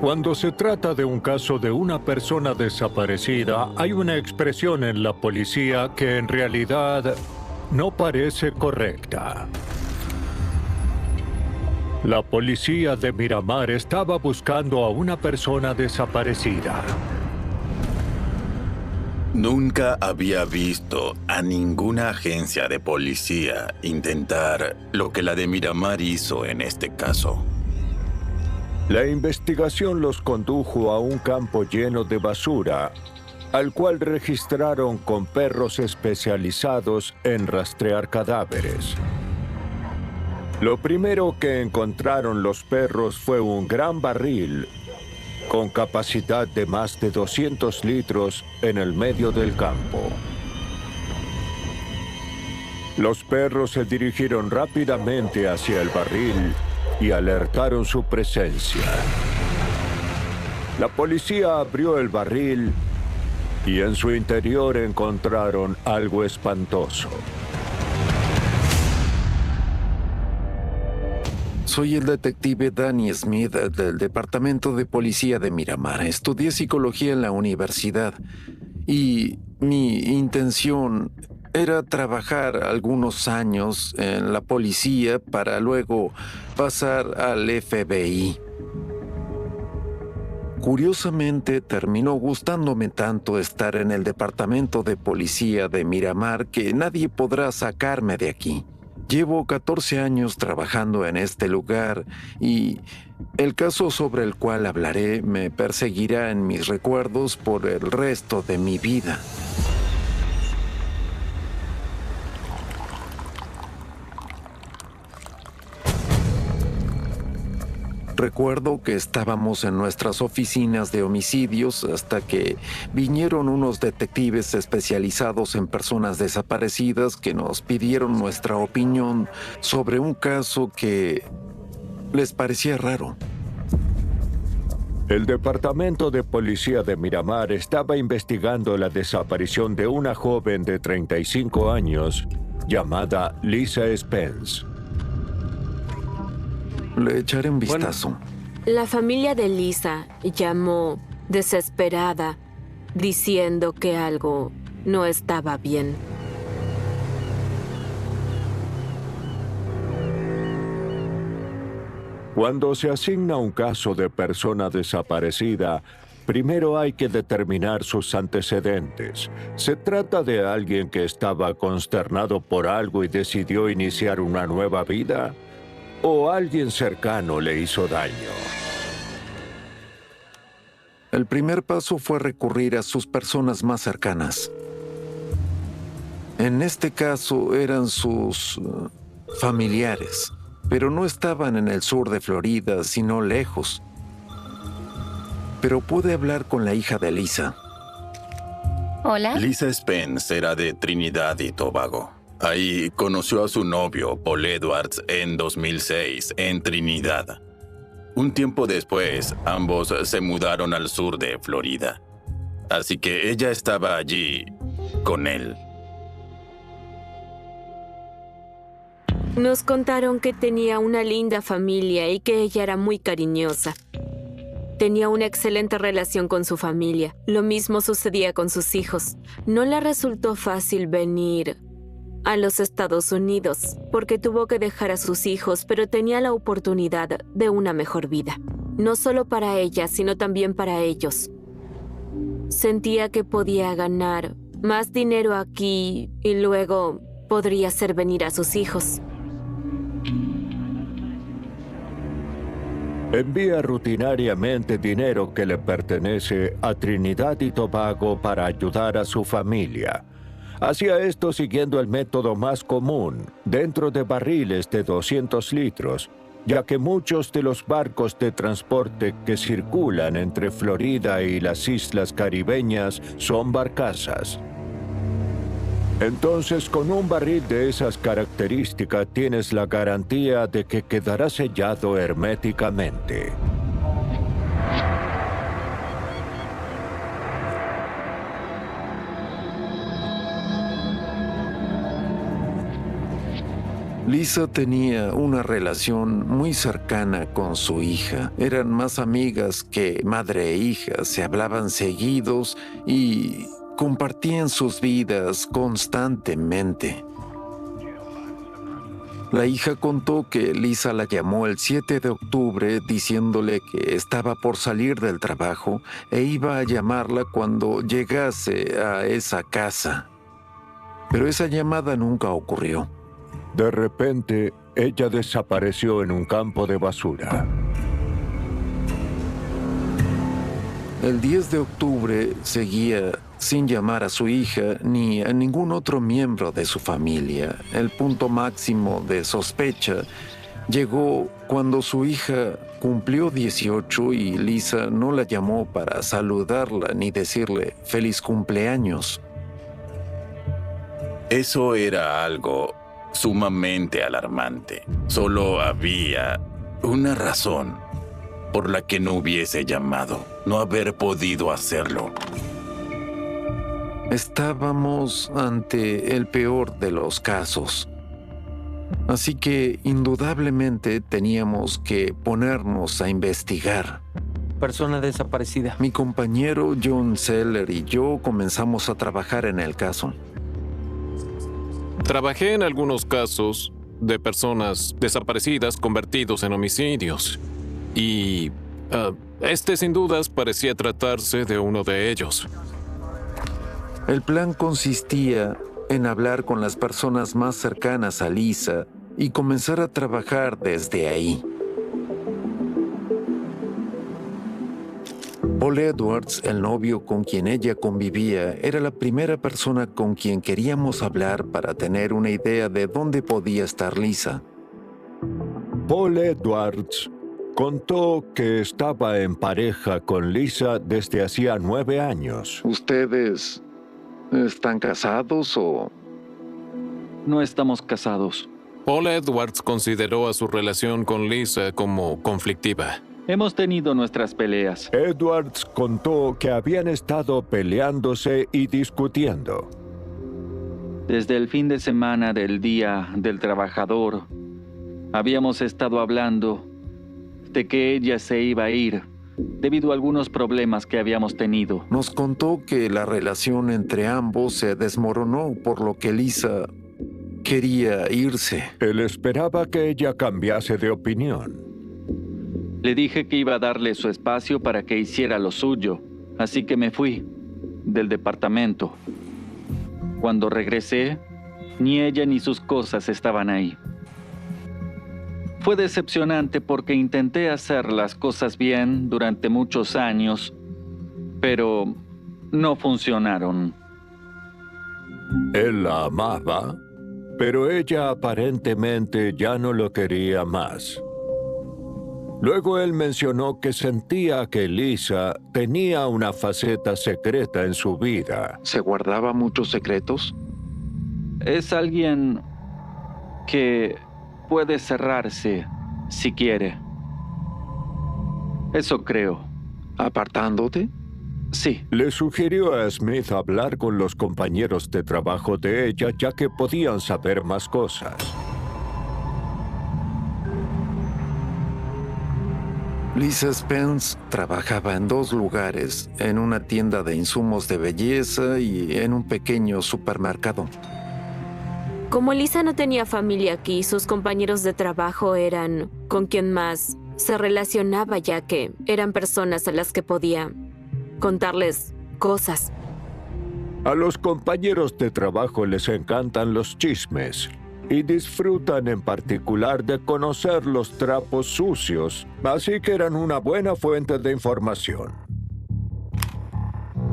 Cuando se trata de un caso de una persona desaparecida, hay una expresión en la policía que en realidad no parece correcta. La policía de Miramar estaba buscando a una persona desaparecida. Nunca había visto a ninguna agencia de policía intentar lo que la de Miramar hizo en este caso. La investigación los condujo a un campo lleno de basura, al cual registraron con perros especializados en rastrear cadáveres. Lo primero que encontraron los perros fue un gran barril con capacidad de más de 200 litros en el medio del campo. Los perros se dirigieron rápidamente hacia el barril y alertaron su presencia. La policía abrió el barril y en su interior encontraron algo espantoso. Soy el detective Danny Smith del Departamento de Policía de Miramar. Estudié psicología en la universidad y mi intención era trabajar algunos años en la policía para luego pasar al FBI. Curiosamente, terminó gustándome tanto estar en el Departamento de Policía de Miramar que nadie podrá sacarme de aquí. Llevo 14 años trabajando en este lugar y el caso sobre el cual hablaré me perseguirá en mis recuerdos por el resto de mi vida. Recuerdo que estábamos en nuestras oficinas de homicidios hasta que vinieron unos detectives especializados en personas desaparecidas que nos pidieron nuestra opinión sobre un caso que les parecía raro. El Departamento de Policía de Miramar estaba investigando la desaparición de una joven de 35 años llamada Lisa Spence. Le echaré un vistazo. La familia de Lisa llamó desesperada, diciendo que algo no estaba bien. Cuando se asigna un caso de persona desaparecida, primero hay que determinar sus antecedentes. ¿Se trata de alguien que estaba consternado por algo y decidió iniciar una nueva vida? ¿O alguien cercano le hizo daño? El primer paso fue recurrir a sus personas más cercanas. En este caso eran sus familiares, pero no estaban en el sur de Florida, sino lejos. Pero pude hablar con la hija de Lisa. ¿Hola? Lisa Spence era de Trinidad y Tobago. Ahí conoció a su novio, Paul Edwards, en 2006, en Trinidad. Un tiempo después, ambos se mudaron al sur de Florida. Así que ella estaba allí con él. Nos contaron que tenía una linda familia y que ella era muy cariñosa. Tenía una excelente relación con su familia. Lo mismo sucedía con sus hijos. No le resultó fácil venir a los Estados Unidos, porque tuvo que dejar a sus hijos, pero tenía la oportunidad de una mejor vida. No solo para ella, sino también para ellos. Sentía que podía ganar más dinero aquí y luego podría hacer venir a sus hijos. Envía rutinariamente dinero que le pertenece a Trinidad y Tobago para ayudar a su familia. Hacía esto siguiendo el método más común, dentro de barriles de 200 litros, ya que muchos de los barcos de transporte que circulan entre Florida y las islas caribeñas son barcazas. Entonces, con un barril de esas características tienes la garantía de que quedará sellado herméticamente. Lisa tenía una relación muy cercana con su hija. Eran más amigas que madre e hija, se hablaban seguidos y compartían sus vidas constantemente. La hija contó que Lisa la llamó el 7 de octubre diciéndole que estaba por salir del trabajo e iba a llamarla cuando llegase a esa casa. Pero esa llamada nunca ocurrió. De repente, ella desapareció en un campo de basura. El 10 de octubre seguía sin llamar a su hija ni a ningún otro miembro de su familia. El punto máximo de sospecha llegó cuando su hija cumplió 18 y Lisa no la llamó para saludarla ni decirle feliz cumpleaños. Eso era algo sumamente alarmante. Solo había una razón por la que no hubiese llamado, no haber podido hacerlo. Estábamos ante el peor de los casos. Así que indudablemente teníamos que ponernos a investigar. Persona desaparecida. Mi compañero John Seller y yo comenzamos a trabajar en el caso. Trabajé en algunos casos de personas desaparecidas convertidos en homicidios. Y este sin dudas parecía tratarse de uno de ellos. El plan consistía en hablar con las personas más cercanas a Lisa y comenzar a trabajar desde ahí. Paul Edwards, el novio con quien ella convivía, era la primera persona con quien queríamos hablar para tener una idea de dónde podía estar Lisa. Paul Edwards contó que estaba en pareja con Lisa desde hacía 9 años. ¿Ustedes están casados o...? No estamos casados. Paul Edwards consideró a su relación con Lisa como conflictiva. Hemos tenido nuestras peleas. Edwards contó que habían estado peleándose y discutiendo. Desde el fin de semana del Día del Trabajador, habíamos estado hablando de que ella se iba a ir debido a algunos problemas que habíamos tenido. Nos contó que la relación entre ambos se desmoronó, por lo que Lisa quería irse. Él esperaba que ella cambiase de opinión. Le dije que iba a darle su espacio para que hiciera lo suyo, así que me fui del departamento. Cuando regresé, ni ella ni sus cosas estaban ahí. Fue decepcionante porque intenté hacer las cosas bien durante muchos años, pero no funcionaron. Él la amaba, pero ella aparentemente ya no lo quería más. Luego él mencionó que sentía que Lisa tenía una faceta secreta en su vida. ¿Se guardaba muchos secretos? Es alguien que puede cerrarse si quiere. Eso creo. ¿Apartándote? Sí. Le sugirió a Smith hablar con los compañeros de trabajo de ella, ya que podían saber más cosas. Lisa Spence trabajaba en 2 lugares, en una tienda de insumos de belleza y en un pequeño supermercado. Como Lisa no tenía familia aquí, sus compañeros de trabajo eran con quien más se relacionaba, ya que eran personas a las que podía contarles cosas. A los compañeros de trabajo les encantan los chismes y disfrutan en particular de conocer los trapos sucios, así que eran una buena fuente de información.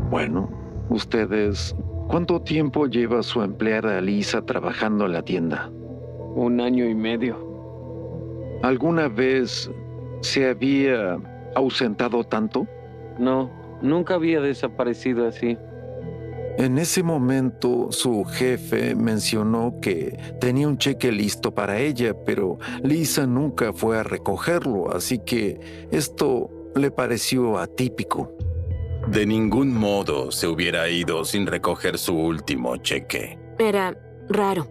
Bueno, ustedes... ¿Cuánto tiempo lleva su empleada Lisa trabajando en la tienda? 1 año y medio. ¿Alguna vez se había ausentado tanto? No, nunca había desaparecido así. En ese momento, su jefe mencionó que tenía un cheque listo para ella, pero Lisa nunca fue a recogerlo, así que esto le pareció atípico. De ningún modo se hubiera ido sin recoger su último cheque. Era raro.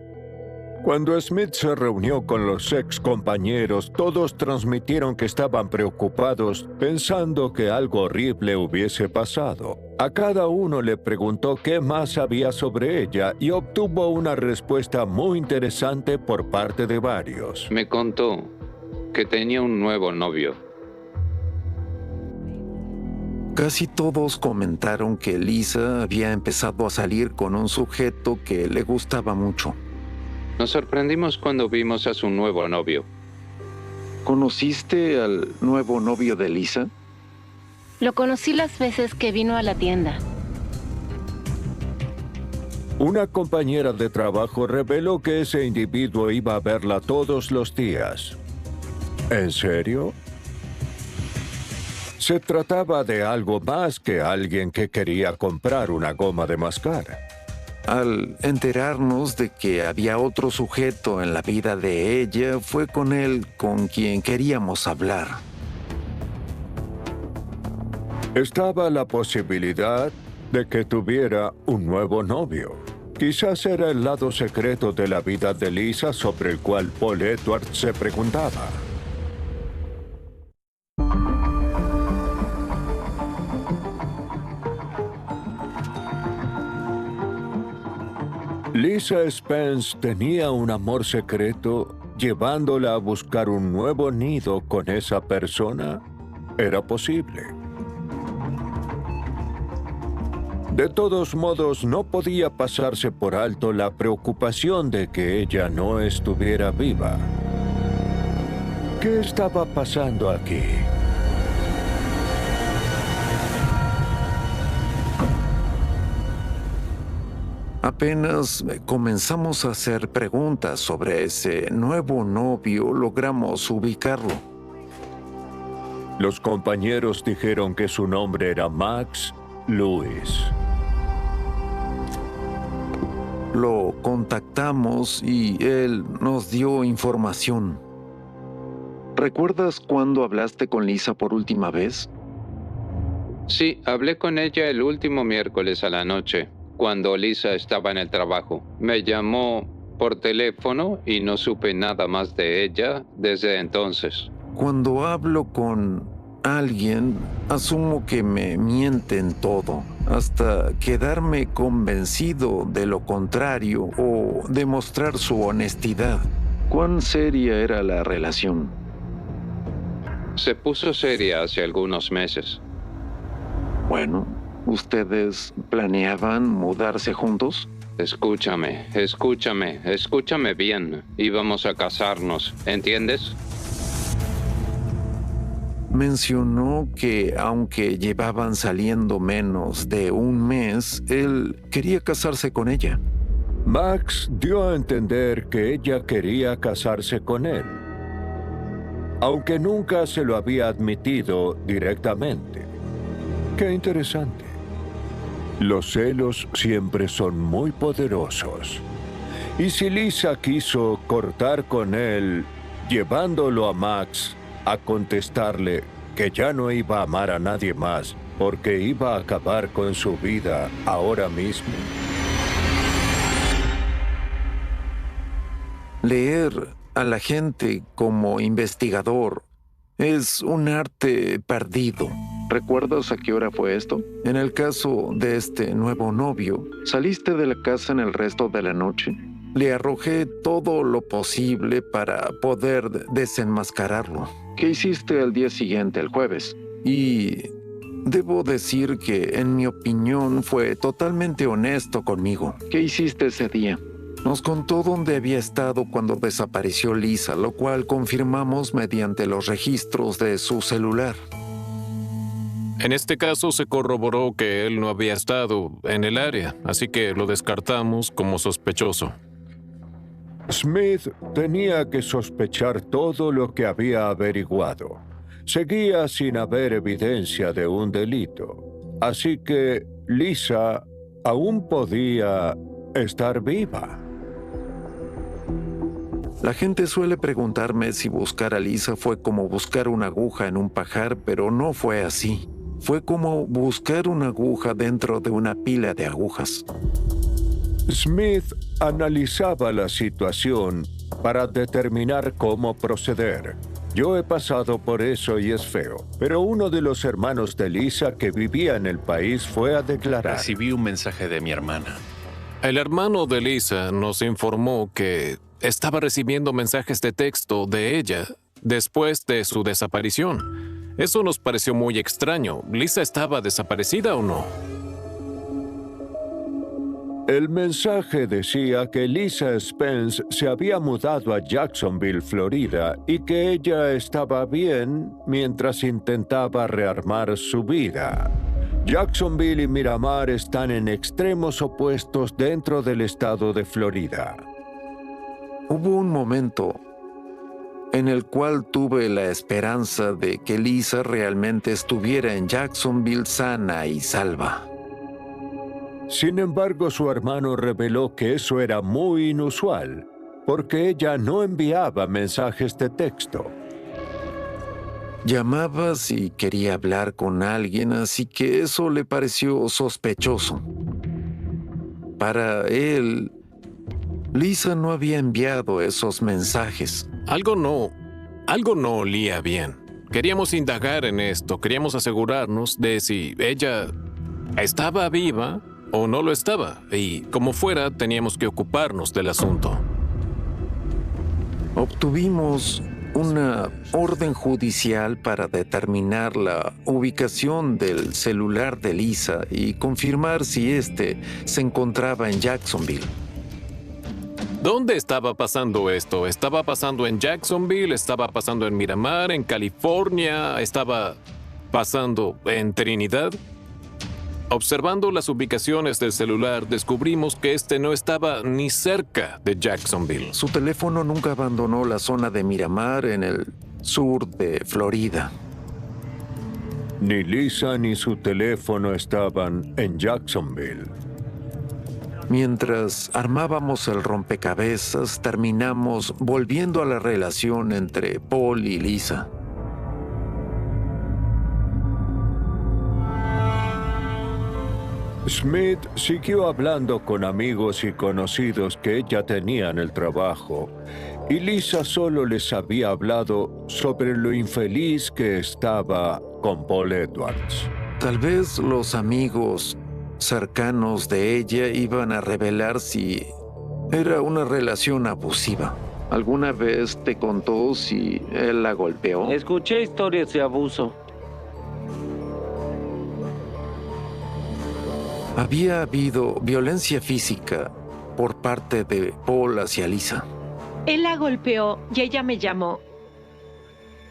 Cuando Smith se reunió con los ex compañeros, todos transmitieron que estaban preocupados pensando que algo horrible hubiese pasado. A cada uno le preguntó qué más sabía sobre ella y obtuvo una respuesta muy interesante por parte de varios. Me contó que tenía un nuevo novio. Casi todos comentaron que Lisa había empezado a salir con un sujeto que le gustaba mucho. Nos sorprendimos cuando vimos a su nuevo novio. ¿Conociste al nuevo novio de Lisa? Lo conocí las veces que vino a la tienda. Una compañera de trabajo reveló que ese individuo iba a verla todos los días. ¿En serio? Se trataba de algo más que alguien que quería comprar una goma de mascar. Al enterarnos de que había otro sujeto en la vida de ella, fue con él con quien queríamos hablar. Estaba la posibilidad de que tuviera un nuevo novio. Quizás era el lado secreto de la vida de Lisa sobre el cual Paul Edwards se preguntaba. Lisa Spence tenía un amor secreto, llevándola a buscar un nuevo nido con esa persona. Era posible. De todos modos, no podía pasarse por alto la preocupación de que ella no estuviera viva. ¿Qué estaba pasando aquí? Apenas comenzamos a hacer preguntas sobre ese nuevo novio, logramos ubicarlo. Los compañeros dijeron que su nombre era Max Lewis. Lo contactamos y él nos dio información. ¿Recuerdas cuándo hablaste con Lisa por última vez? Sí, hablé con ella el último miércoles a la noche, cuando Lisa estaba en el trabajo. Me llamó por teléfono y no supe nada más de ella desde entonces. Cuando hablo con alguien, asumo que me mienten todo, hasta quedarme convencido de lo contrario o demostrar su honestidad. ¿Cuán seria era la relación? Se puso seria hace algunos meses. Bueno, ¿ustedes planeaban mudarse juntos? Escúchame bien. Íbamos a casarnos, ¿entiendes? Mencionó que aunque llevaban saliendo menos de un mes, él quería casarse con ella. Max dio a entender que ella quería casarse con él, aunque nunca se lo había admitido directamente. Qué interesante. Los celos siempre son muy poderosos. Y si Lisa quiso cortar con él, llevándolo a Max a contestarle que ya no iba a amar a nadie más porque iba a acabar con su vida ahora mismo. Leer a la gente como investigador es un arte perdido. ¿Recuerdas a qué hora fue esto? En el caso de este nuevo novio, ¿saliste de la casa en el resto de la noche? Le arrojé todo lo posible para poder desenmascararlo. ¿Qué hiciste al día siguiente, el jueves? Y debo decir que, en mi opinión, fue totalmente honesto conmigo. ¿Qué hiciste ese día? Nos contó dónde había estado cuando desapareció Lisa, lo cual confirmamos mediante los registros de su celular. En este caso se corroboró que él no había estado en el área, así que lo descartamos como sospechoso. Smith tenía que sospechar todo lo que había averiguado. Seguía sin haber evidencia de un delito. Así que Lisa aún podía estar viva. La gente suele preguntarme si buscar a Lisa fue como buscar una aguja en un pajar, pero no fue así. Fue como buscar una aguja dentro de una pila de agujas. Smith analizaba la situación para determinar cómo proceder. Yo he pasado por eso y es feo, pero uno de los hermanos de Lisa que vivía en el país fue a declarar. Recibí un mensaje de mi hermana. El hermano de Lisa nos informó que estaba recibiendo mensajes de texto de ella después de su desaparición. Eso nos pareció muy extraño. ¿Lisa estaba desaparecida o no? El mensaje decía que Lisa Spence se había mudado a Jacksonville, Florida, y que ella estaba bien mientras intentaba rearmar su vida. Jacksonville y Miramar están en extremos opuestos dentro del estado de Florida. Hubo un momento en el cual tuve la esperanza de que Lisa realmente estuviera en Jacksonville sana y salva. Sin embargo, su hermano reveló que eso era muy inusual, porque ella no enviaba mensajes de texto. Llamaba si quería hablar con alguien, así que eso le pareció sospechoso. Para él, Lisa no había enviado esos mensajes. Algo no olía bien. Queríamos indagar en esto, queríamos asegurarnos de si ella estaba viva o no lo estaba, y como fuera, teníamos que ocuparnos del asunto. Obtuvimos una orden judicial para determinar la ubicación del celular de Lisa y confirmar si éste se encontraba en Jacksonville. ¿Dónde estaba pasando esto? ¿Estaba pasando en Jacksonville? ¿Estaba pasando en Miramar, en California? ¿Estaba pasando en Trinidad? Observando las ubicaciones del celular, descubrimos que este no estaba ni cerca de Jacksonville. Su teléfono nunca abandonó la zona de Miramar en el sur de Florida. Ni Lisa ni su teléfono estaban en Jacksonville. Mientras armábamos el rompecabezas, terminamos volviendo a la relación entre Paul y Lisa. Smith siguió hablando con amigos y conocidos que ella tenía en el trabajo, y Lisa solo les había hablado sobre lo infeliz que estaba con Paul Edwards. Tal vez los amigos cercanos de ella iban a revelar si era una relación abusiva. ¿Alguna vez te contó si él la golpeó? Escuché historias de abuso. Había habido violencia física por parte de Paul hacia Lisa. Él la golpeó y ella me llamó.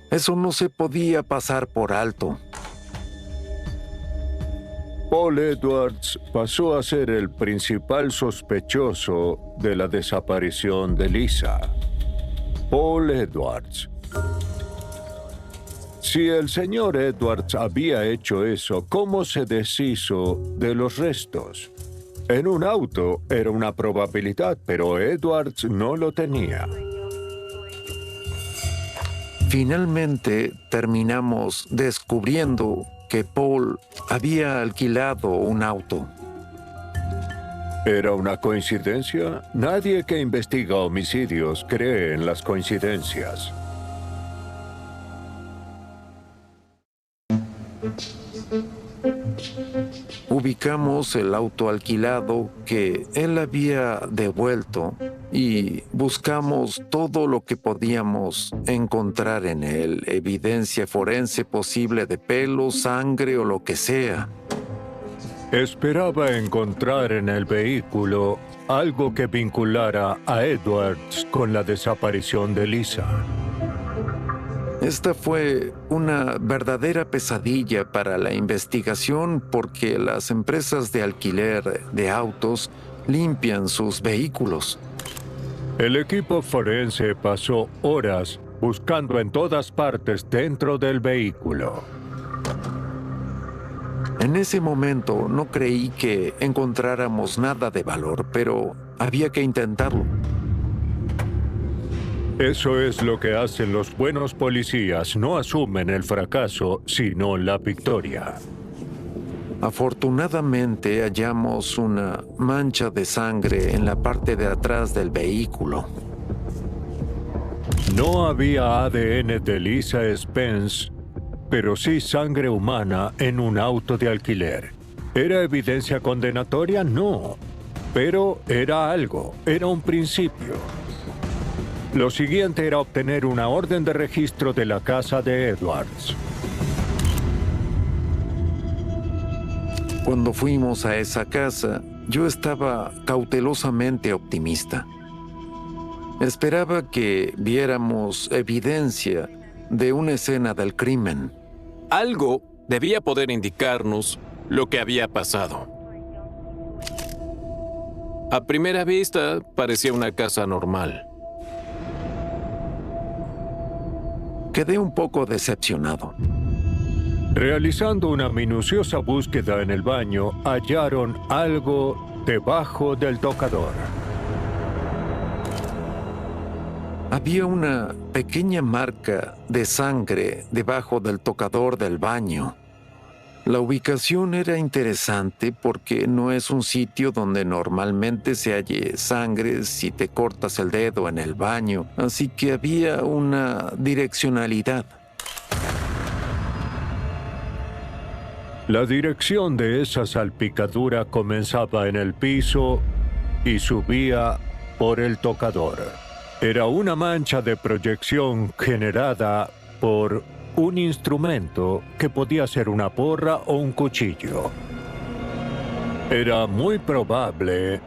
Eso no se podía pasar por alto. Paul Edwards pasó a ser el principal sospechoso de la desaparición de Lisa. Paul Edwards. Si el señor Edwards había hecho eso, ¿cómo se deshizo de los restos? En un auto era una probabilidad, pero Edwards no lo tenía. Finalmente terminamos descubriendo que Paul había alquilado un auto. ¿Era una coincidencia? Nadie que investiga homicidios cree en las coincidencias. Ubicamos el auto alquilado que él había devuelto y buscamos todo lo que podíamos encontrar en él, evidencia forense posible de pelo, sangre o lo que sea. Esperaba encontrar en el vehículo algo que vinculara a Edwards con la desaparición de Lisa. Esta fue una verdadera pesadilla para la investigación porque las empresas de alquiler de autos limpian sus vehículos. El equipo forense pasó horas buscando en todas partes dentro del vehículo. En ese momento no creí que encontráramos nada de valor, pero había que intentarlo. Eso es lo que hacen los buenos policías. No asumen el fracaso, sino la victoria. Afortunadamente hallamos una mancha de sangre en la parte de atrás del vehículo. No había ADN de Lisa Spence, pero sí sangre humana en un auto de alquiler. ¿Era evidencia condenatoria? No. Pero era algo, era un principio. Lo siguiente era obtener una orden de registro de la casa de Edwards. Cuando fuimos a esa casa, yo estaba cautelosamente optimista. Esperaba que viéramos evidencia de una escena del crimen. Algo debía poder indicarnos lo que había pasado. A primera vista, parecía una casa normal. Quedé un poco decepcionado. Realizando una minuciosa búsqueda en el baño, hallaron algo debajo del tocador. Había una pequeña marca de sangre debajo del tocador del baño. La ubicación era interesante porque no es un sitio donde normalmente se halle sangre si te cortas el dedo en el baño, así que había una direccionalidad. La dirección de esa salpicadura comenzaba en el piso y subía por el tocador. Era una mancha de proyección generada por un instrumento que podía ser una porra o un cuchillo. Era muy probable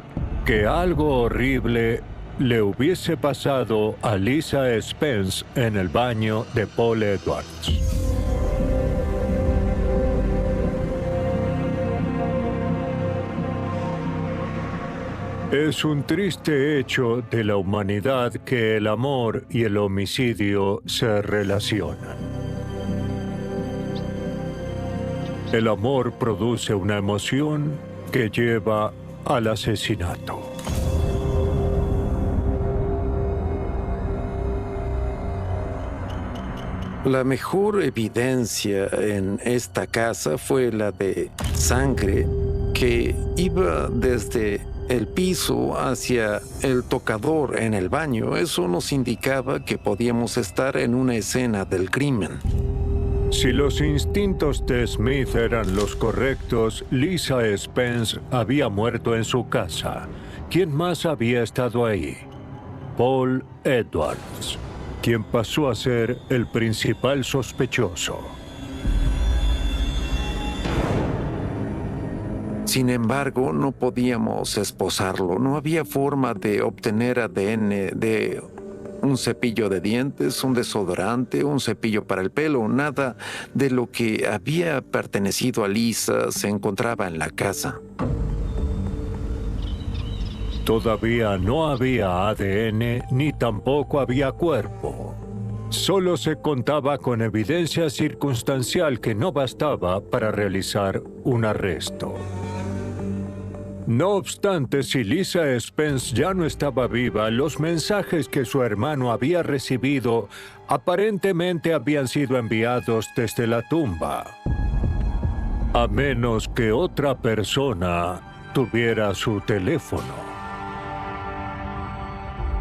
que algo horrible le hubiese pasado a Lisa Spence en el baño de Paul Edwards. Es un triste hecho de la humanidad que el amor y el homicidio se relacionan. El amor produce una emoción que lleva al asesinato. La mejor evidencia en esta casa fue la de sangre que iba desde el piso hacia el tocador en el baño. Eso nos indicaba que podíamos estar en una escena del crimen. Si los instintos de Smith eran los correctos, Lisa Spence había muerto en su casa. ¿Quién más había estado ahí? Paul Edwards, quien pasó a ser el principal sospechoso. Sin embargo, no podíamos esposarlo. No había forma de obtener ADN de un cepillo de dientes, un desodorante, un cepillo para el pelo. Nada de lo que había pertenecido a Lisa se encontraba en la casa. Todavía no había ADN ni tampoco había cuerpo. Solo se contaba con evidencia circunstancial que no bastaba para realizar un arresto. No obstante, si Lisa Spence ya no estaba viva, los mensajes que su hermano había recibido aparentemente habían sido enviados desde la tumba. A menos que otra persona tuviera su teléfono.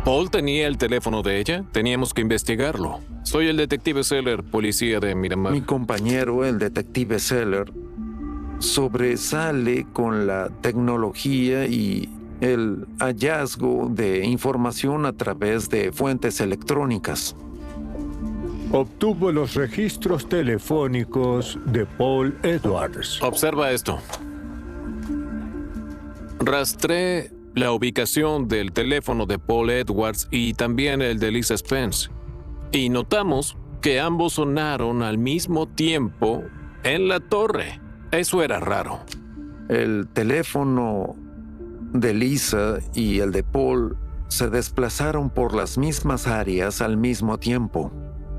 ¿Paul tenía el teléfono de ella? Teníamos que investigarlo. Soy el detective Seller, policía de Miramar. Mi compañero, el detective Seller, sobresale con la tecnología y el hallazgo de información a través de fuentes electrónicas. Obtuvo los registros telefónicos de Paul Edwards. Observa esto. Rastré la ubicación del teléfono de Paul Edwards y también el de Lisa Spence. Y notamos que ambos sonaron al mismo tiempo en la torre. Eso era raro. El teléfono de Lisa y el de Paul se desplazaron por las mismas áreas al mismo tiempo.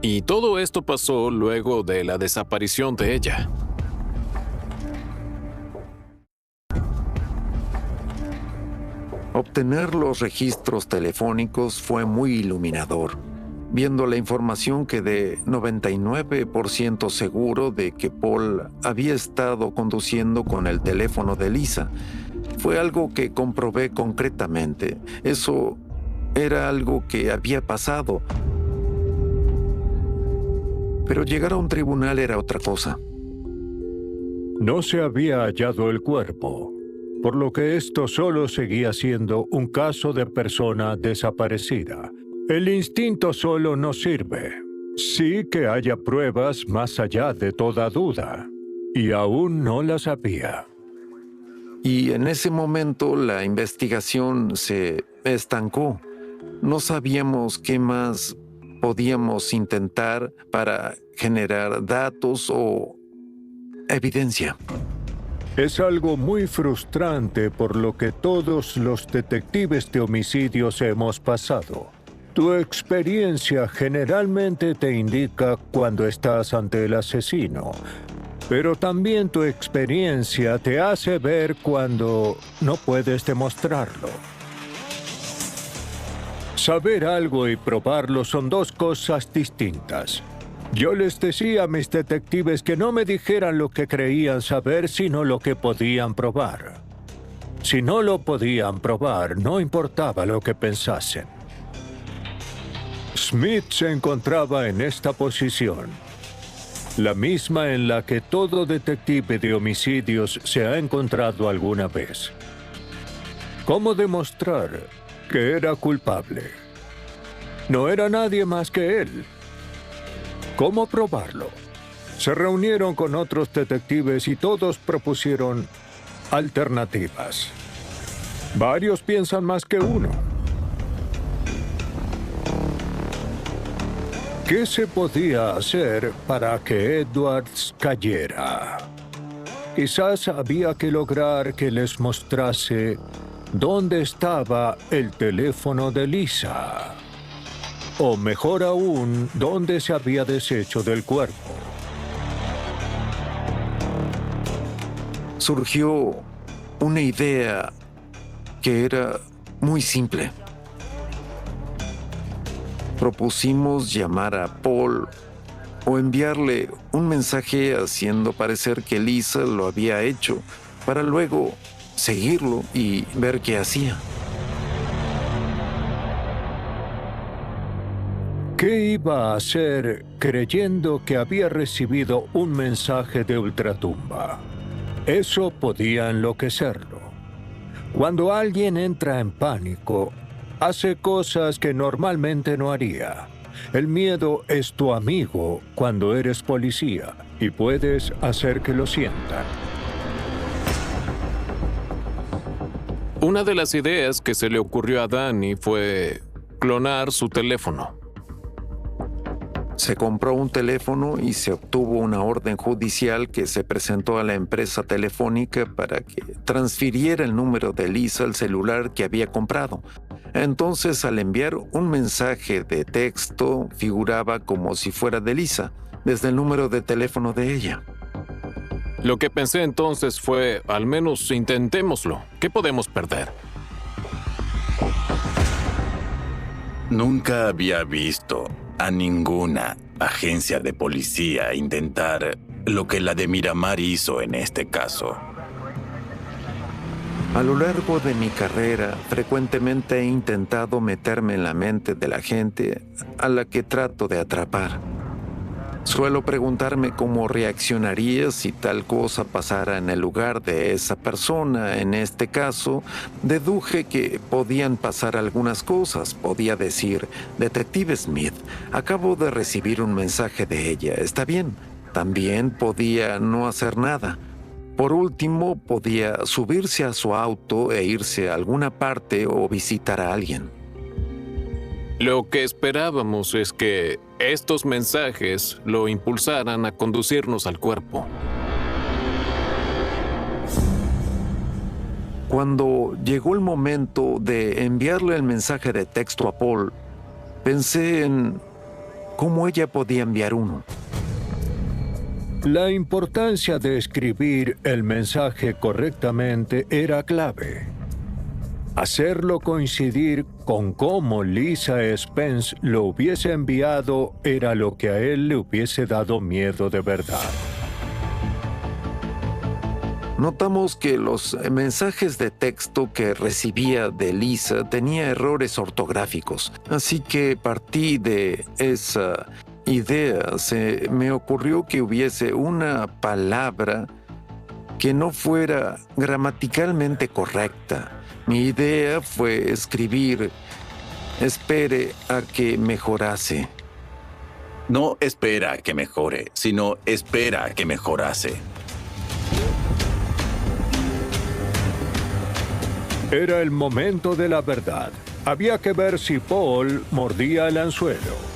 Y todo esto pasó luego de la desaparición de ella. Obtener los registros telefónicos fue muy iluminador. Viendo la información quedé 99% seguro de que Paul había estado conduciendo con el teléfono de Lisa. Fue algo que comprobé concretamente. Eso era algo que había pasado. Pero llegar a un tribunal era otra cosa. No se había hallado el cuerpo, por lo que esto solo seguía siendo un caso de persona desaparecida. El instinto solo no sirve. Sí que haya pruebas más allá de toda duda, y aún no las había. Y en ese momento la investigación se estancó. No sabíamos qué más podíamos intentar para generar datos o evidencia. Es algo muy frustrante por lo que todos los detectives de homicidios hemos pasado. Tu experiencia generalmente te indica cuando estás ante el asesino, pero también tu experiencia te hace ver cuando no puedes demostrarlo. Saber algo y probarlo son dos cosas distintas. Yo les decía a mis detectives que no me dijeran lo que creían saber, sino lo que podían probar. Si no lo podían probar, no importaba lo que pensasen. Smith se encontraba en esta posición, la misma en la que todo detective de homicidios se ha encontrado alguna vez. ¿Cómo demostrar que era culpable? No era nadie más que él. ¿Cómo probarlo? Se reunieron con otros detectives y todos propusieron alternativas. Varios piensan más que uno. ¿Qué se podía hacer para que Edwards cayera? Quizás había que lograr que les mostrase dónde estaba el teléfono de Lisa. O mejor aún, dónde se había deshecho del cuerpo. Surgió una idea que era muy simple. Propusimos llamar a Paul o enviarle un mensaje haciendo parecer que Lisa lo había hecho, para luego seguirlo y ver qué hacía. ¿Qué iba a hacer creyendo que había recibido un mensaje de ultratumba? Eso podía enloquecerlo. Cuando alguien entra en pánico, hace cosas que normalmente no haría. El miedo es tu amigo cuando eres policía y puedes hacer que lo sientan. Una de las ideas que se le ocurrió a Danny fue clonar su teléfono. Se compró un teléfono y se obtuvo una orden judicial que se presentó a la empresa telefónica para que transfiriera el número de Lisa al celular que había comprado. Entonces, al enviar un mensaje de texto, figuraba como si fuera de Lisa, desde el número de teléfono de ella. Lo que pensé entonces fue, al menos intentémoslo. ¿Qué podemos perder? Nunca había visto a ninguna agencia de policía intentar lo que la de Miramar hizo en este caso. A lo largo de mi carrera, frecuentemente he intentado meterme en la mente de la gente a la que trato de atrapar. Suelo preguntarme cómo reaccionaría si tal cosa pasara en el lugar de esa persona. En este caso, deduje que podían pasar algunas cosas. Podía decir, Detective Smith, acabo de recibir un mensaje de ella. ¿Está bien? También podía no hacer nada. Por último, podía subirse a su auto e irse a alguna parte o visitar a alguien. Lo que esperábamos es que estos mensajes lo impulsaran a conducirnos al cuerpo. Cuando llegó el momento de enviarle el mensaje de texto a Paul, pensé en cómo ella podía enviar uno. La importancia de escribir el mensaje correctamente era clave. Hacerlo coincidir con cómo Lisa Spence lo hubiese enviado era lo que a él le hubiese dado miedo de verdad. Notamos que los mensajes de texto que recibía de Lisa tenía errores ortográficos, así que partí de esa idea. Se me ocurrió que hubiese una palabra que no fuera gramaticalmente correcta. Mi idea fue escribir «espere a que mejorase». No espera a que mejore, sino espera a que mejorase. Era el momento de la verdad. Había que ver si Paul mordía el anzuelo.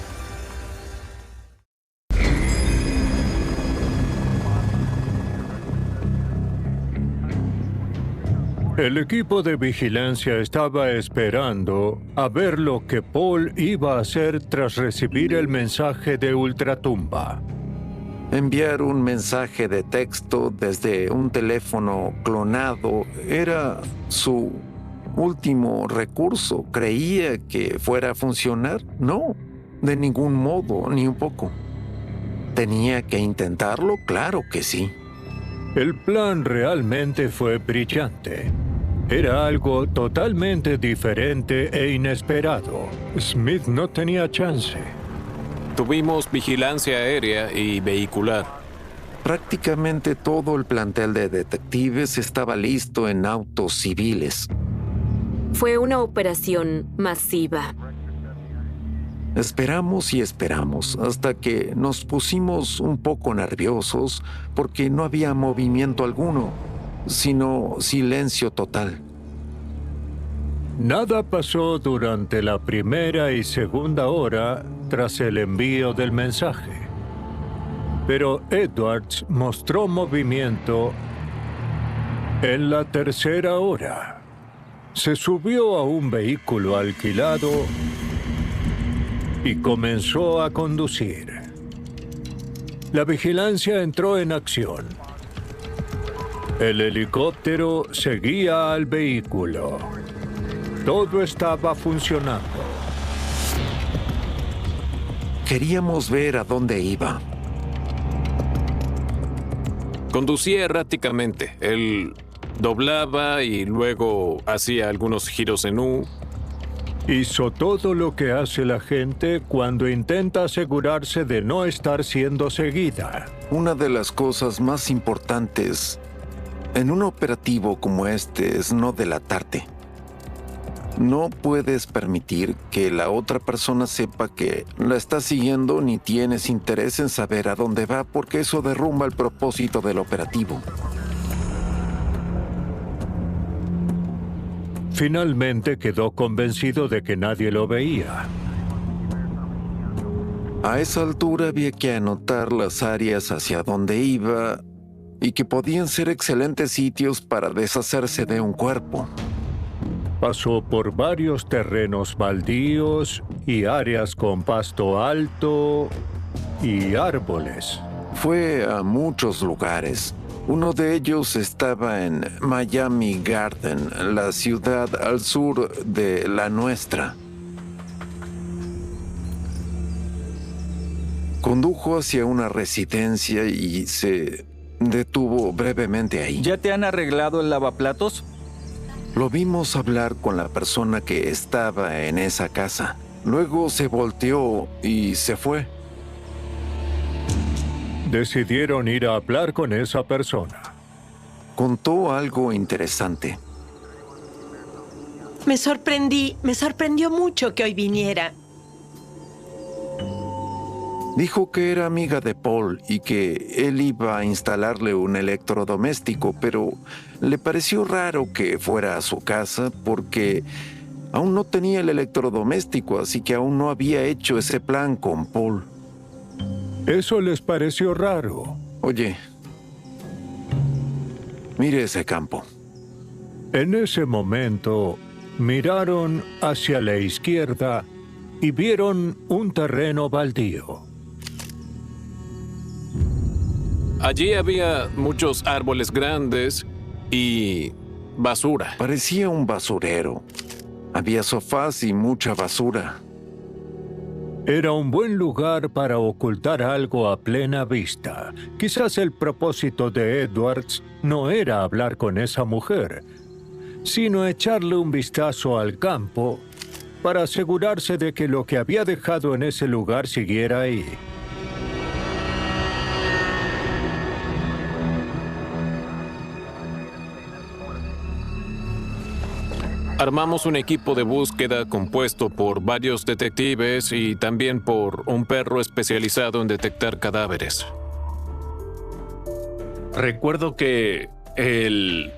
El equipo de vigilancia estaba esperando a ver lo que Paul iba a hacer tras recibir el mensaje de ultratumba. Enviar un mensaje de texto desde un teléfono clonado era su último recurso. ¿Creía que fuera a funcionar? No, de ningún modo, ni un poco. ¿Tenía que intentarlo? Claro que sí. El plan realmente fue brillante. Era algo totalmente diferente e inesperado. Smith no tenía chance. Tuvimos vigilancia aérea y vehicular. Prácticamente todo el plantel de detectives estaba listo en autos civiles. Fue una operación masiva. Esperamos y esperamos hasta que nos pusimos un poco nerviosos porque no había movimiento alguno, sino silencio total. Nada pasó durante la primera y segunda hora tras el envío del mensaje. Pero Edwards mostró movimiento en la tercera hora. Se subió a un vehículo alquilado y comenzó a conducir. La vigilancia entró en acción. El helicóptero seguía al vehículo. Todo estaba funcionando. Queríamos ver a dónde iba. Conducía erráticamente. Él doblaba y luego hacía algunos giros en U. Hizo todo lo que hace la gente cuando intenta asegurarse de no estar siendo seguida. Una de las cosas más importantes en un operativo como este es no delatarte. No puedes permitir que la otra persona sepa que la estás siguiendo ni tienes interés en saber a dónde va, porque eso derrumba el propósito del operativo. Finalmente quedó convencido de que nadie lo veía. A esa altura había que anotar las áreas hacia donde iba y que podían ser excelentes sitios para deshacerse de un cuerpo. Pasó por varios terrenos baldíos y áreas con pasto alto y árboles. Fue a muchos lugares. Uno de ellos estaba en Miami Garden, la ciudad al sur de la nuestra. Condujo hacia una residencia y se detuvo brevemente ahí. ¿Ya te han arreglado el lavaplatos? Lo vimos hablar con la persona que estaba en esa casa. Luego se volteó y se fue. Decidieron ir a hablar con esa persona. Contó algo interesante. Me sorprendió mucho que hoy viniera. Dijo que era amiga de Paul y que él iba a instalarle un electrodoméstico, pero le pareció raro que fuera a su casa porque aún no tenía el electrodoméstico, así que aún no había hecho ese plan con Paul. Eso les pareció raro. Oye, mire ese campo. En ese momento, miraron hacia la izquierda y vieron un terreno baldío. Allí había muchos árboles grandes y basura. Parecía un basurero. Había sofás y mucha basura. Era un buen lugar para ocultar algo a plena vista. Quizás el propósito de Edwards no era hablar con esa mujer, sino echarle un vistazo al campo para asegurarse de que lo que había dejado en ese lugar siguiera ahí. Armamos un equipo de búsqueda compuesto por varios detectives y también por un perro especializado en detectar cadáveres. Recuerdo que el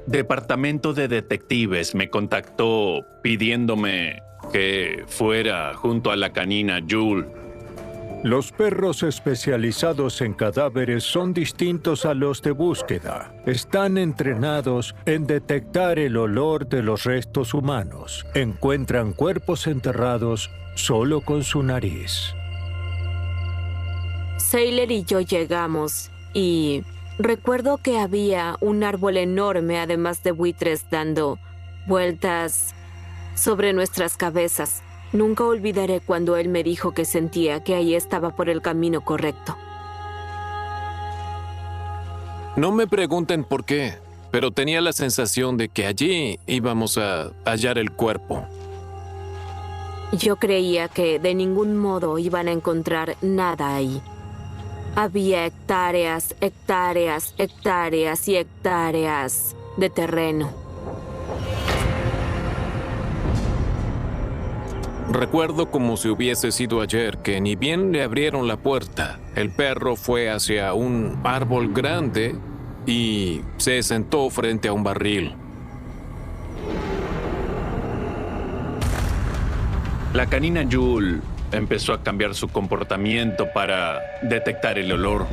departamento de detectives me contactó pidiéndome que fuera junto a la canina Jules. Los perros especializados en cadáveres son distintos a los de búsqueda. Están entrenados en detectar el olor de los restos humanos. Encuentran cuerpos enterrados solo con su nariz. Sailor y yo llegamos y recuerdo que había un árbol enorme, además de buitres dando vueltas sobre nuestras cabezas. Nunca olvidaré cuando él me dijo que sentía que ahí estaba por el camino correcto. No me pregunten por qué, pero tenía la sensación de que allí íbamos a hallar el cuerpo. Yo creía que de ningún modo iban a encontrar nada ahí. Había hectáreas, hectáreas, hectáreas y hectáreas de terreno. Recuerdo como si hubiese sido ayer que ni bien le abrieron la puerta, el perro fue hacia un árbol grande y se sentó frente a un barril. La canina Jules empezó a cambiar su comportamiento para detectar el olor.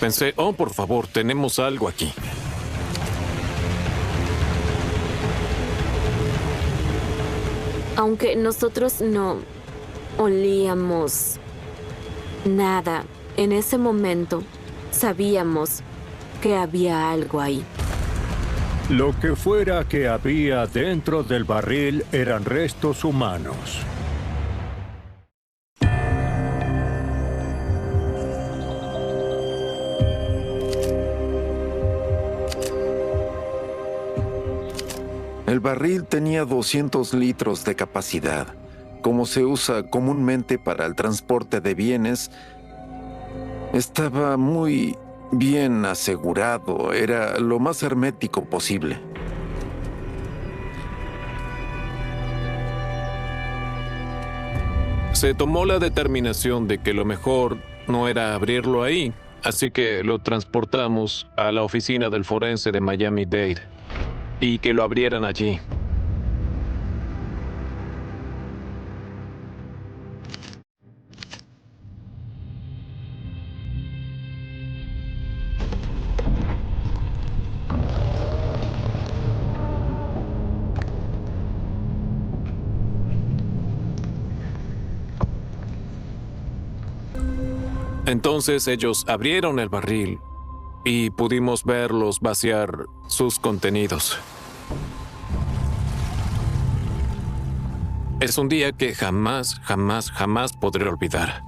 Pensé, oh, por favor, tenemos algo aquí. Aunque nosotros no olíamos nada, en ese momento sabíamos que había algo ahí. Lo que fuera que había dentro del barril eran restos humanos. El barril tenía 200 litros de capacidad. Como se usa comúnmente para el transporte de bienes, estaba muy bien asegurado. Era lo más hermético posible. Se tomó la determinación de que lo mejor no era abrirlo ahí, así que lo transportamos a la oficina del forense de Miami-Dade y que lo abrieran allí. Entonces ellos abrieron el barril y pudimos verlos vaciar sus contenidos. Es un día que jamás podré olvidar.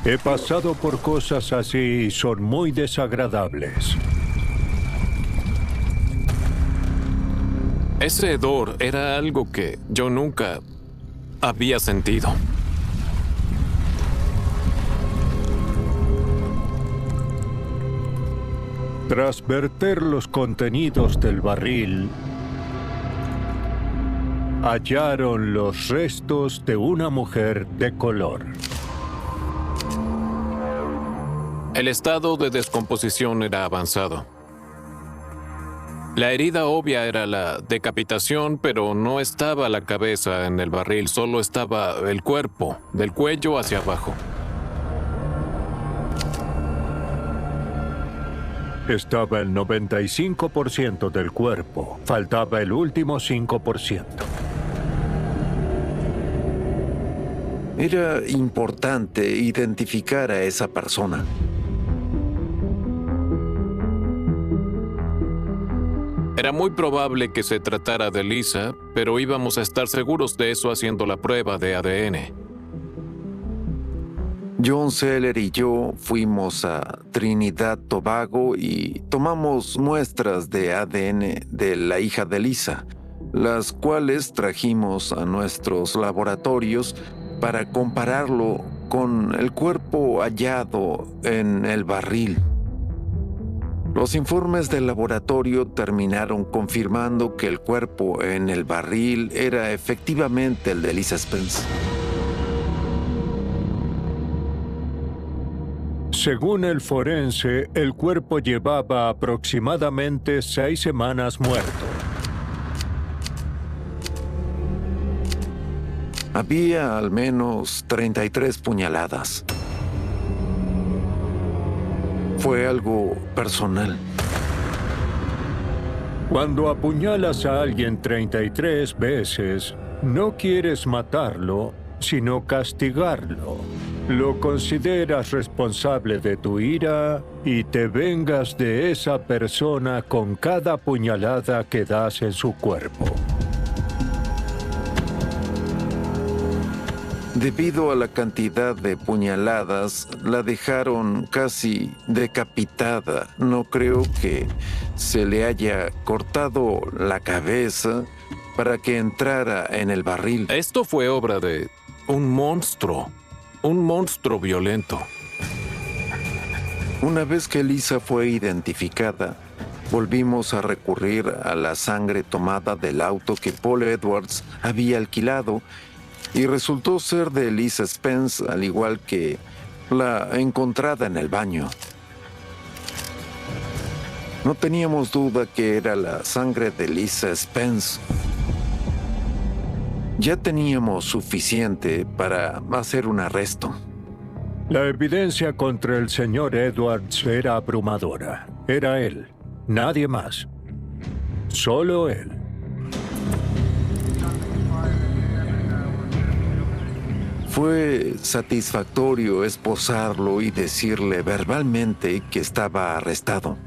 He pasado por cosas así y son muy desagradables. Ese hedor era algo que yo nunca había sentido. Tras verter los contenidos del barril, hallaron los restos de una mujer de color. El estado de descomposición era avanzado. La herida obvia era la decapitación, pero no estaba la cabeza en el barril, solo estaba el cuerpo, del cuello hacia abajo. Estaba el 95% del cuerpo. Faltaba el último 5%. Era importante identificar a esa persona. Era muy probable que se tratara de Lisa, pero íbamos a estar seguros de eso haciendo la prueba de ADN. John Seller y yo fuimos a Trinidad Tobago y tomamos muestras de ADN de la hija de Lisa, las cuales trajimos a nuestros laboratorios para compararlo con el cuerpo hallado en el barril. Los informes del laboratorio terminaron confirmando que el cuerpo en el barril era efectivamente el de Lisa Spence. Según el forense, el cuerpo llevaba aproximadamente 6 semanas muerto. Había al menos 33 puñaladas. Fue algo personal. Cuando apuñalas a alguien 33 veces, no quieres matarlo, sino castigarlo. Lo consideras responsable de tu ira y te vengas de esa persona con cada puñalada que das en su cuerpo. Debido a la cantidad de puñaladas, la dejaron casi decapitada. No creo que se le haya cortado la cabeza para que entrara en el barril. Esto fue obra de un monstruo violento. Una vez que Lisa fue identificada, volvimos a recurrir a la sangre tomada del auto que Paul Edwards había alquilado y resultó ser de Lisa Spence, al igual que la encontrada en el baño. No teníamos duda que era la sangre de Lisa Spence. Ya teníamos suficiente para hacer un arresto. La evidencia contra el señor Edwards era abrumadora. Era él, nadie más. Solo él. Fue satisfactorio esposarlo y decirle verbalmente que estaba arrestado.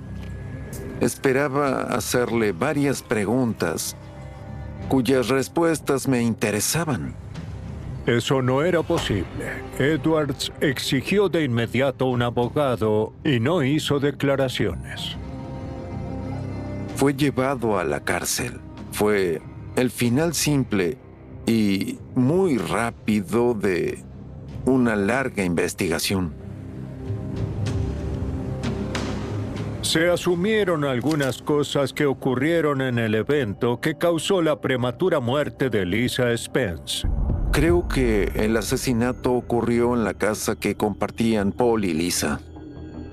Esperaba hacerle varias preguntas cuyas respuestas me interesaban. Eso no era posible. Edwards exigió de inmediato un abogado y no hizo declaraciones. Fue llevado a la cárcel. Fue el final simple y muy rápido de una larga investigación. Se asumieron algunas cosas que ocurrieron en el evento que causó la prematura muerte de Lisa Spence. Creo que el asesinato ocurrió en la casa que compartían Paul y Lisa.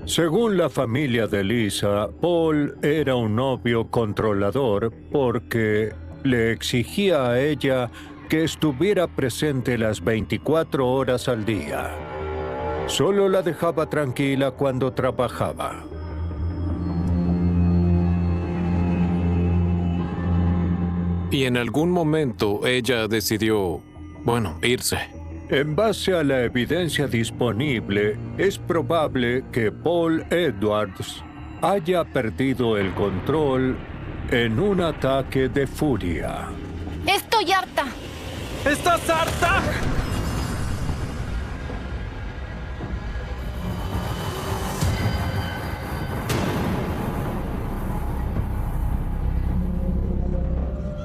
Según la familia de Lisa, Paul era un novio controlador porque le exigía a ella que estuviera presente las 24 horas al día. Solo la dejaba tranquila cuando trabajaba. Y en algún momento ella decidió, irse. En base a la evidencia disponible, es probable que Paul Edwards haya perdido el control en un ataque de furia. ¡Estoy harta! ¿Estás harta?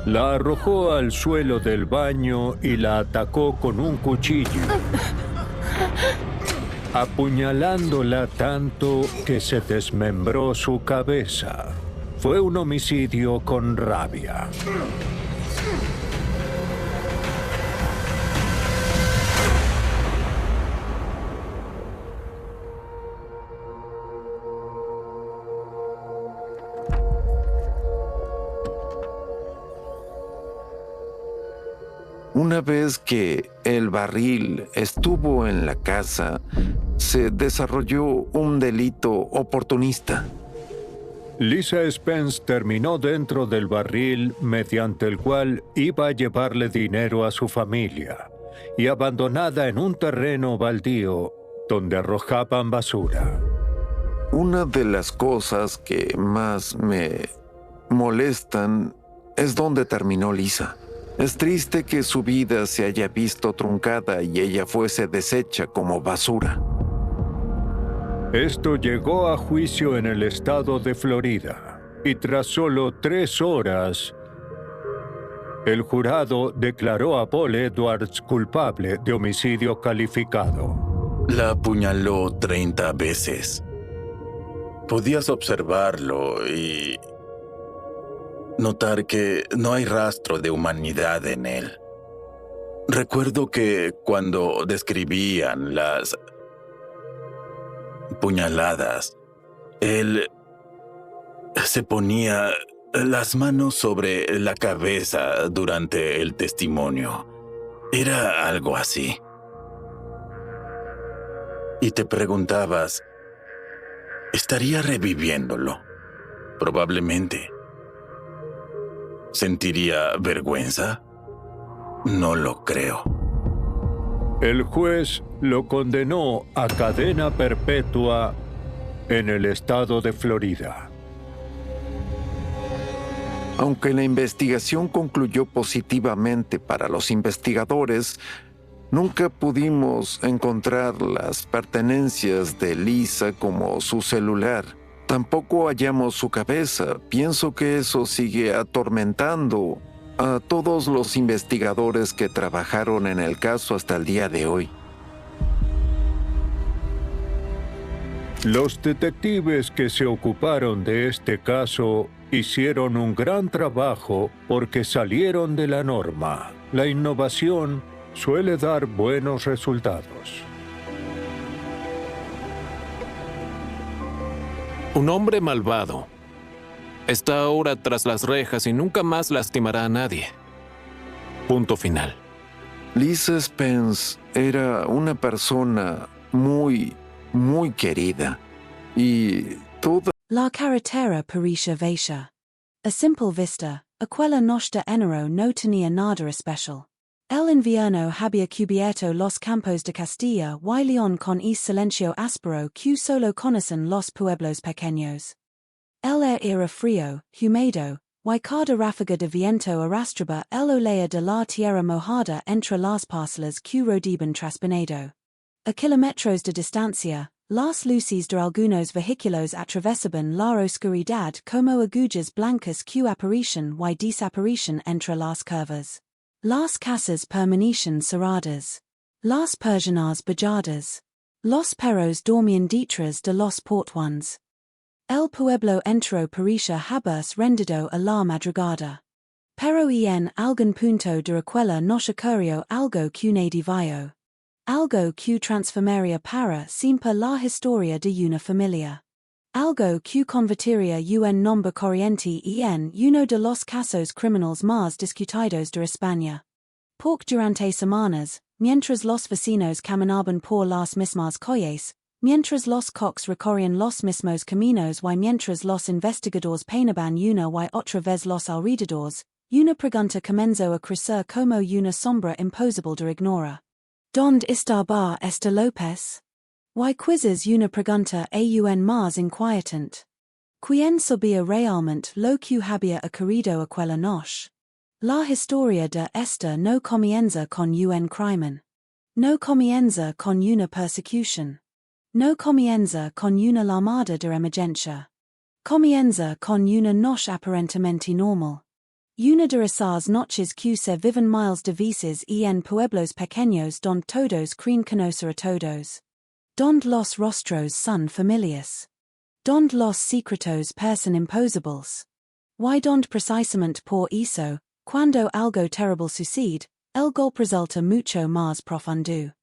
La arrojó al suelo del baño y la atacó con un cuchillo, apuñalándola tanto que se desmembró su cabeza. Fue un homicidio con rabia. Una vez que el barril estuvo en la casa, se desarrolló un delito oportunista. Lisa Spence terminó dentro del barril mediante el cual iba a llevarle dinero a su familia y abandonada en un terreno baldío donde arrojaban basura. Una de las cosas que más me molestan es donde terminó Lisa. Es triste que su vida se haya visto truncada y ella fuese deshecha como basura. Esto llegó a juicio en el estado de Florida, y tras solo 3 horas, el jurado declaró a Paul Edwards culpable de homicidio calificado. La apuñaló 30 veces. Podías observarlo y notar que no hay rastro de humanidad en él. Recuerdo que cuando describían las puñaladas, él se ponía las manos sobre la cabeza durante el testimonio. Era algo así. Y te preguntabas, ¿estaría reviviéndolo? Probablemente. ¿Sentiría vergüenza? No lo creo. El juez lo condenó a cadena perpetua en el estado de Florida. Aunque la investigación concluyó positivamente para los investigadores, nunca pudimos encontrar las pertenencias de Lisa como su celular. Tampoco hallamos su cabeza. Pienso que eso sigue atormentando a todos los investigadores que trabajaron en el caso hasta el día de hoy. Los detectives que se ocuparon de este caso hicieron un gran trabajo porque salieron de la norma. La innovación suele dar buenos resultados. Un hombre malvado está ahora tras las rejas y nunca más lastimará a nadie. Punto final. Lisa Spence era una persona muy querida y toda La carretera parisha Vaisha. A simple vista, aquella noche enero no tenía nada especial. El invierno había cubierto los campos de Castilla y León con ese silencio áspero que solo conocen los pueblos pequeños. El aire era frío, húmedo, y cada ráfaga de viento arrastraba el olor de la tierra mojada entre las parcelas que rodeaban Traspenedo. A kilómetros de distancia, las luces de algunos vehículos atravesaban la oscuridad como agujas blancas que aparecen y desaparecen entre las curvas. Las casas permanecían cerradas. Las persianas bajadas. Los perros dormían detrás de los portones. El pueblo entero parecía haberse rendido a la madrugada. Pero en algún punto de aquella noche ocurrió algo que nadie vio. Algo que transformaría para siempre la historia de una familia. Algo que convertiría un nombre corriente en uno de los casos criminales más discutidos de España. Porque durante semanas, mientras los vecinos caminaban por las mismas calles, mientras los coques recorrían los mismos caminos y mientras los investigadores peinaban una y otra vez los alrededores, una pregunta comenzó a crecer como una sombra imposible de ignorar. ¿Dónde estaba Esther López? Y quizzes una pregunta aún más inquietante. ¿Quién sabía realmente lo que había ocurrido aquella noche? La historia de Esther no comienza con un crimen. No comienza con una persecución. No comienza con una llamada de emergencia. Comienza con una noche aparentemente normal. Una de esas noches que se viven miles de veces en pueblos pequeños donde todos creen conocer a todos. Donde los rostros son familiares. Donde los secretos parecen imposibles. Y donde precisamente por eso, cuando algo terrible sucede, el golpe resulta mucho más profundo.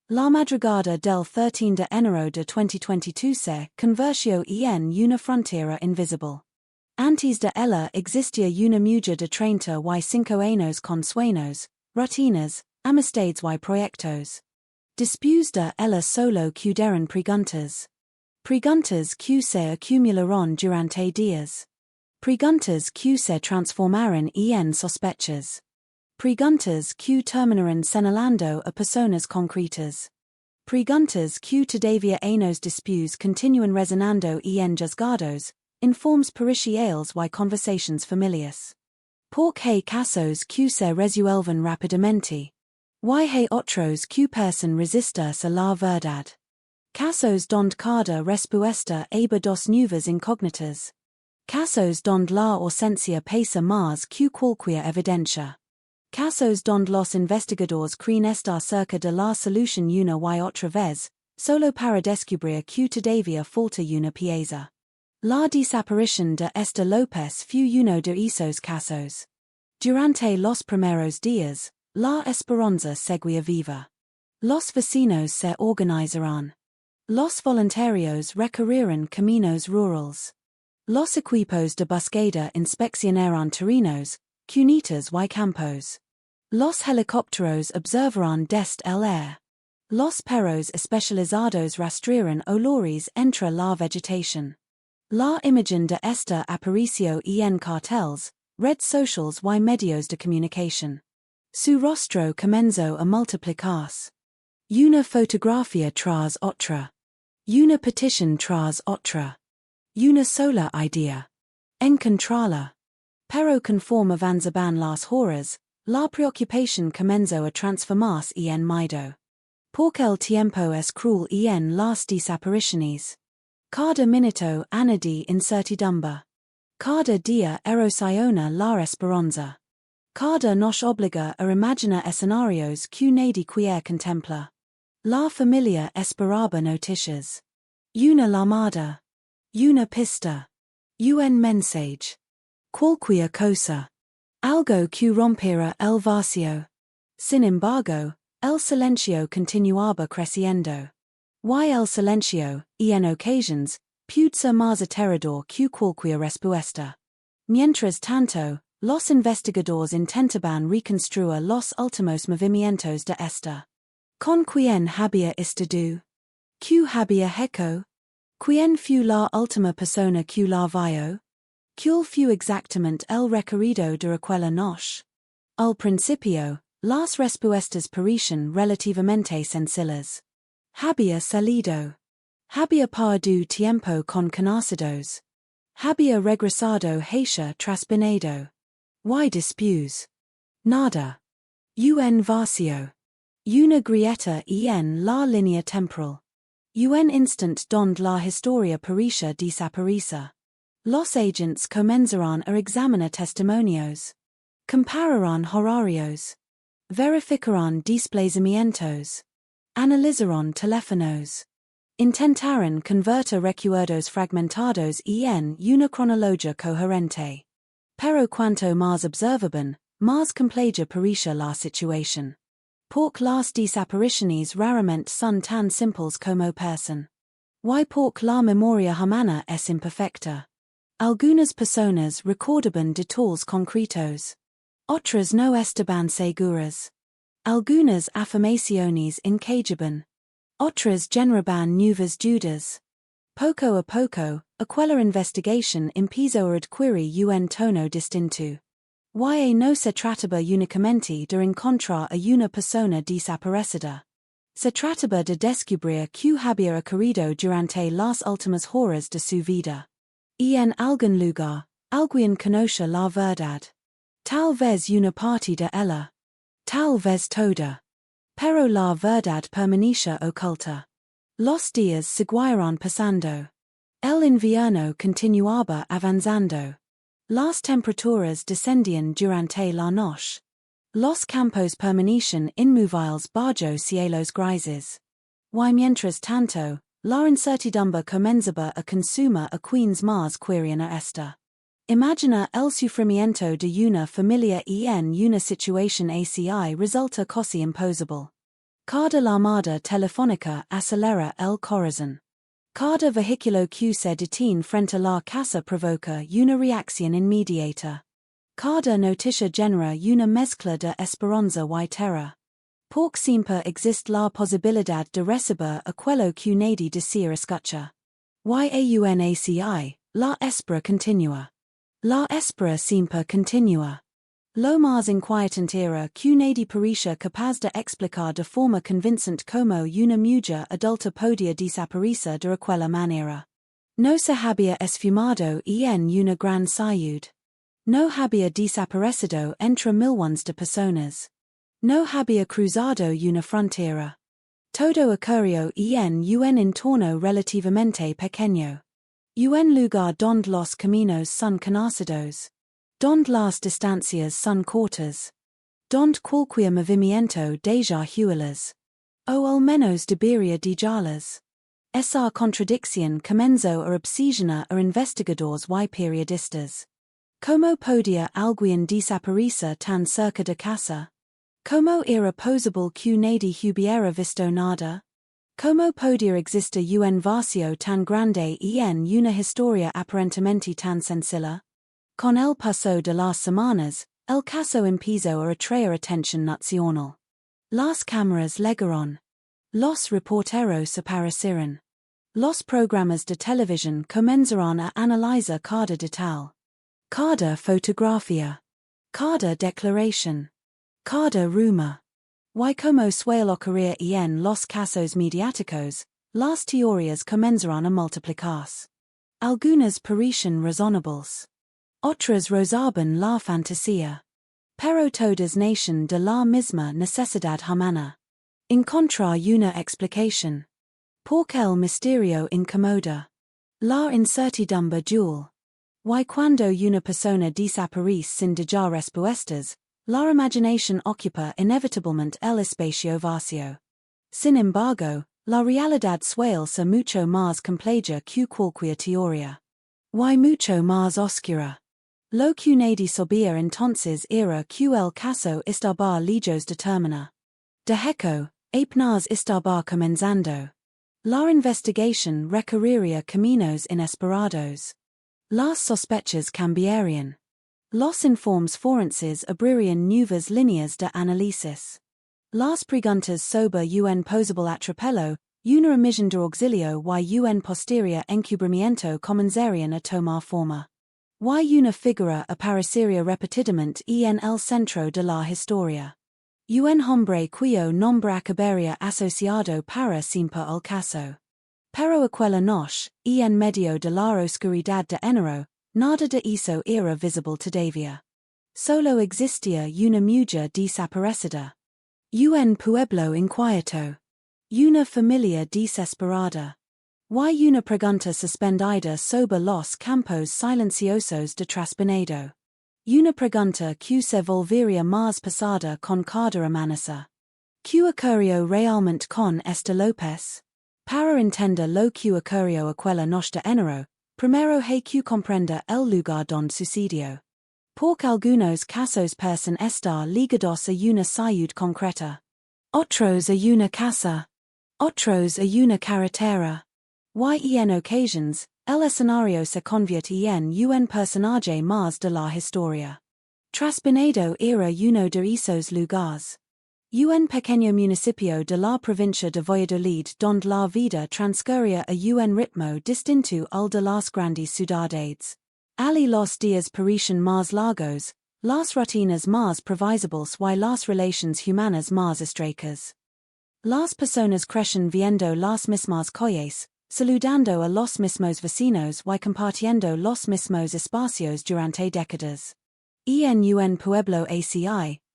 La madrugada del 13 de enero de 2022 se convirtió en una frontera invisible. Antes de ella existía una mujer de 35 años con sueños, rutinas, amistades y proyectos. Después de ella solo quedaron preguntas. Preguntas que se acumularon durante días. Preguntas que se transformaron en sospechas. Preguntas que terminaron señalando a personas concretas. Preguntas que todavía años después continúan resonando en juzgados, informs periciales y conversations familias. Porque casos que se resuelven rapidamente. Y hay otros que parecen resistirse a la verdad. Casos donde cada respuesta aba dos nuevas incógnitas. Casos donde la ausencia pesa más que cualquier evidencia. Casos donde los investigadores creen estar cerca de la solución una y otra vez, solo para descubrir que todavía falta una pieza. La desaparición de Esther López fue uno de esos casos. Durante los primeros días, la esperanza seguía viva. Los vecinos se organizaron. Los voluntarios recorrieron caminos rurales. Los equipos de búsqueda inspeccionaron terrenos, cunetas y campos. Los helicópteros observaron desde el aire. Los perros especializados rastrearon olores entre la vegetación. La imagen de esta apareció en carteles, redes sociales y medios de comunicación. Su rostro comenzó a multiplicarse. Una fotografía tras otra. Una petición tras otra. Una sola idea. Encontrarla. Pero conforme avanzaban las horas, la preocupación comenzó a transformarse en miedo. Porque el tiempo es cruel en las desapariciones. Cada minuto añade incertidumbre. Cada día erosiona la esperanza. Cada nos obliga a imaginar escenarios que nadie quiere contemplar. La familia esperaba noticias. Una llamada. Una pista. Un mensaje. Cualquier cosa. Algo que rompiera el vacío. Sin embargo, el silencio continuaba creciendo. Y el silencio, en ocasiones, puede ser más aterrador que cualquier respuesta. Mientras tanto, los investigadores intentaban reconstruir los últimos movimientos de esta. ¿Con quién había estado? ¿Qué había hecho? ¿Quién fue la última persona que la vio? ¿Cuál fue exactamente el recorrido de aquella noche? Al principio, las respuestas parecían relativamente sencillas. Había salido. Había perdido tiempo con conocidos. Había regresado hacia traspinado. Y después. Nada. Un vacío. Una grieta en la línea temporal. Un instant donde la historia parecía desaparecer. Los agents comenzaron a examinar testimonios. Compararon horarios. Verificaron desplazamientos. Analizaron teléfonos. Intentaron convertir recuerdos fragmentados en una cronología coherente. Pero cuanto más observaban, más compleja parecía la situación. Porque las desapariciones raramente son tan simples como parecen. Y porque la memoria humana es imperfecta. Algunas personas recordaban detalles concretos. Otras no estaban seguras. Algunas afirmaciones encajaban. Otras generaban nuevas dudas. Poco a poco, aquella investigación empezó a adquirir un tono distinto. Y no se trataba únicamente de encontrar a una persona desaparecida. Se trataba de descubrir qué había ocurrido durante las últimas horas de su vida. Y en algún lugar, alguien conoce la verdad. Tal vez una parte de ella. Tal vez toda. Pero la verdad permanece oculta. Los días siguieron pasando. El invierno continuaba avanzando. Las temperaturas descendían durante la noche. Los campos permanecían inmóviles bajo cielos grises. Y mientras tanto, la incertidumbre comenzaba a consumir a quienes más querían a esta. Imagina el sufrimiento de una familia en una situación así resulta casi imposible. Cada llamada telefónica acelera el corazón. Cada vehículo que se detiene frente a la casa provoca una reacción inmediata. Cada noticia genera una mezcla de esperanza y terror. Porque siempre existe la posibilidad de recibir aquello que nadie desea escuchar. Y la espera continua. La espera siempre continua. Lo más inquietante era que nadie parecía capaz de explicar de forma convincente cómo una mujer adulta podía desaparecer de aquella manera. No se había esfumado en una gran ciudad. No había desaparecido entre millones de personas. No había cruzado una frontera. Todo ocurrió en un entorno relativamente pequeño. Un lugar donde los caminos son conocidos. Donde las distancias son cortas. Donde cualquier movimiento deja huellas. O al menos debería dejarlas. Esa contradicción comenzó a obsesionar a investigadores y periodistas. ¿Cómo podía alguien desaparecer tan cerca de casa? ¿Cómo era posible que nadie hubiera visto nada? ¿Cómo podía existir un vacío tan grande en una historia aparentemente tan sencilla? Con el paso de las semanas, el caso empezó a atraer atención nacional. Las cámaras llegaron. Los reporteros aparecieron. Los programas de televisión comenzaron a analizar cada detalle. Cada fotografía. Cada declaración. Cada rumor. Y como suele ocurrir en los casos mediáticos, las teorías comenzaron a multiplicarse. Algunas parecían razonables. Otras rozaban la fantasía. Pero todas nacen de la misma necesidad humana. Encontrar una explicación. Porque el misterio incomoda. La incertidumbre duele. Y cuando una persona desaparece sin dejar respuestas, la imaginación ocupa inevitablemente el espacio vacío. Sin embargo, la realidad suele ser mucho más compleja que cualquier teoría. Y mucho más oscura. Lo que nadie sabía entonces era que el caso estaba lejos de terminar. De hecho, apenas estaba comenzando. La investigación recorrería caminos inesperados. Las sospechas cambiarían. Los informes forenses abrirían nuevas líneas de análisis. Las preguntas sobre un posible atropello, una omisión de auxilio y un posterior encubrimiento comenzarían a tomar forma. Y una figura aparecería repetidamente en el centro de la historia. Un hombre cuyo nombre acabaría asociado para siempre al caso. Pero aquella noche, en medio de la oscuridad de enero, nada de eso era visible todavía. Solo existía una mujer desaparecida. Un pueblo inquieto. Una familia desesperada. Y una pregunta suspendida sobre los campos silenciosos de Traspenado. Una pregunta que se volvería más pesada con cada amanecer. ¿Qué ocurrió realmente con Esther López? Para entender lo que ocurrió aquella noche de enero, primero hay que comprender el lugar donde sucedió. Porque algunos casos parecen estar ligados a una ciudad concreta. Otros a una casa. Otros a una carretera. Y en ocasiones, el escenario se convierte en un personaje más de la historia. Traspenado era uno de esos lugares. Un pequeño municipio de la provincia de Valladolid donde la vida transcurría a un ritmo distinto al de las grandes ciudades. Ali los días parecían más largos, las rutinas más previsibles y las relaciones humanas más estrechas. Las personas crecen viendo las mismas calles, saludando a los mismos vecinos y compartiendo los mismos espacios durante décadas. En un pueblo así,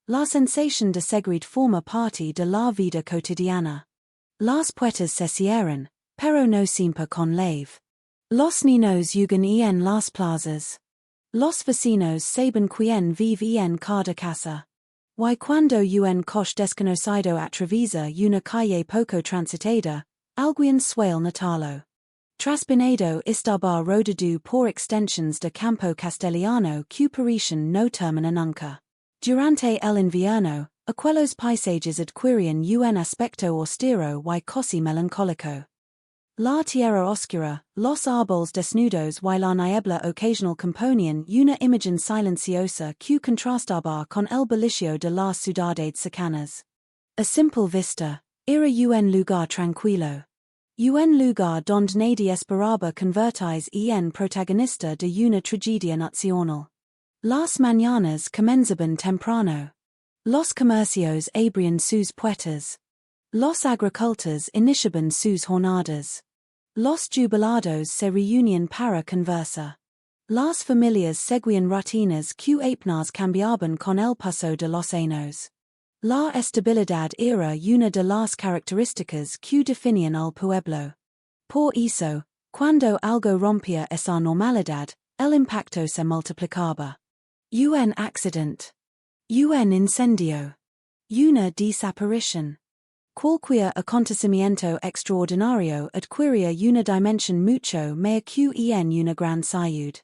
la sensación de seguridad forma parte de la vida cotidiana. Las puertas se cierran, pero no siempre con llave. Los niños juegan en las plazas. Los vecinos saben quién vive en cada casa. Y cuando un coche desconocido atraviesa una calle poco transitada, alguien suele notarlo. Traspenado estaba rodeado por extensiones de campo castellano que parecían no terminar nunca. Durante el invierno, aquellos paisajes adquirían un aspecto austero y casi melancólico. La tierra oscura, los árboles desnudos y la niebla ocasional componían una imagen silenciosa que contrastaba con el bullicio de las ciudades cercanas. A simple vista, era un lugar tranquilo. Un lugar donde nadie esperaba convertirse en protagonista de una tragedia nacional. Las mañanas comenzaban temprano. Los comercios abrían sus puertas. Los agricultores iniciaban sus jornadas. Los jubilados se reúnen para conversar. Las familias seguían rutinas que apenas cambiaban con el paso de los años. La estabilidad era una de las características que definían al pueblo. Por eso, cuando algo rompía esa normalidad, el impacto se multiplicaba. Un accident. Un incendio. Una desaparición. Cualquier acontecimiento extraordinario adquiría una dimensión mucho mayor que en una gran ciudad.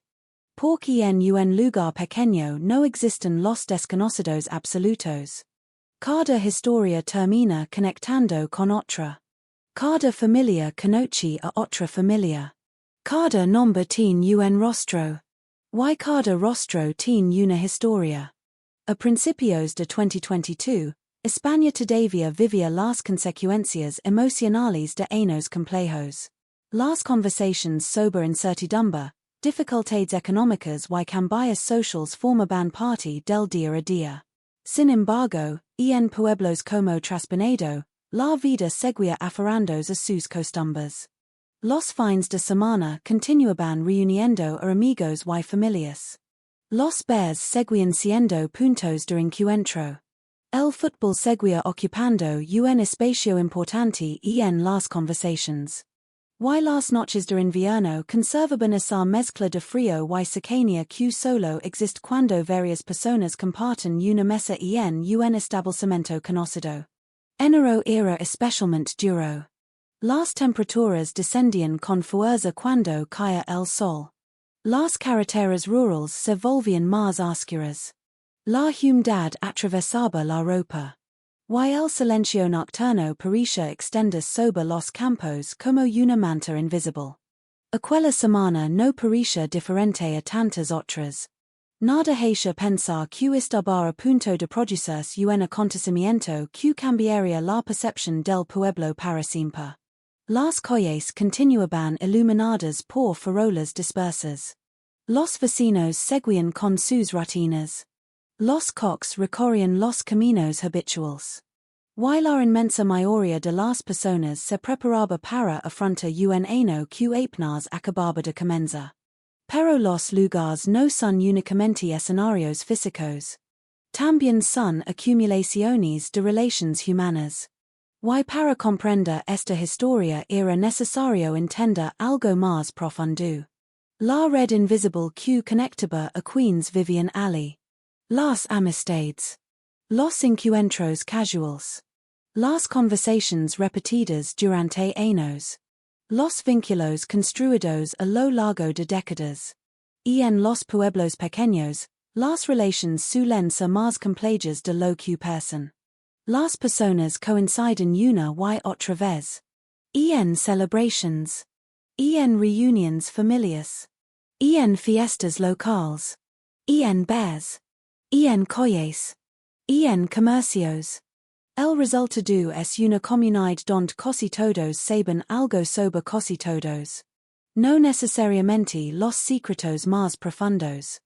Porque en un lugar pequeño no existen los desconocidos absolutos. Cada historia termina conectando con otra. Cada familia conoce a otra familia. Cada nombre tiene un rostro. Y cada rostro tiene una historia. A principios de 2022, España todavía vivía las consecuencias emocionales de años complejos. Las conversaciones sobre incertidumbre, dificultades económicas y cambios sociales formaban parte del día a día. Sin embargo, en pueblos como Traspenado, la vida seguía aferrándose a sus costumbres. Los fines de semana continuaban reuniendo a amigos y familias. Los bares seguían siendo puntos de encuentro. El fútbol seguía ocupando un espacio importante en las conversaciones. Y las noches de invierno conservaban esa mezcla de frío y cercanía que solo existe cuando varias personas comparten una mesa en un establecimiento conocido. Enero era especialmente duro. Las temperaturas descendían con fuerza cuando caía el sol. Las carreteras rurales se volvían más oscuras. La humedad atravesaba la ropa. Y el silencio nocturno parecía extenderse sobre los campos como una manta invisible. Aquella semana no parecía diferente a tantas otras. Nada hacía pensar que estaba a punto de producirse un acontecimiento que cambiaría la percepción del pueblo para siempre. Las calles continuaban iluminadas por farolas dispersas. Los vecinos seguían con sus rutinas. Los coches recorrían los caminos habituales. Y la inmensa mayoría de las personas se preparaba para afrontar un año que apenas acababa de comenzar. Pero los lugares no son únicamente escenarios físicos. También son acumulaciones de relaciones humanas. Y para comprender esta historia era necesario entender algo más profundo. La red invisible que conectaba a quienes vivían allí. Las amistades. Los encuentros casuales. Las conversaciones repetidas durante años. Los vínculos construidos a lo largo de décadas. Y en los pueblos pequeños, las relaciones suelen ser más complejas de lo que parecen. Las personas coinciden una y otra vez. En celebrations. En reuniones familiares. En fiestas locales. En bares. En calles. En comercios. El resultado es una comunidad donde casi todos saben algo sobre casi todos. No necesariamente los secretos más profundos.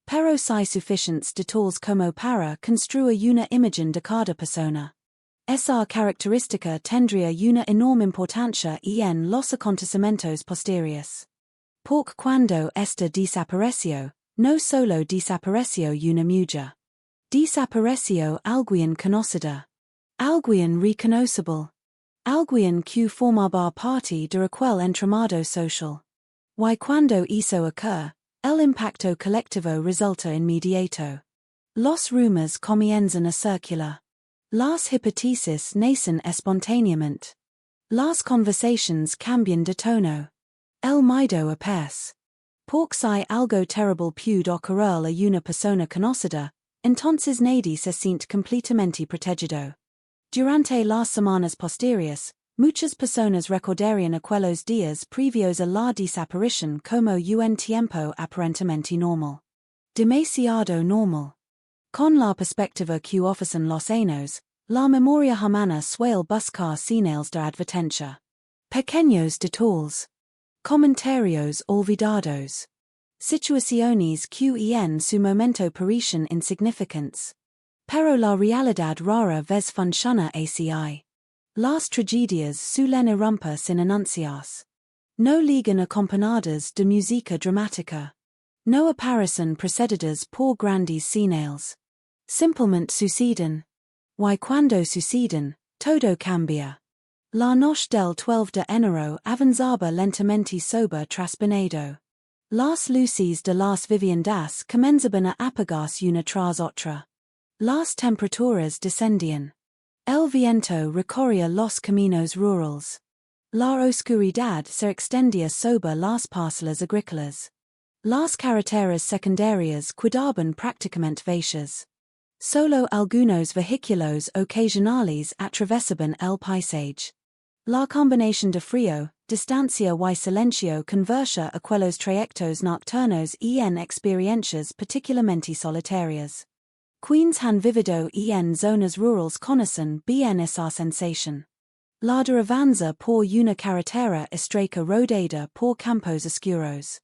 Pero hay suficientes detalles como para construir una imagen de cada persona. Esa característica tendría una enorme importancia en los acontecimientos posteriores. Porque cuando esta desapareció, no solo desapareció una mujer. Desapareció alguien conocida. Alguien reconocible. Alguien que formaba parte de aquel entramado social. Y cuando eso ocurre, el impacto colectivo resulta inmediato. Los rumores comienzan a circular. Las hipótesis nacen espontáneamente. Las conversaciones cambian de tono. El miedo aparece. Porque si algo terrible puede ocurrir a una persona conocida, entonces nadie se siente completamente protegido. Durante las semanas posteriores, muchas personas recordarían aquellos días previos a la desaparición como un tiempo aparentemente normal. Demasiado normal. Con la perspectiva que ofrecen los años, la memoria humana suele buscar señales de advertencia. Pequeños detalles. Comentarios olvidados. Situaciones que en su momento parecen insignificantes. Pero la realidad rara vez funciona así. Las tragedias suelen irrumpir sin anunciarse. No ligen accompanadas de musica dramatica. No aparição precedidas por grandes sinais. Simplesmente sucedem. Y quando sucedem, todo cambia. La noche del 12 de enero avanzaba lentamente sobre traspanado. Las luces de las viviendas comenzaban a apagarse una tras otra. Las temperaturas descendían. El viento recorría los caminos rurales. La oscuridad se extendía sobre las parcelas agrícolas. Las carreteras secundarias quedaban prácticamente vacías. Solo algunos vehículos ocasionales atravesaban el paisaje. La combinación de frío, distancia y silencio conversa aquellos trayectos nocturnos en experiencias particularmente solitarias. Quienes han vivido en zonas rurales conocen bien esa sensación. La de avanza por una carretera estrecha rodeada por campos oscuros.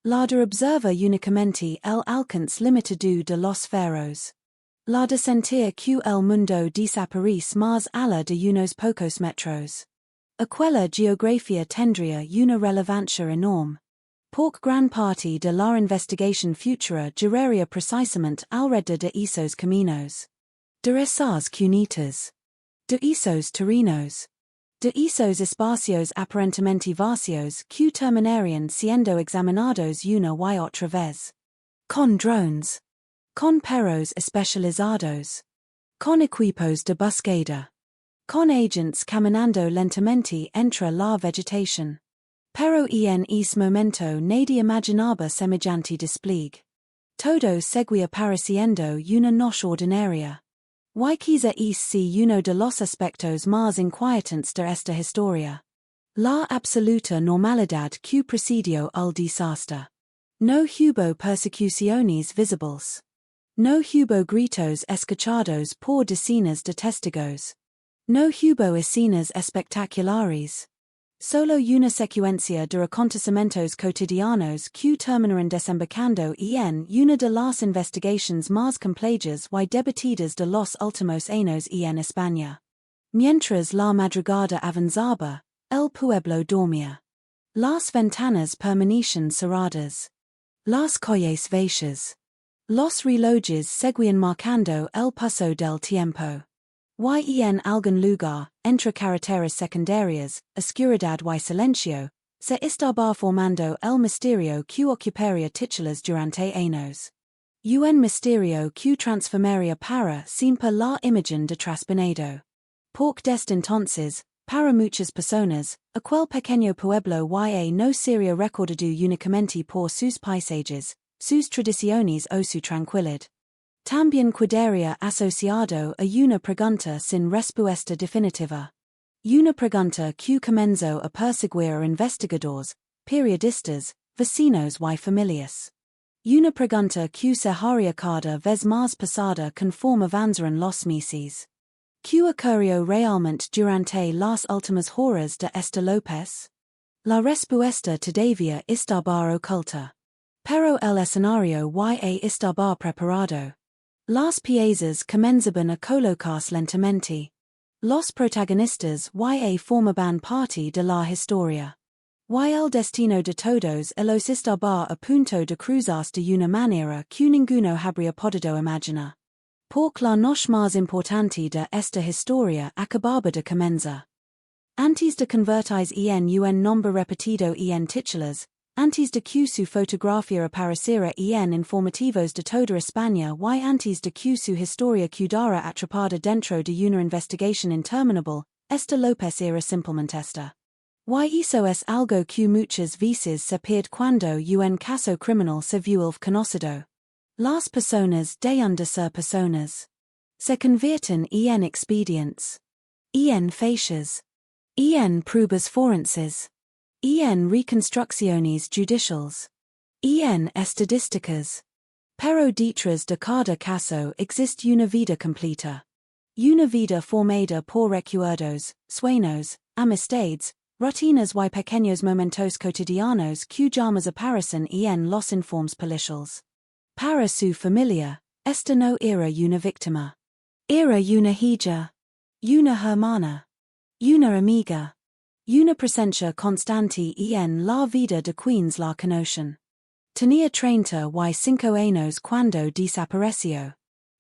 La de observa únicamente el alcance limitado de los faros. La de sentir que el mundo desaparece más allá de unos pocos metros. Aquella geografía tendría una relevancia enorme. Porque gran parte de la investigación futura giraría precisamente alrededor de esos caminos. De esas cunitas. De esos terrenos. De esos espacios aparentemente vacíos que terminarían siendo examinados una y otra vez. Con drones. Con perros especializados. Con equipos de búsqueda. Con agents caminando lentamente entre la vegetación. Pero en ese momento nadie imaginaba semejante despliegue. Todo seguía pareciendo una noche ordinaria. Y quizá ese uno de los aspectos más inquietantes de esta historia. La absoluta normalidad que precedió al desastre. No hubo persecuciones visibles. No hubo gritos escuchados por decenas de testigos. No hubo escenas espectaculares. Solo una secuencia de acontecimientos cotidianos que terminaron desembocando en una de las investigaciones más complejas y debatidas de los últimos años en España. Mientras la madrugada avanzaba, el pueblo dormía. Las ventanas permanecían cerradas. Las calles vacías. Los relojes seguían marcando el paso del tiempo. Y en algún lugar, entre carreteras secundarias, oscuridad y silencio, se estaba formando el misterio que ocuparía titulares durante años. Un misterio que transformaría para siempre la imagen de traspanado. Porque desde entonces, para muchas personas, aquel pequeño pueblo ya no sería recordado únicamente por sus paisajes, sus tradiciones o su tranquilidad. También quedaría asociado a una pregunta sin respuesta definitiva. Una pregunta que comenzó a perseguir a investigadores, periodistas, vecinos y familias. Una pregunta que se haría cada vez más pesada conforme avanzaron los meses. ¿Qué ocurrió realmente durante las últimas horas de este López? La respuesta todavía estaba oculta. Pero el escenario ya estaba preparado. Las piezas comenzaban a colocarse lentamente. Los protagonistas ya formaban parte de la historia. Y el destino de todos ellos estaba a punto de cruzarse de una manera que ninguno habría podido imaginar. Porque la noche más importante de esta historia acababa de comenzar. Antes de convertirse en un nombre repetido en titulares, antes de que su fotografía apareciera en informativos de toda España y antes de que su historia quedara atrapada dentro de una investigación interminable, esta López era simplemente esta. Y eso es algo que muchas veces se pierde cuando un caso criminal se vuelve conocido. Las personas dejan de ser personas. Se convierten en expedientes. En fechas. En pruebas forenses. En reconstrucciones judiciales. En estadísticas. Pero detrás de cada caso existe una vida completa. Una vida formada por recuerdos, sueños, amistades, rutinas y pequeños momentos cotidianos que jamás aparecen en los informes policiales. Para su familia, esta no era una víctima. Era una hija. Una hermana. Una amiga. Una presencia constante en la vida de quienes la conocen. Tenía 35 años cuando desapareció.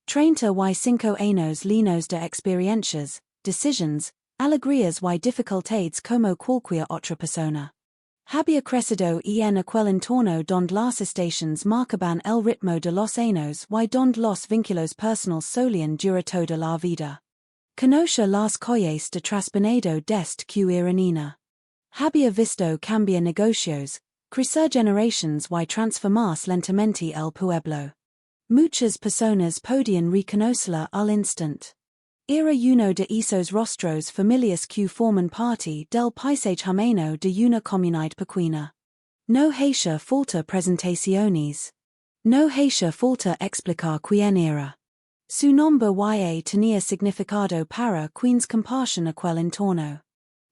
35 años llenos de experiencias, decisions, alegrías y dificultades como cualquier otra persona. Había crecido en aquel entorno donde las estaciones marcaban el ritmo de los años y donde los vínculos personales solían durar toda la vida. Conoce las calles de trasbornado deste que era niña. Había visto cambiar negocios, crecer generations y transformarse lentamente el pueblo. Muchas personas podían reconocerla al instante. Era uno de esos rostros familiares que forman parte del paisaje humano de una comunidad pequeña. No hacía falta presentaciones. No hacía falta explicar quién era. Su nombre ya tenía significado para quienes compartían aquel entorno.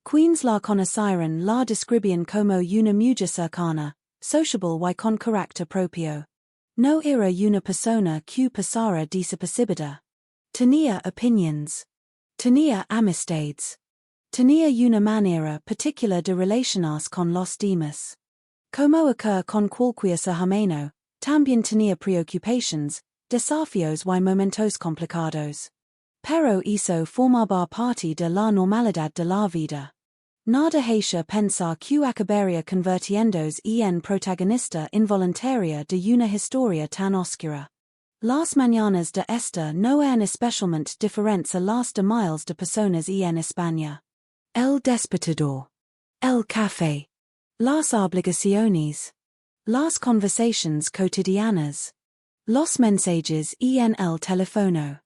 Quienes la conocieron la describían como una mujer cercana, sociable y con carácter propio. No era una persona que pasara desapercibida. Tenía opinions. Tenía amistades. Tenía una manera particular de relacionarse con los demás. Como ocurre con cualquier ser humano, también tenía preocupations, desafíos y momentos complicados. Pero eso formaba parte de la normalidad de la vida. Nada hacía pensar que acabaría convirtiéndose en protagonista involuntaria de una historia tan oscura. Las mañanas de esta no eran especialmente diferentes a las de miles de personas en España. El despertador. El café. Las obligaciones. Las conversaciones cotidianas. Los mensajes en el teléfono.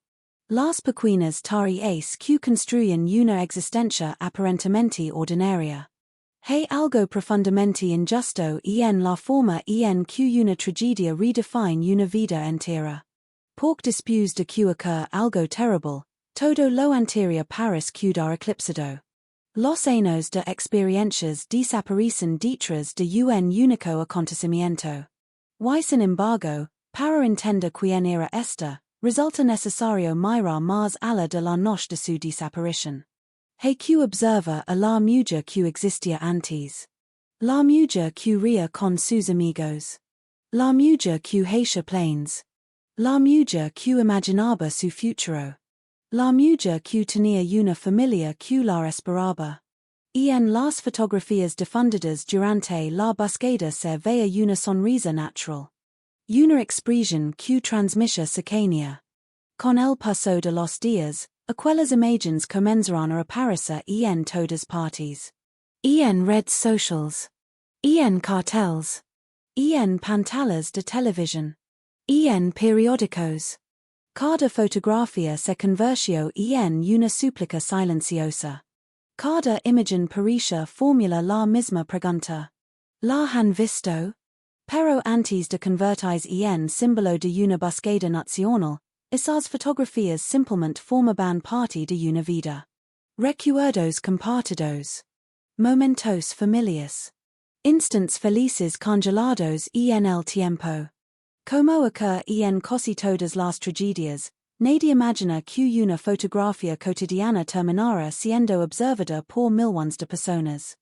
Las pequeñas tareas que construyen una existencia aparentemente ordinaria. Hay algo profundamente injusto en la forma en que una tragedia redefine una vida entera. Porque después de que ocurre algo terrible, todo lo anterior parece quedar eclipsado. Los años de experiencias desaparecen detrás de un único acontecimiento. Y sin embargo, para entender quién era esta, resulta necesario mirar más allá de la noche de su desaparición. Hay que observar a la mujer que existía antes. La mujer que ría con sus amigos. La mujer que hacía planes. La mujer que imaginaba su futuro. La mujer que tenía una familia que la esperaba. En las fotografías difundidas durante la búsqueda se veía una sonrisa natural. Una expresión que transmitía cercanía. Con el paso de los días, aquellas imágenes comenzaron a aparecer en todas partes. En redes sociales. En carteles. En pantallas de televisión. En periódicos. Cada fotografía se convirtió en una súplica silenciosa. Cada imagen parecía formula la misma pregunta. ¿La han visto? Pero antes de convertirse en símbolo de una búsqueda nacional, esas fotografías simplemente formaban parte de una vida. Recuerdos compartidos. Momentos familiares. Instantes felices congelados en el tiempo. Como ocurre en casi todas las tragedias, nadie imagina que una fotografía cotidiana terminara siendo observada por millones de personas.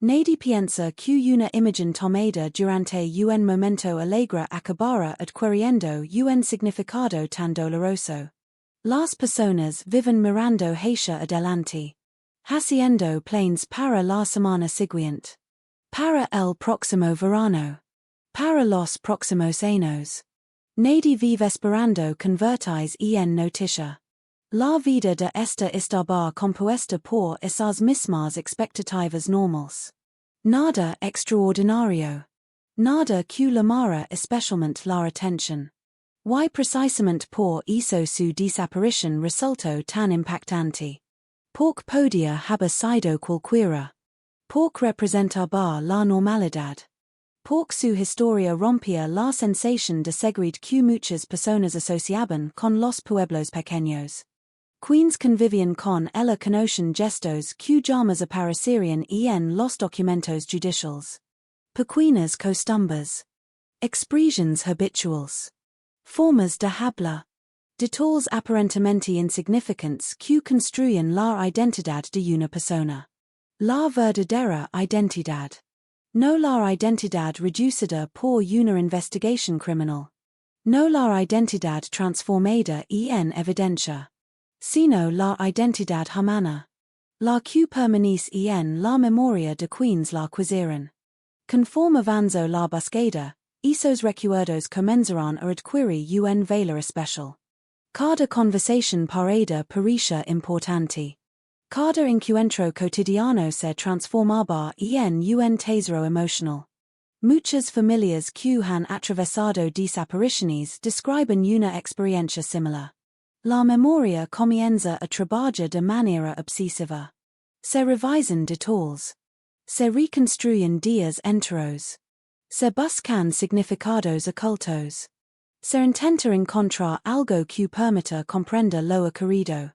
Nadie piensa que una imagen tomada durante un momento alegre acabara adquiriendo un significado tan doloroso. Las personas viven mirando hacia adelante. Haciendo planes para la semana siguiente. Para el próximo verano. Para los próximos años. Nadie vive esperando convertirse en noticia. La vida de esta estaba compuesta por esas mismas expectativas normales. Nada extraordinario. Nada que llamara especialmente la atención. Y precisamente por eso su desaparición resultó tan impactante. Porque podía haber sido cualquiera. Porque representaba la normalidad. Porque su historia rompía la sensación de seguridad que muchas personas asociaban con los pueblos pequeños. Quienes convivían con ella conocen gestos que jamás aparecerían en los documentos judiciales. Pequeñas costumbres. Expresiones habituales. Formas de habla. Detalles aparentemente insignificantes que construyen la identidad de una persona. La verdadera identidad. No la identidad reducida por una investigación criminal. No la identidad transformada en evidencia. Sino la identidad humana. La que permanece en la memoria de quienes la quisieran. Conforme avanzo la búsqueda, esos recuerdos comenzarán a adquirir un valor especial. Cada conversación parada parecia importante. Cada encuentro cotidiano se transformaba en un tesoro emocional. Muchas familias que han atravesado desapariciones describen una experiencia similar. La memoria comienza a trabajar de manera obsesiva. Se revisan detalles. Se reconstruyen días enteros. Se buscan significados ocultos. Se intenta encontrar algo que permita comprender lo ocurrido.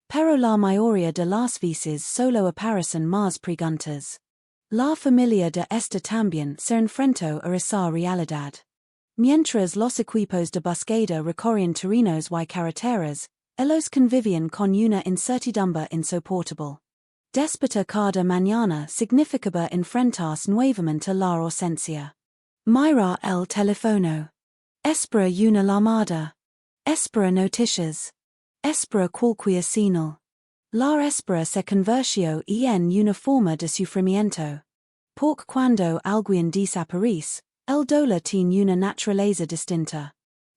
Pero la mayoría de las veces solo aparecen más preguntas. La familia de esta también se enfrentó a esa realidad. Mientras los equipos de búsqueda recorrían terrenos y carreteras, ellos convivían con una incertidumbre insoportable. Despertar cada mañana significaba enfrentarse nuevamente a la ausencia. Mira el teléfono. Espera una llamada. Espera noticias. Espera cualquier señal. La espera se convirtió en una forma de sufrimiento. Porque cuando alguien desaparece, el dolor tiene una naturaleza distinta.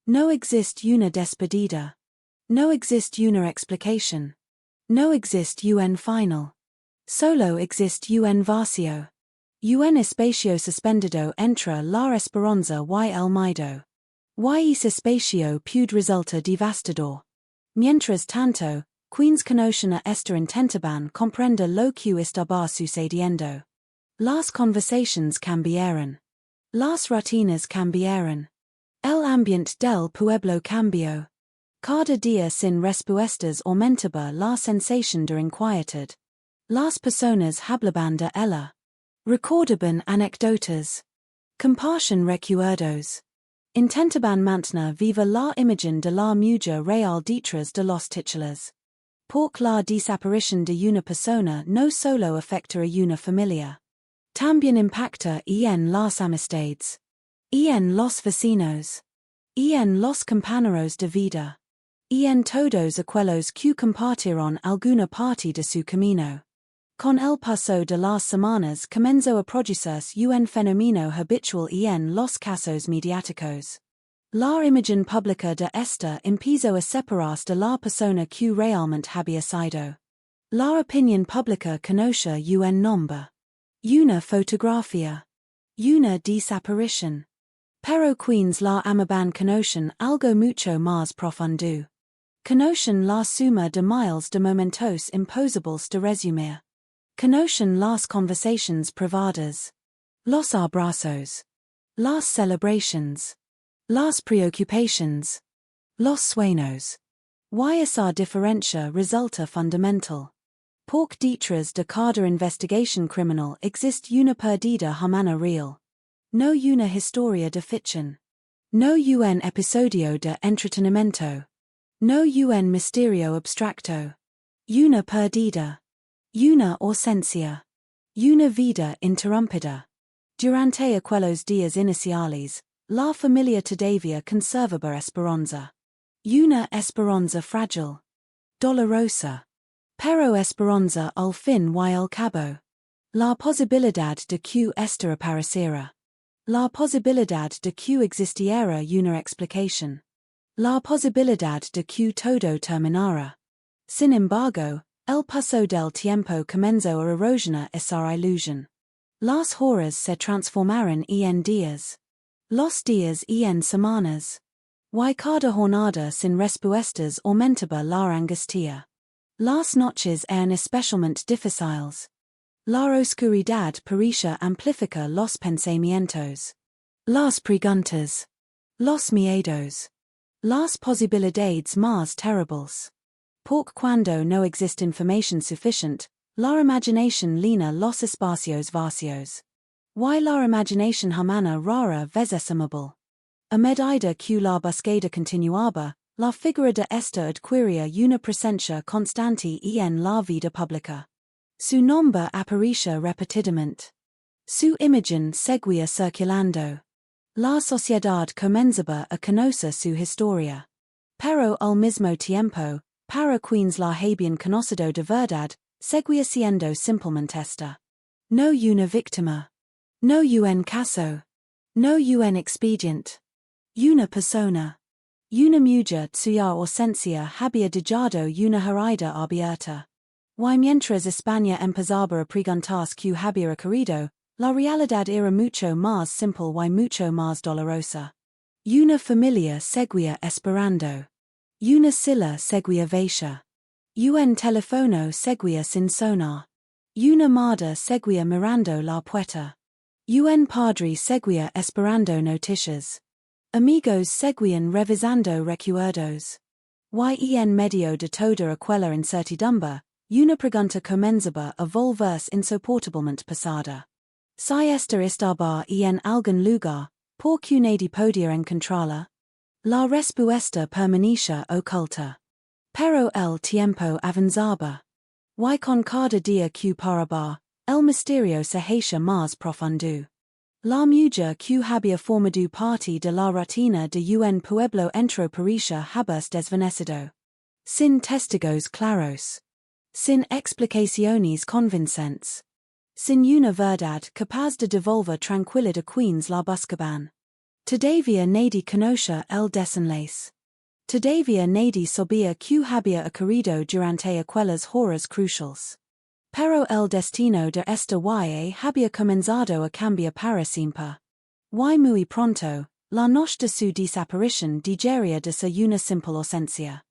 No existe una despedida. No existe una explicación. No existe un final. Solo existe un vacío. Un espacio suspendido entre la esperanza y el miedo. Y ese espacio puede resultar devastador. Mientras tanto, quienes conocen a esta intentaban comprender lo que estaba sucediendo. Las conversaciones cambiaron. Las rutinas cambiaron. El ambiente del pueblo cambió. Cada día sin respuestas aumentaba la sensación de inquietud. Las personas hablaban de ella. Recordaban anécdotas. Compartían recuerdos. Intentaban mantener viva la imagen de la mujer real detrás de los titulares. Porque la desaparición de una persona no solo afecta a una familia. También impacta en las amistades. En los vecinos. En los compañeros de vida. En todos aquellos que compartieron alguna parte de su camino. Con el paso de las semanas comenzó a producirse un fenómeno habitual en los casos mediáticos. La imagen pública de esta empezó a separarse de la persona que realmente había sido. La opinión pública conoce un nombre. Una fotografía. Una desaparición. Pero quienes la amaban conocen algo mucho más profundo. Conocen la suma de miles de momentos imposibles de resumir. Conocen las conversaciones privadas. Los abrazos. Las celebrations. Las preocupations. Los sueños. Y esa diferencia resulta fundamental. Porque detrás de cada investigación criminal existe una perdida humana real. No una historia de ficción. No un episodio de entretenimiento. No un misterio abstracto. Una perdida. Una ausencia. Una vida interrumpida. Durante aquellos días iniciales, la familia todavía conservaba esperanza. Una esperanza frágil. Dolorosa. Pero esperanza al fin y al cabo. La posibilidad de que esta apareciera. La posibilidad de que existiera una explicación. La posibilidad de que todo terminara. Sin embargo, el paso del tiempo comenzó a erosionar esa ilusión. Las horas se transformaron en días. Los días en semanas. Y cada jornada sin respuestas aumentaba la angustia. Las noches eran especialmente difíciles. La oscuridad parecía amplificar los pensamientos. Las preguntas. Los miedos. Las posibilidades más terribles. Porque cuando no existe información suficiente, la imaginación llena los espacios vacíos. Y la imaginación humana rara vez es amable. A medida que la búsqueda continuaba, la figura de esta adquiría una presencia constante en la vida pública. Su nombre aparecia repetidamente. Su imagen seguía circulando. La sociedad comenzaba a conocer su historia. Pero al mismo tiempo, para quienes la habían conocido de verdad, seguía siendo simplemente esta. No una víctima. No un caso. No un expediente. Una persona. Una mujer cuya ausencia había dejado una herida abierta. Y mientras España empezaba a preguntarse qué había ocurrido, la realidad era mucho más simple y mucho más dolorosa. Una familia seguía esperando. Una silla seguía vacía. Un teléfono seguía sin sonar. Una madre seguía mirando la puerta. Un padre seguía esperando noticias. Amigos seguían revisando recuerdos. Y en medio de toda aquella incertidumbre, una pregunta comenzaba a volverse insoportablemente pesada. Si esta estaba en algún lugar, ¿por qué nadie podía encontrarla? La respuesta permanecía oculta. Pero el tiempo avanzaba. Y con cada día que pasaba, el misterio se hacía más profundo. La mujer que había formado parte de la rutina de un pueblo entero parecía haberse desvanecido. Sin testigos claros. Sin explicaciones convincentes. Sin una verdad capaz de devolver tranquilidad a quienes la buscaban. Todavía nadie conocía el desenlace. Todavía nadie sabía qué había ocurrido durante aquellas horas cruciales. Pero el destino de esta y había comenzado a cambiar para siempre. Y muy pronto, la noche de su desaparición dejaría de ser una simple ausencia.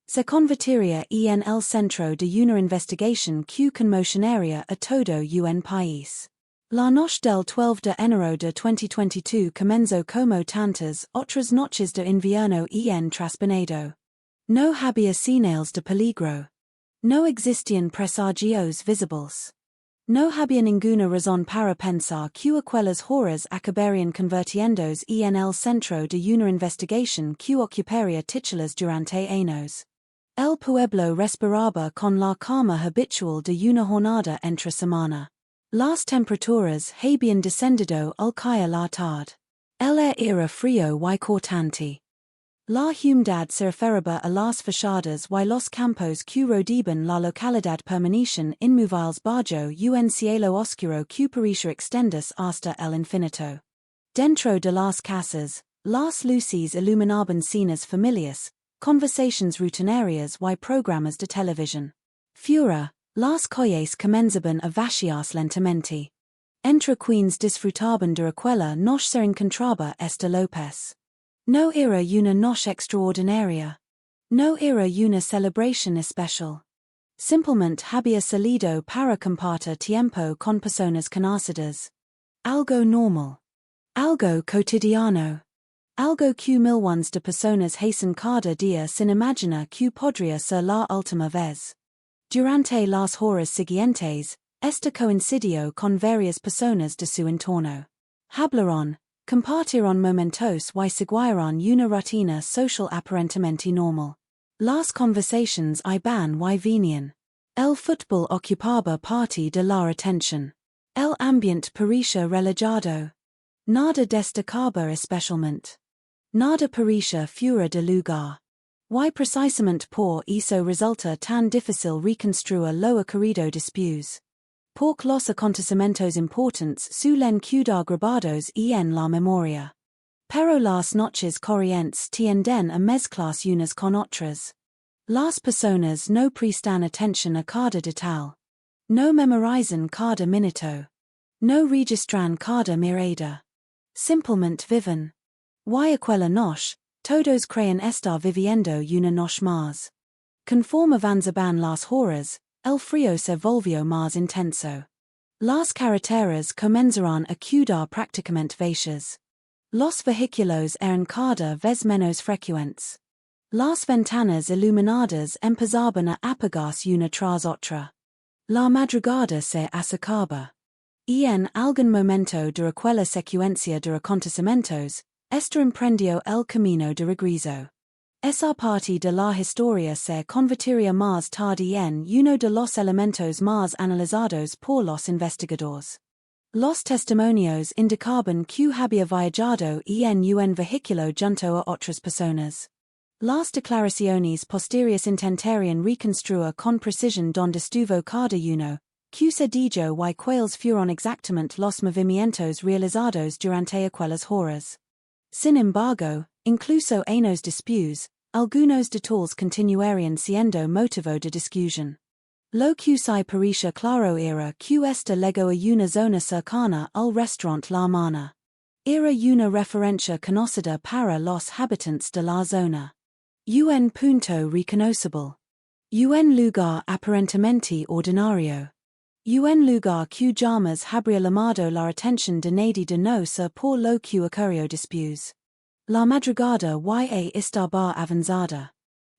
Se convertiría en el centro de una investigación que conmocionaría a todo un país. La noche del 12 de enero de 2022 comenzó como tantas otras noches de invierno en traspanado. No había señales de peligro. No existían presagios visibles. No había ninguna razón para pensar que aquellas horas acabarían convirtiéndose en el centro de una investigación que ocuparía titulares durante años. El pueblo respiraba con la calma habitual de una jornada entre semana. Las temperaturas habían descendido al caer la tarde. El aire era frío y cortante. La humedad se referaba a las fachadas y los campos que rodeaban la localidad permanecían inmóviles bajo un cielo oscuro que parecía extenderse hasta el infinito. Dentro de las casas, las luces iluminaban cenas familiares, conversaciones rutinarias y programas de televisión. Fuera, las calles comenzaban a vaciarse lentamente. Entre quienes disfrutaban de aquella noche se encontraba Esther López. No era una noche extraordinaria. No era una celebración especial. Simplemente había salido para compartir tiempo con personas conocidas. Algo normal. Algo cotidiano. Algo que millones de personas hacen cada día sin imaginar que podría ser la última vez. Durante las horas siguientes, este coincidió con varias personas de su entorno. Hablaron, compartieron momentos y siguieron una rutina social aparentemente normal. Las conversaciones iban y venían. El fútbol ocupaba parte de la atención. El ambiente parecía relajado. Nada destacaba especialmente. Nada parecía fuera de lugar. Y precisamente por eso resulta tan difícil reconstruir lo ocurrido después. Porque los acontecimientos importantes suelen quedar grabados en la memoria. Pero las noches corrientes tienden a mezclarse unas con otras. Las personas no prestan atención a cada detalle. No memorizan cada minuto. No registran cada mirada. Simplemente viven. Y aquella noche, todos creen estar viviendo una noche más. Conforme avanzaban las horas, el frío se volvió más intenso. Las carreteras comenzaron a quedar prácticamente vacías. Los vehículos eran cada vez menos frecuentes. Las ventanas iluminadas empezaban a apagarse una tras otra. La madrugada se acercaba. Y en algún momento de aquella secuencia de acontecimientos, Esther emprendió el camino de regreso. Esa parte de la historia se convertiría más tarde en uno de los elementos más analizados por los investigadores. Los testimonios indicaban que había viajado en un vehículo junto a otras personas. Las declaraciones posteriores intentarían reconstruir con precisión donde estuvo cada uno, que se dijo y cuáles fueron exactamente los movimientos realizados durante aquellas horas. Sin embargo, incluso en los disputas, algunos detalles continuarían siendo motivo de discusión. Lo que se parecía claro era que esta llegó a una zona cercana al restaurante La Mana. Era una referencia conocida para los habitantes de la zona. Un punto reconocible. Un lugar aparentemente ordinario. Un lugar que jamás habría llamado la atención de nadie de no ser por lo que ocurrió después. La madrugada estaba avanzada.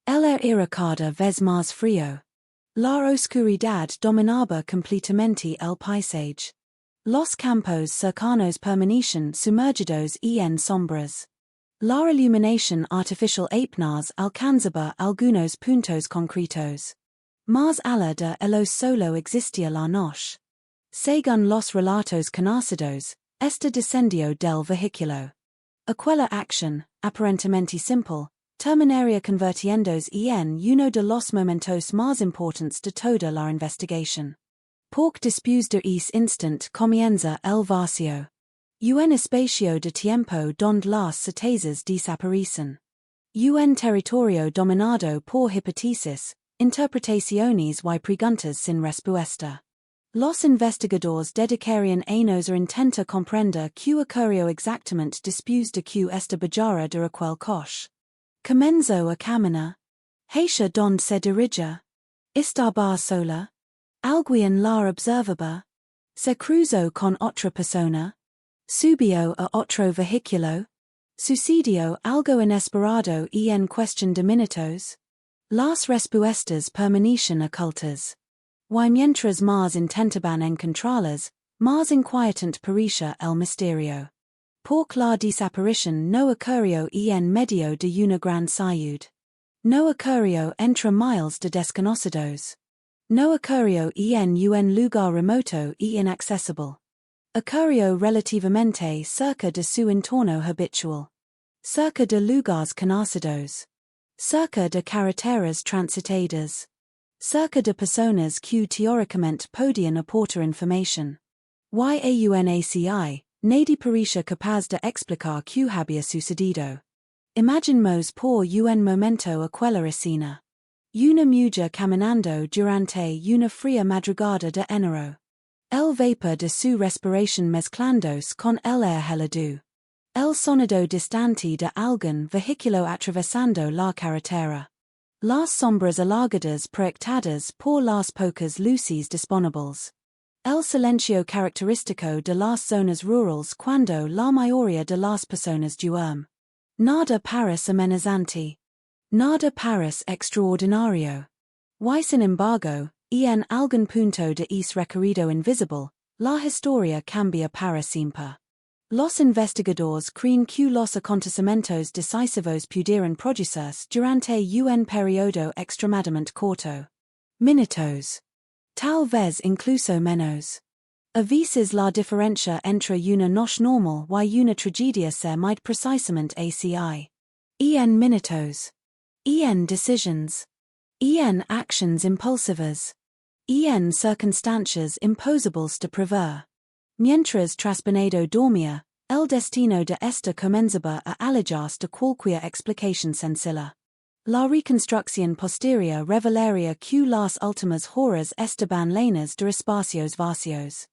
El aire era cada vez más frío. La oscuridad dominaba completamente el paisaje. Los campos cercanos permanecían sumergidos en sombras. La iluminación artificial apenas alcanzaba algunos puntos concretos. Más allá de ellos solo existía la noche. Según los relatos conocidos, este descendió del vehículo. Aquella acción, aparentemente simple, terminaría convirtiéndose en uno de los momentos más importantes de toda la investigación. Porque después de ese instant comienza el vacío. Un espacio de tiempo donde las certezas desaparecen. Un territorio dominado por hipótesis, interpretaciones y preguntas sin respuesta. Los investigadores dedicarían años a intentar comprender qué ocurrió exactamente después de que esta bajara de aquel coche. Comenzó a caminar. Hacia donde se dirige. Estaba sola. Alguien la observaba. Se cruzó con otra persona. Subió a otro vehículo. Sucedió algo inesperado en cuestión de minutos. Las respuestas permanecían ocultas. Y mientras más intentaban encontrarlas, más inquietante parecía el misterio. Porque la desaparición no ocurrió en medio de una gran ciudad. No ocurrió entre miles de desconocidos. No ocurrió en un lugar remoto e inaccesible. Ocurrió relativamente cerca de su entorno habitual. Cerca de lugares conocidos. Cerca de carreteras transitadas. Cerca de personas que teóricamente podían aportar información. Yaunaci, nadie parecía capaz de explicar qué había sucedido. Imaginemos por un momento aquella escena. Una mujer caminando durante una fría madrugada de enero. El vapor de su respiración mezclándose con el aire helado. El sonido distante de algún vehículo atravesando la carretera. Las sombras alargadas proyectadas por las pocas luces disponibles. El silencio característico de las zonas rurales cuando la mayoría de las personas duermen. Nada parece amenazante. Nada parece extraordinario. Y sin embargo, en algún punto de ese recorrido invisible, la historia cambia para siempre. Los investigadores creen que los acontecimientos decisivos pudieran producirse durante un periodo extremadamente corto. Minutos. Tal vez incluso menos. A veces la diferencia entre una noche normal y una tragedia se mide precisamente así. En minutos. En decisions. En actions impulsivas. En circunstancias imposibles de prever. Mientras Traspanedo dormía, el destino de esta comenzaba a alejarse de cualquier explicación sencilla. La reconstrucción posterior revelaría que las últimas horas estaban llenas de espacios vacíos.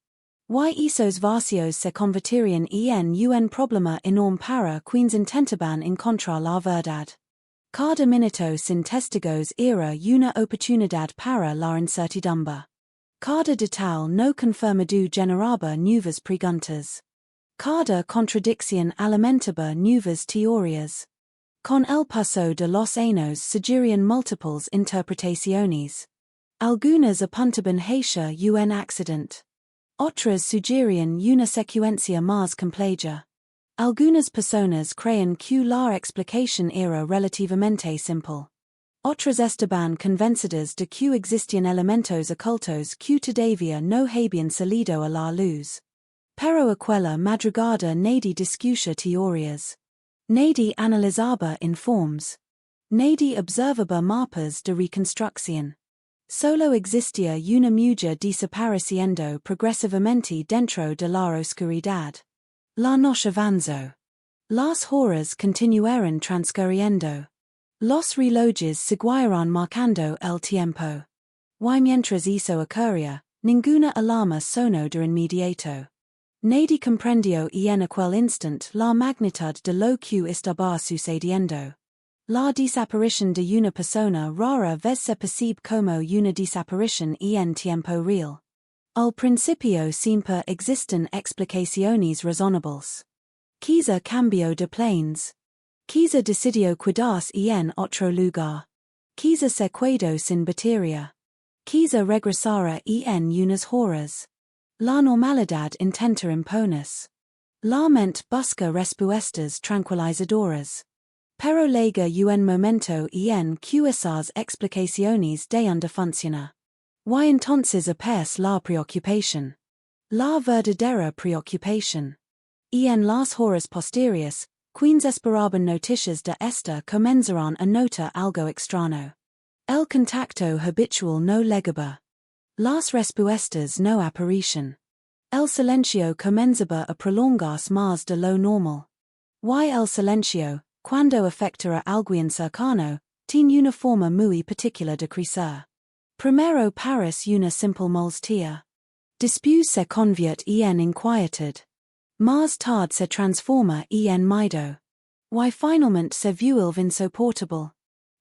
Y esos vacíos se convertirían en un problema enorme para quienes intentaban encontrar la verdad. Cada minuto sin testigos era una oportunidad para la incertidumbre. Cada detalle no confirmado generaba nuevas preguntas. Cada contradicción alimentaba nuevas teorías. Con el paso de los años surgirían múltiples interpretaciones. Algunas apuntaban hacia un accidente. Otras sugerían una secuencia más compleja. Algunas personas creen que la explicación era relativamente simple. Otras estaban convencidas de que existían elementos ocultos que todavía no habían salido a la luz. Pero aquella madrugada nadie discutía teorías. Nadie analizaba informes. Nadie observaba mapas de reconstrucción. Solo existía una mujer desapareciendo progresivamente dentro de la oscuridad. La noche avanzó. Las horas continuaron transcurriendo. Los relojes siguieron marcando el tiempo. Y mientras eso ocurría, ninguna alarma sonó de inmediato. Nadie comprendió en aquel instant la magnitud de lo que estaba sucediendo. La desaparición de una persona rara vez se percibe como una desaparición en tiempo real. Al principio siempre existen explicaciones razonables. Quizá cambió de planes. Quizá decidió quedarse en otro lugar. Quizá se quedó sin batería. Quizá regresará en unas horas. La normalidad intenta imponerse. La mente busca respuestas tranquilizadoras. Pero llega un momento en que esas explicaciones dejan de funcionar. Y entonces aparece la preocupación. La verdadera preocupación. En las horas posteriores, quienes esperaban noticias de esta comenzaron a notar algo extraño. El contacto habitual no llegaba. Las respuestas no aparecían. El silencio comenzaba a prolongarse más de lo normal. Y el silencio, cuando afecta a alguien cercano, tiene una forma muy particular de crecer. Primero parece una simple molestia. Después se convierte en inquietud. Más tarde se transforma en miedo. Y finalmente se vuelve insoportable.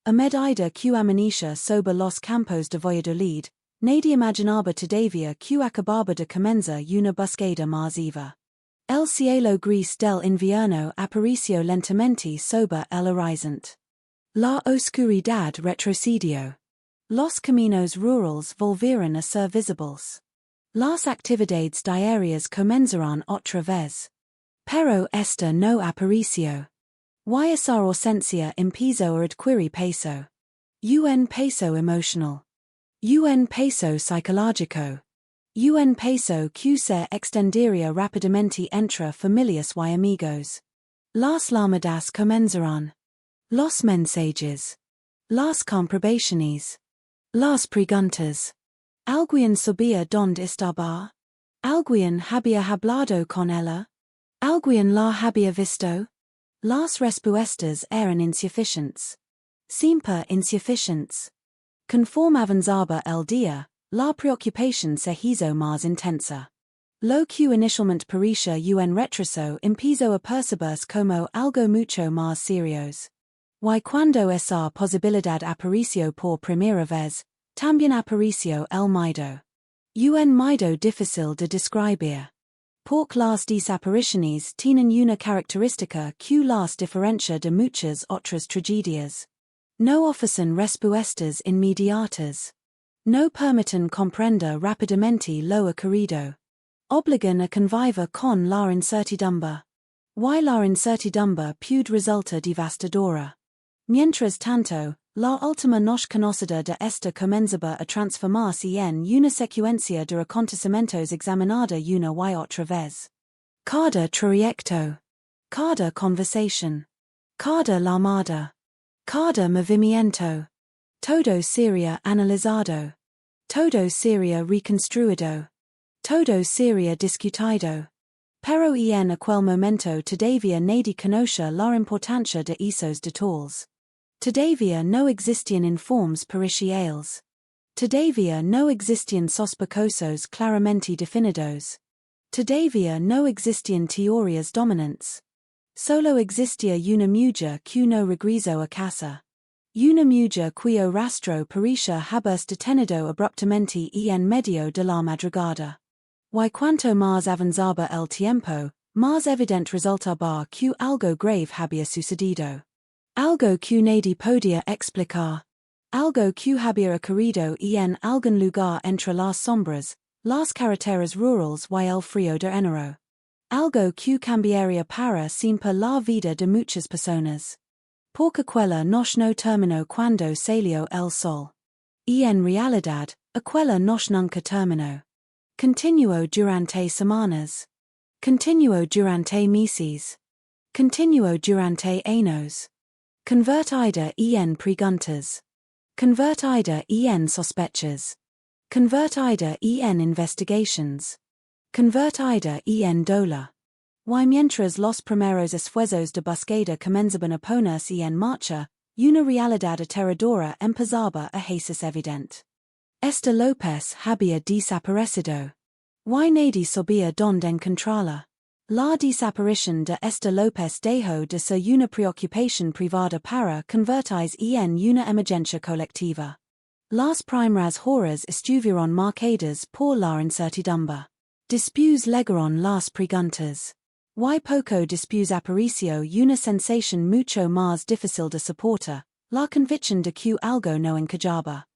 A medida que amanecía sobre los campos de Valladolid, nadie imaginaba todavía que acababa de comenzar una búsqueda masiva. El cielo gris del invierno apareció lentamente sobre el horizonte. La oscuridad retrocedió. Los caminos rurales volvieron a ser visibles. Las actividades diarias comenzaron otra vez. Pero esta no apareció. Y esa ausencia empezó a adquirir peso. Un peso emocional. Un peso psicológico. Un peso que se extendería rápidamente entre familias y amigos. Las llamadas comenzaron. Los mensajes. Las comprobaciones. Las preguntas. ¿Alguien sabía dónde estaba? ¿Alguien había hablado con ella? ¿Alguien la había visto? Las respuestas eran insuficientes. Siempre insuficientes. Conforme avanzaba el día, la preocupación se hizo más intensa. Lo que inicialmente parecía un retraso empezó a percibirse como algo mucho más serios. Y cuando esa posibilidad apareció por primera vez, también apareció el miedo. Un miedo difícil de describir. Porque las desapariciones tienen una característica que las diferencia de muchas otras tragedias. No ofrecen respuestas inmediatas. No permiten comprender rápidamente lo ocurrido. Obligan a convivir con la incertidumbre. Y la incertidumbre puede resultar devastadora. Mientras tanto, la última noche conocida de esta comenzaba a transformarse en una secuencia de acontecimientos examinada una y otra vez. Cada trayecto. Cada conversación. Cada llamada. Cada movimiento. Todo sería analizado. Todo sería reconstruido. Todo sería discutido. Pero en aquel momento todavía nadie conoce la importancia de esos detalles. Todavía no existían informes periciales. Todavía no existían sospechosos claramente definidos. Todavía no existían teorías dominantes. Solo existía una mujer que no regresó a casa. Una mujer cuyo rastro parecía haberse detenido abruptamente en medio de la madrugada. Y cuanto más avanzaba el tiempo, más evidente resultaba que algo grave había sucedido. Algo que nadie podía explicar. Algo que había ocurrido en algún lugar entre las sombras, las carreteras rurales y el frío de enero. Algo que cambiaría para siempre la vida de muchas personas. Porque aquella noche no terminó cuando salió el sol. Y en realidad, aquella noche nunca terminó. Continuó durante semanas. Continuó durante meses. Continuó durante años. Convertida en preguntas. Convertida en sospechas. Convertida en investigations. Convertida en dolor. Y mientras los primeros esfuerzos de búsqueda comenzaban a ponerse en marcha, una realidad aterradora empezaba a hacerse evidente. Esta López había desaparecido. Y nadie sabía dónde encontrarla. La desaparición de esta López dejó de ser una preocupación privada para convertirse en una emergencia colectiva. Las primeras horas estuvieron marcadas por la incertidumbre. Después llegaron las preguntas. Y poco después apareció una sensación mucho más difícil de soportar, la convicción de que algo no encajaba.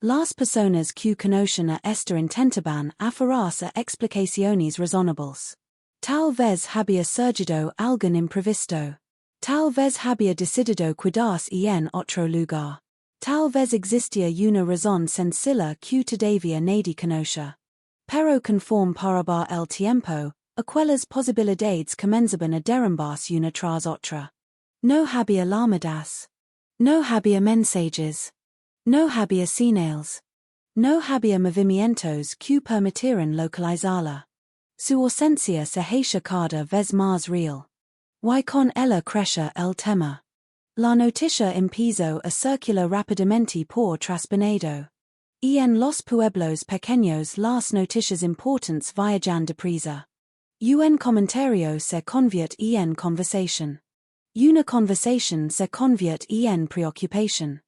Las personas que conocen a esta intentaban aferrarse a explicaciones razonables. Tal vez había surgido algún imprevisto. Tal vez había decidido quedarse en otro lugar. Tal vez existía una razón sencilla que todavía nadie conoce. Pero conforme pasaba el tiempo, aquellas posibilidades comenzaban a derrumbarse una tras otra. No había llamadas. No había mensajes. No había señales. No había movimientos que permitieran localizarla. Su ausencia se hacía cada vez más real. Y con ella crecía el tema. La noticia empezó a circular rápidamente por traspanedo. Y en los pueblos pequeños las noticias importantes viajan deprisa. Un comentario se convierte en conversación. Una conversación se convierte en preocupación.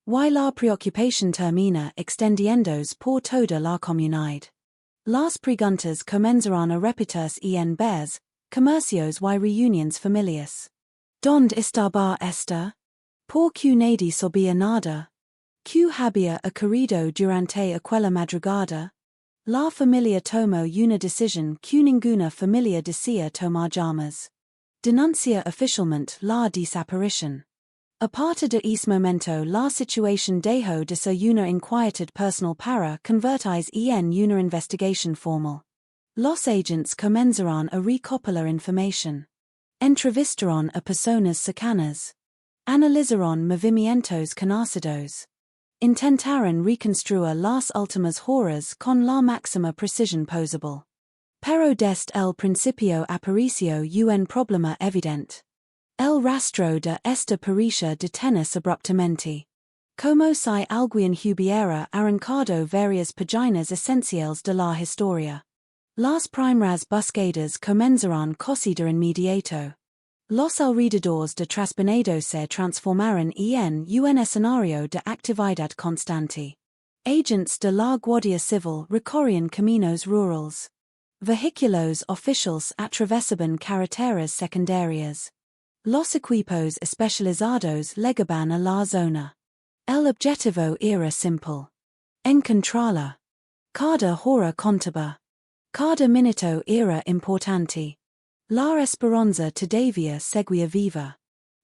Y la preocupación termina extendiéndose por toda la comunidad. Las preguntas comenzaron a repetirse en bares, comercios y reuniones familiares. ¿Dónde estaba esta? ¿Por qué nadie sabía nada? ¿Qué había ocurrido durante aquella madrugada? La familia tomó una decisión que ninguna familia desea tomar jamás. Denuncia oficialmente la desaparición. A partir de ese momento la situación dejó de ser una inquietud personal para convertirse en una investigación formal. Los agentes comenzaron a recopilar información. Entrevistaron a personas cercanas. Analizaron movimientos conocidos. Intentaron reconstruir las últimas horas con la máxima precisión posible. Pero desde el principio apareció un problema evidente. El rastro de esta pareja detenerse abruptamente. Como si alguien hubiera arrancado varias páginas esenciales de la historia. Las primeras búsquedas comenzaron casi de inmediato. Los alrededores de Traspanedo se transformaron en un escenario de actividad constante. Agents de la Guardia Civil recorrían caminos rurales. Vehículos oficiales atravesaban carreteras secundarias. Los equipos especializados llegaban a la zona. El objetivo era simple. Encontrarla. Cada hora contaba. Cada minuto era importante. La esperanza todavía seguía viva.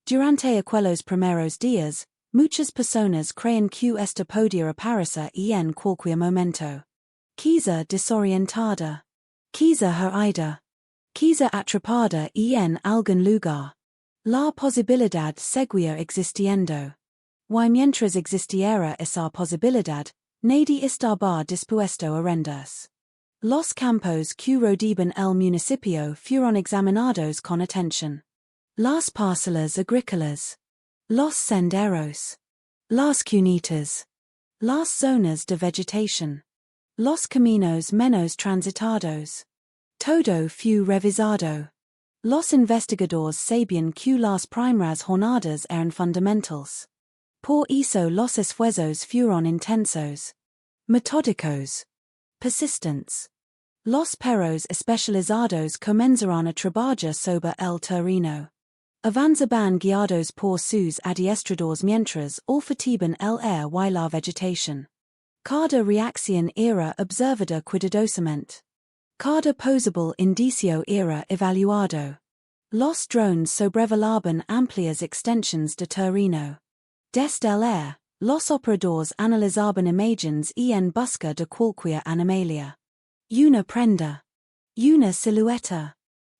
Durante aquellos primeros días, muchas personas creen que esta podía aparecer en cualquier momento. Quizá desorientada. Quizá herida. Quizá atrapada en algún lugar. La posibilidad seguía existiendo. Y mientras existiera esa posibilidad, nadie estaba dispuesto a rendirse. Los campos que rodeaban el municipio fueron examinados con atención. Las parcelas agrícolas. Los senderos. Las cunetas. Las zonas de vegetación. Los caminos menos transitados. Todo fue revisado. Los investigadores sabían que las primeras jornadas eran fundamentales. Por eso los esfuerzos fueron intensos. Metódicos. Persistentes. Los perros especializados comenzaron a trabajar sobre el terreno. Avanzaban guiados por sus adiestradores mientras olfateaban el aire y la vegetación. Cada reacción era observada cuidadosamente. Cada posable indicio era evaluado. Los drones sobrevolaban amplias extensions de terreno. Desde el aire, los operadores analizaban imágenes en busca de cualquier anomalía. Una prenda. Una silueta.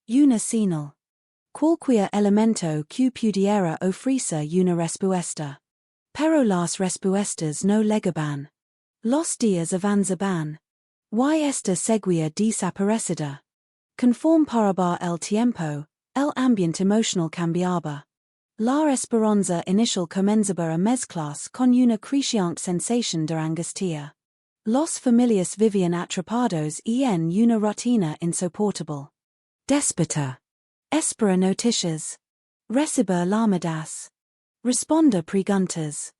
Una señal. Cualquier elemento que pudiera ofrecer una respuesta. Pero las respuestas no llegaban. Los días avanzaban. Y esta seguía desaparecida. Conforme paraba el tiempo, el ambiente emocional cambiaba. La esperanza inicial comenzaba a mezclarse con una creciente sensación de angustia. Los familias vivían atrapados en una rutina insoportable. Despierta. Espera noticias. Recibe llamadas. Responda preguntas.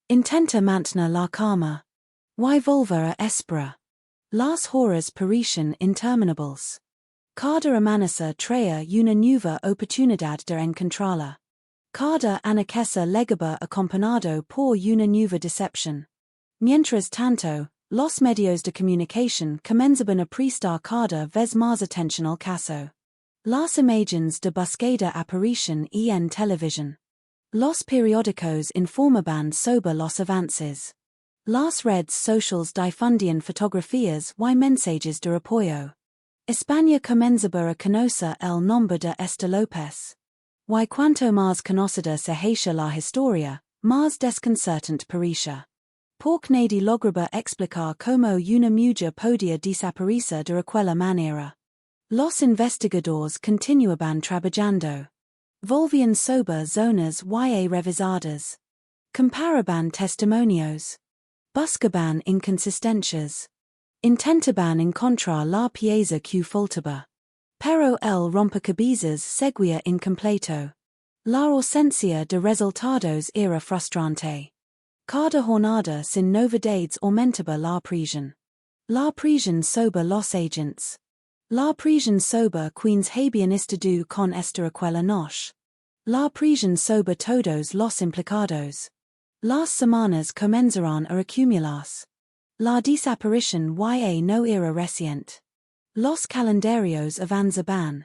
Intenta mantener la calma. Y volver a esperar. Las horas parecen interminables. Cada amanecer traía una nueva oportunidad de encontrarla. Cada anaquesa legaba acompañado por una nueva decepción. Mientras tanto, los medios de comunicación comenzaban a prestar cada vez más atención al caso. Las imágenes de búsqueda aparecían en televisión. Los periódicos informaban sobre los avances. Las redes sociales difundían fotografías y mensajes de apoyo. España comenzaba a conocer el nombre de López. Y cuanto más conocida se hacía la historia, más desconcertante parecía. Porque nadie lograba explicar cómo una mujer podía desaparecer de aquella manera. Los investigadores continuaban trabajando. Volvían sobre zonas ya revisadas. Comparaban testimonios. Buscaban inconsistencias. Intentaban encontrar la pieza que faltaba. Pero el rompecabezas seguía incompleto. La ausencia de resultados era frustrante. Cada jornada sin novedades aumentaba la presión. La presión sobre los agentes. La presión sobre quienes habían estado con esta aquella noche. La presión sobre todos los implicados. Las semanas comenzaron a acumularse. La desaparición ya no era reciente. Los calendarios avanzaban.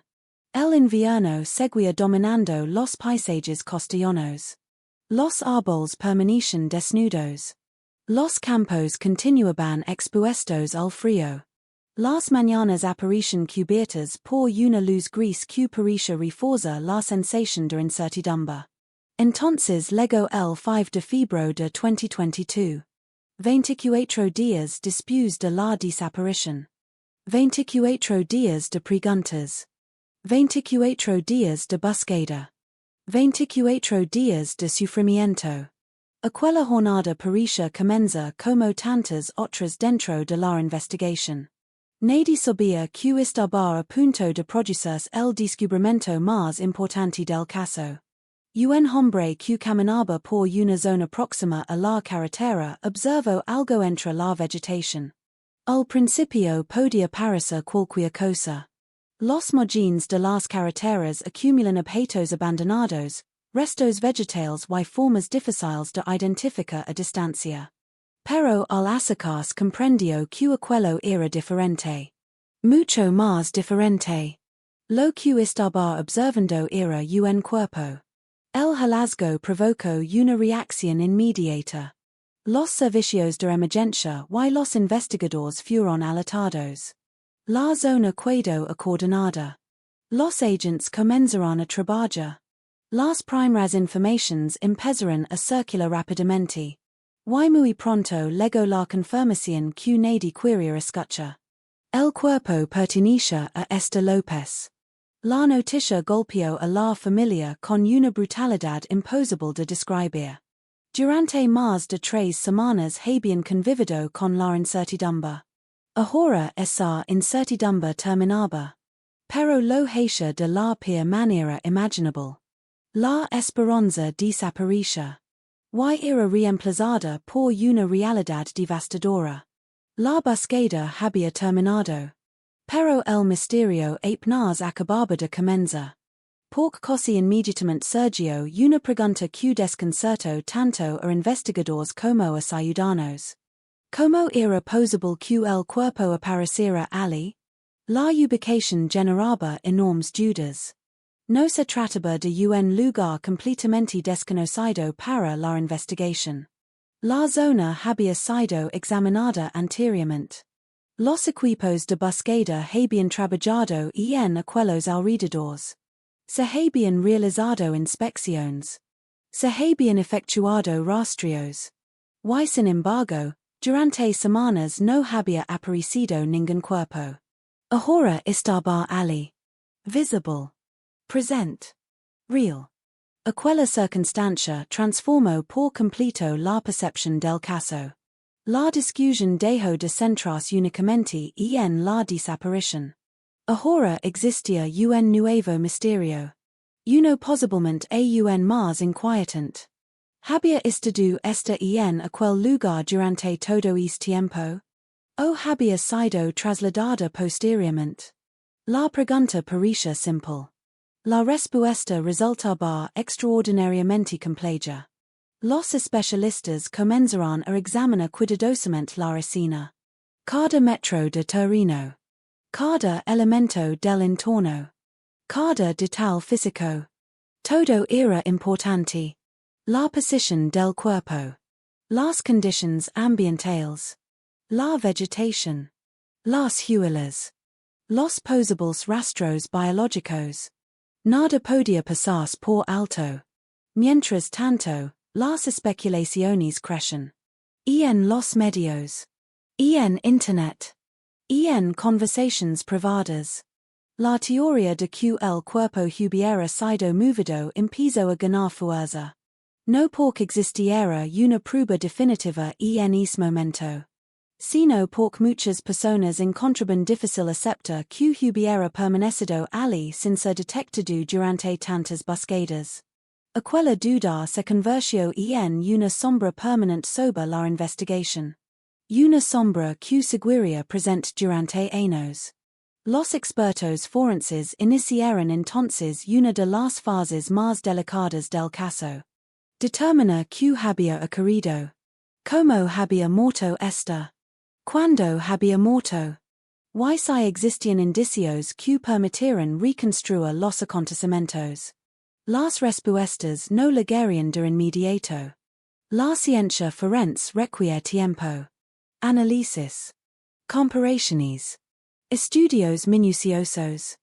El invierno seguía dominando los paisajes costellanos. Los árboles permanecían desnudos. Los campos continuaban expuestos al frío. Las mañanas aparecían cubiertas por una luz gris que parecía reforzar la sensación de incertidumbre. Entonces llegó el 5 de febrero de 2022. 24 días después de la desaparición. 24 días de preguntas. 24 días de búsqueda. 24 días de sufrimiento. Aquella jornada parecía comenzar como tantas otras dentro de la investigación. Nadie sabía que estaba a punto de producirse el descubrimiento más importante del caso. Un hombre que caminaba por una zona próxima a la carretera observó algo entre la vegetación. Al principio podía parecer cualquier cosa. Los margines de las carreteras acumulan objetos abandonados, restos vegetales y formas difíciles de identificar a distancia. Pero al acercarse comprendió que aquello era diferente. Mucho más diferente. Lo que estaba observando era un cuerpo. El hallazgo provocó una reacción inmediata. Los servicios de emergencia y los investigadores fueron alertados. La zona quedó acordonada. Los agentes comenzaron a trabajar. Las primeras informaciones empezaron a circular rápidamente. Y muy pronto llegó la confirmación que nadie quería escuchar. El cuerpo pertenecía a López. La noticia golpeó a la familia con una brutalidad imposible de describir. Durante más de 3 semanas habían convivido con la incertidumbre. Ahora esa incertidumbre terminaba. Pero lo hacía de la peor manera imaginable. La esperanza desaparecía. Y era reemplazada por una realidad devastadora. La búsqueda había terminado. Pero el misterio apenas acababa de comenzar. Porque casi inmediatamente surgió una pregunta que desconcertó tanto a investigadores como a ciudadanos. ¿Cómo era posible que el cuerpo apareciera allí? La ubicación generaba enormes dudas. No se trataba de un lugar completamente desconocido para la investigación. La zona había sido examinada anteriormente. Los equipos de búsqueda habían trabajado en aquellos alrededores. Se habían realizado inspecciones. Se habían efectuado rastreos. Y sin embargo, durante semanas no había aparecido ningún cuerpo. Ahora estaba allí. Visible. Present. Real. Aquella circunstancia transformó por completo la percepción del caso. La discusión dejó de centrarse únicamente en la desaparición. Ahora existía un nuevo misterio. Uno posiblemente aún más inquietante. ¿Había estado en aquel lugar durante todo este tiempo? ¿O había sido trasladada posteriormente? La pregunta parecía simple. La respuesta resultaba extraordinariamente compleja. Los especialistas comenzaron a examinar cuidadosamente la escena. Cada metro de terreno. Cada elemento del entorno. Cada detalle físico. Todo era importante. La posición del cuerpo. Las condiciones ambientales. La vegetación. Las huellas. Los posibles rastros biológicos. Nada podía pasar por alto. Mientras tanto, las especulaciones crecen. En los medios. En Internet. En conversaciones privadas. La teoría de que el cuerpo hubiera sido movido empezó a ganar fuerza. No porque existiera una prueba definitiva en ese momento. Sino porque muchas personas encontraban difícil aceptar que hubiera permanecido allí sin ser detectado durante tantas búsquedas. Aquella duda se convirtió en una sombra permanente sobre la investigación. Una sombra que seguiría presente durante años. Los expertos forenses iniciaron entonces una de las fases más delicadas del caso. Determinar qué había ocurrido. Cómo había muerto esta. Cuándo había muerto. Y si existían indicios que permitieran reconstruir los acontecimientos. Las respuestas no llegarían de inmediato. La ciencia forense requiere tiempo. Análisis. Comparaciones. Estudios minuciosos.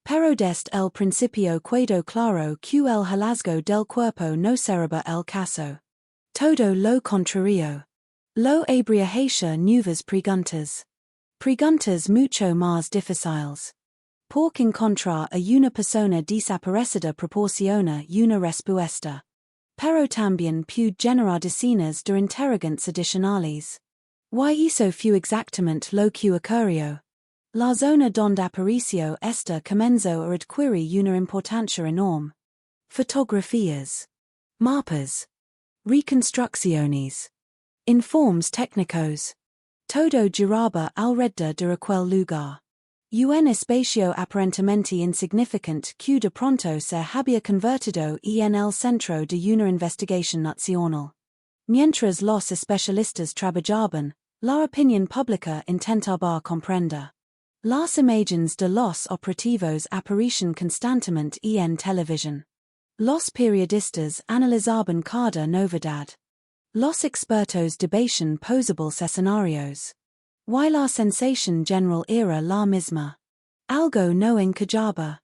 Pero desde el principio quedó claro que el hallazgo del cuerpo no será el caso. Todo lo contrario. Lo abriaja nuevas preguntas. Preguntas mucho más difíciles. Porque encontrar a una persona desaparecida proporciona una respuesta. Pero también puede generar decenas de interrogantes adicionales. Y eso fue exactamente lo que ocurrió. La zona donde apareció esta comenzó a adquirir una importancia enorme. Fotografías. Mapas. Reconstrucciones. Informes técnicos. Todo giraba alrededor de aquel lugar. Un espacio aparentemente insignificante que de pronto se había convertido en el centro de una investigación nacional. Mientras los especialistas trabajaban, la opinión pública intentaba comprender. Las imágenes de los operativos aparecían constantemente en televisión. Los periodistas analizaban cada novedad. Los expertos debatían posibles escenarios. Y la sensación general era la misma. Algo no encajaba.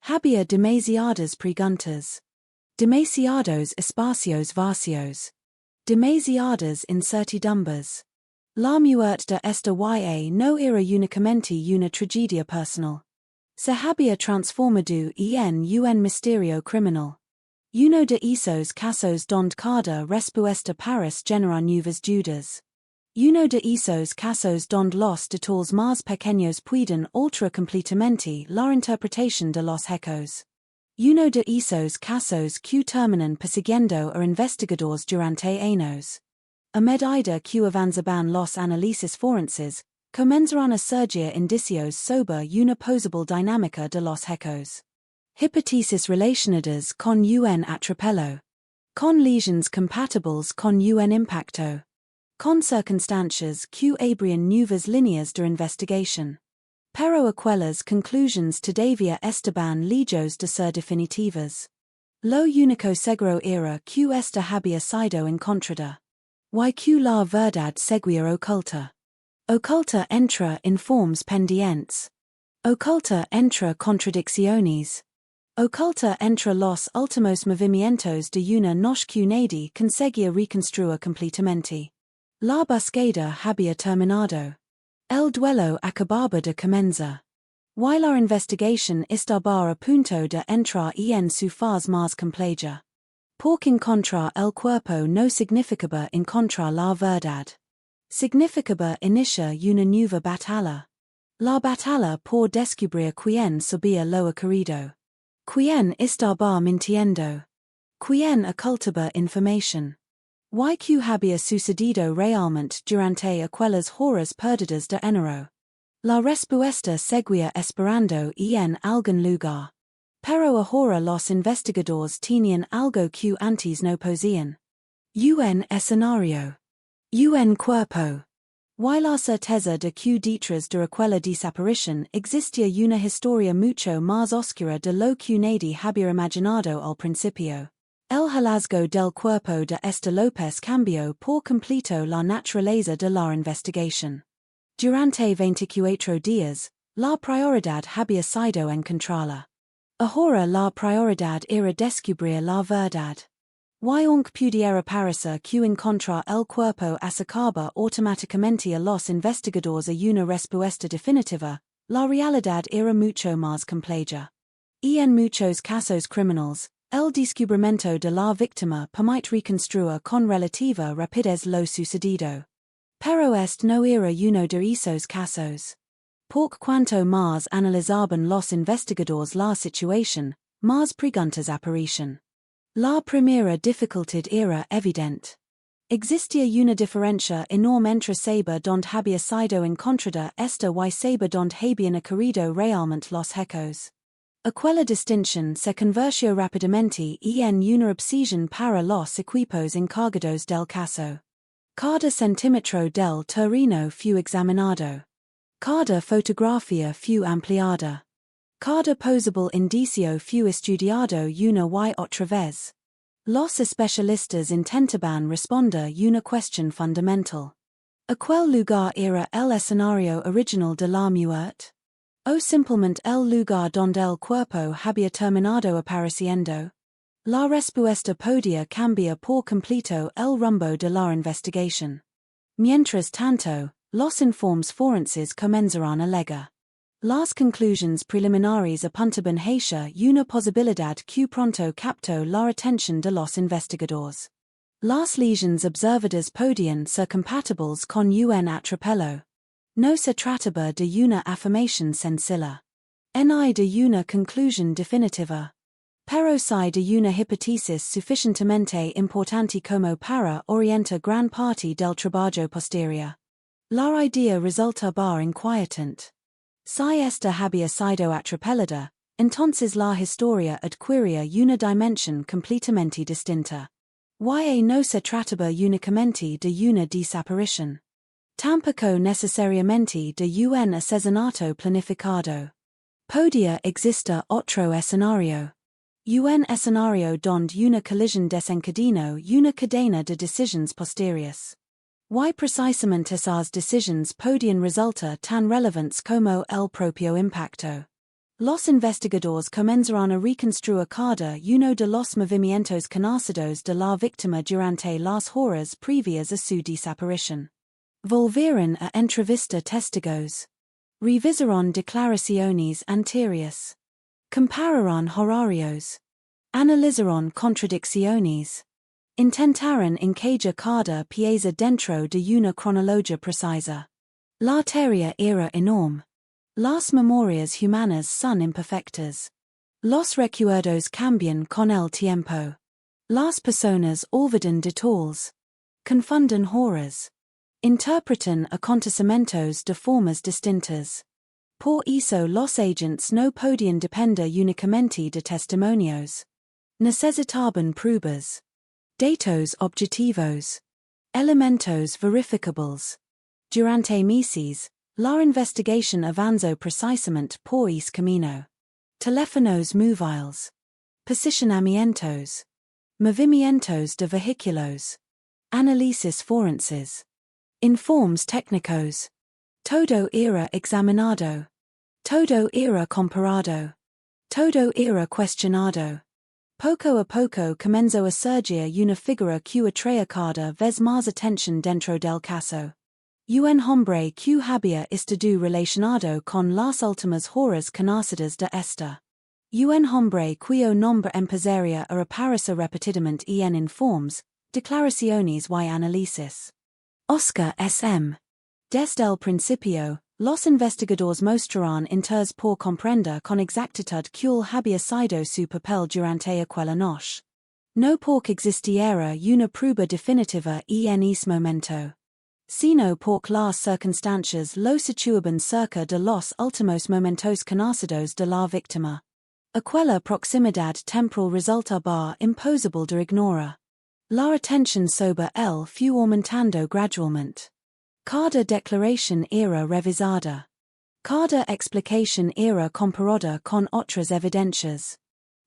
Había demasiadas preguntas. Demasiados espacios vacíos. Demasiadas incertidumbres. La muerte de esta ya no era únicamente una tragedia personal. Se había transformado en un misterio criminal. Uno de esos casos donde cada respuesta parece generar nuevas dudas. Uno de esos casos donde los detalles más pequeños pueden alterar completamente la interpretación de los hechos. Uno de esos casos que terminan persiguiendo a investigadores durante años. A medida que avanzaban los análisis forenses, comenzaron a surgir indicios sobre una posible dinámica de los hechos. Hipótesis relacionadas con un atropello. Con lesiones compatibles con un impacto. Con circunstancias que abrían nuevas líneas de investigación. Pero aquelas conclusions todavía estaban lejos de ser definitivas. Lo único seguro era que esta había sido encontrada. Y que la verdad seguía oculta. Oculta entre informes pendientes. Oculta entre contradicciones. Oculta entre los últimos movimientos de una noche que nadie conseguía reconstruir completamente. La búsqueda había terminado. El duelo acababa de comenzar. Y la investigación estaba a punto de entrar en su fase más compleja. Porque encontrar el cuerpo no significaba encontrar la verdad. Significaba iniciar una nueva batalla. La batalla por descubrir quién sabía lo ocurrido. Quién estaba mintiendo. Quién ocultaba información. Y que había sucedido realmente durante aquellas horas perdidas de enero. La respuesta seguía esperando en algún lugar. Pero ahora los investigadores tenían algo que antes no poseían. Un escenario. Un cuerpo. Y la certeza de que detrás de aquella desaparición existía una historia mucho más oscura de lo que nadie había imaginado al principio. El hallazgo del cuerpo de Esther López cambió por completo la naturaleza de la investigación. Durante 24 días, la prioridad había sido encontrarla. Ahora la prioridad era descubrir la verdad. Y aunque pudiera parecer que encontrar el cuerpo acercaba automáticamente a los investigadores a una respuesta definitiva, la realidad era mucho más compleja. Y en muchos casos criminales, el descubrimiento de la víctima permite reconstruir con relativa rapidez lo sucedido. Pero este no era uno de esos casos. Porque cuanto más analizaban los investigadores la situación, más preguntas aparecían. La primera dificultad era evidente. Existía una diferencia enorme entre saber dónde había sido encontrada esta y saber dónde habían ocurrido realmente los hechos. Aquella distinción se convirtió rápidamente en una obsesión para los equipos encargados del caso. Cada centímetro del terreno fue examinado. Cada fotografía fue ampliada. Cada posible indicio fue estudiado una y otra vez. Los especialistas intentaban responder una cuestión fundamental. ¿Aquel lugar era el escenario original de la muerte? ¿O simplemente el lugar donde el cuerpo había terminado apareciendo? La respuesta podía cambiar por completo el rumbo de la investigación. Mientras tanto, los informes forenses comenzaron a llegar. Las conclusiones preliminares apuntaban hacia una posibilidad que pronto captó la atención de los investigadores. Las lesiones observadas podían ser compatibles con un atropello. No se trataba de una afirmación sencilla. Ni de una conclusión definitiva. Pero sí de una hipótesis suficientemente importante como para orientar gran parte del trabajo posterior. La idea resultaba inquietante. Si esta había sido atropellada, entonces la historia adquiría una dimensión completamente distinta. Y no se trataba únicamente de una desaparición. Tampoco necesariamente de un asesinato planificado. Podía existir otro escenario. Un escenario donde una colisión desencadenó una cadena de decisiones posteriores. Y precisamente esas decisiones podían resultar tan relevantes como el propio impacto. Los investigadores comenzaron a reconstruir cada uno de los movimientos conocidos de la víctima durante las horas previas a su desaparición. Volvieron a entrevistar testigos. Revisaron declaraciones anteriores. Compararon horarios. Analizaron contradicciones. Intentaron encajar cada pieza dentro de una cronología precisa. La tarea era enorme. Las memorias humanas son imperfectas. Los recuerdos cambian con el tiempo. Las personas olvidan detalles. Confunden horas. Interpretan acontecimientos de formas distintas. Por eso los agentes no podían depender únicamente de testimonios. Necesitaban pruebas. Datos objetivos. Elementos verificables. Durante meses, La investigation avanzo precisamente por ese camino. Teléfonos móviles. Posicionamientos. Movimientos de vehículos. Análisis forenses. Informes técnicos. Todo era examinado. Todo era comparado. Todo era cuestionado. Poco a poco comenzó a surgir una figura que atraía cada vez más atención dentro del caso. Un hombre que había estado relacionado con las últimas horas conocidas de esta. Un hombre cuyo nombre empezaría a aparecer repetidamente en informes, declaraciones y análisis. Oscar S.M. Desde el principio, los investigadores mostraron interés por comprender con exactitud cuál había sido su papel durante aquella noche. No porque existiera una prueba definitiva en ese momento, sino porque las circunstancias lo situaban cerca de los últimos momentos conocidos de la víctima. Aquella proximidad temporal resultaba imposible de ignorar. La atención sobre él fue aumentando gradualmente. Cada declaración era revisada. Cada explicación era comparada con otras evidencias.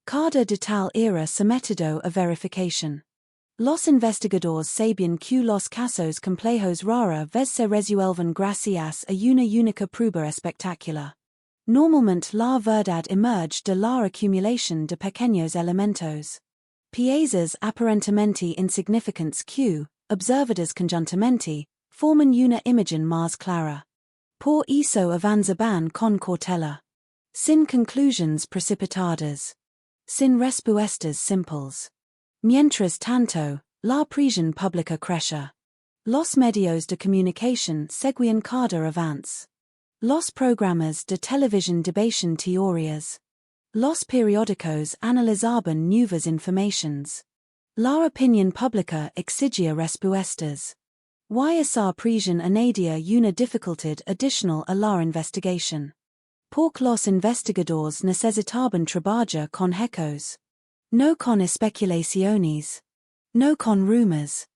Cada detalle era sometido a verificación. Los investigadores sabían que los casos complejos rara vez se resuelven gracias a una única prueba espectacular. Normalmente la verdad emerge de la acumulación de pequeños elementos. Piezas aparentemente insignificantes que, observadas conjuntamente, forman una imagen más clara. Por eso avanzaban con cautela. Sin conclusions precipitadas. Sin respuestas simples. Mientras tanto, la presión pública crecía. Los medios de comunicación seguían cada avance. Los programas de televisión debatían teorías. Los periódicos analizaban nuevas informaciones. La opinión pública exigía respuestas. Y esa presión añadía una dificultad adicional a la investigación. Porque los investigadores necesitaban trabajar con hechos. No con especulaciones. No con rumores.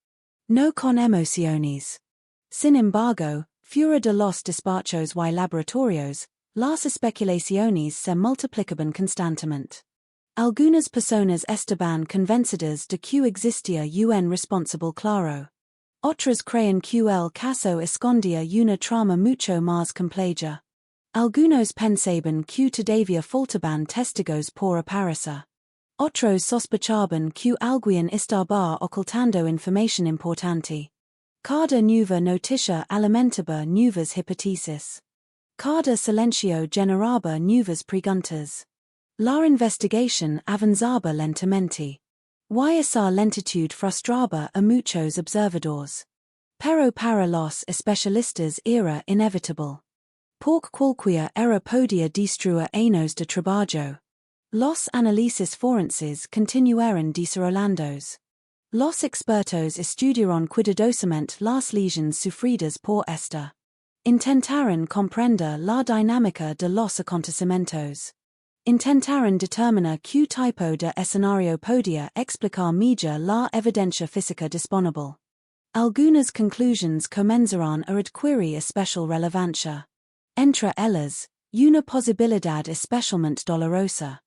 No con emociones. Sin embargo, fuera de los despachos y laboratorios, las especulaciones se multiplicaban constantemente. Algunas personas estaban convencidas de que existía un responsable claro. Otras creían que el caso escondía una trama mucho más compleja. Algunos pensaban que todavía faltaban testigos por aparecer. Otros sospechaban que alguien estaba ocultando información importante. Cada nueva noticia alimentaba nuevas hipótesis. Cada silencio generaba nuevas preguntas. La investigación avanzaba lentamente. Y esa lentitud frustraba a muchos observadores. Pero para los especialistas era inevitable. Porque cualquier error podía destruir años de trabajo. Los análisis forenses continuaron desarrollándose. Los expertos estudiaron cuidadosamente las lesiones sufridas por esta. Intentaron comprender la dinámica de los acontecimientos. Intentaron determinar qué tipo de escenario podía explicar mejor la evidencia física disponible. Algunas conclusiones comenzaron a adquirir especial relevancia. Entre ellas, una posibilidad especialmente dolorosa.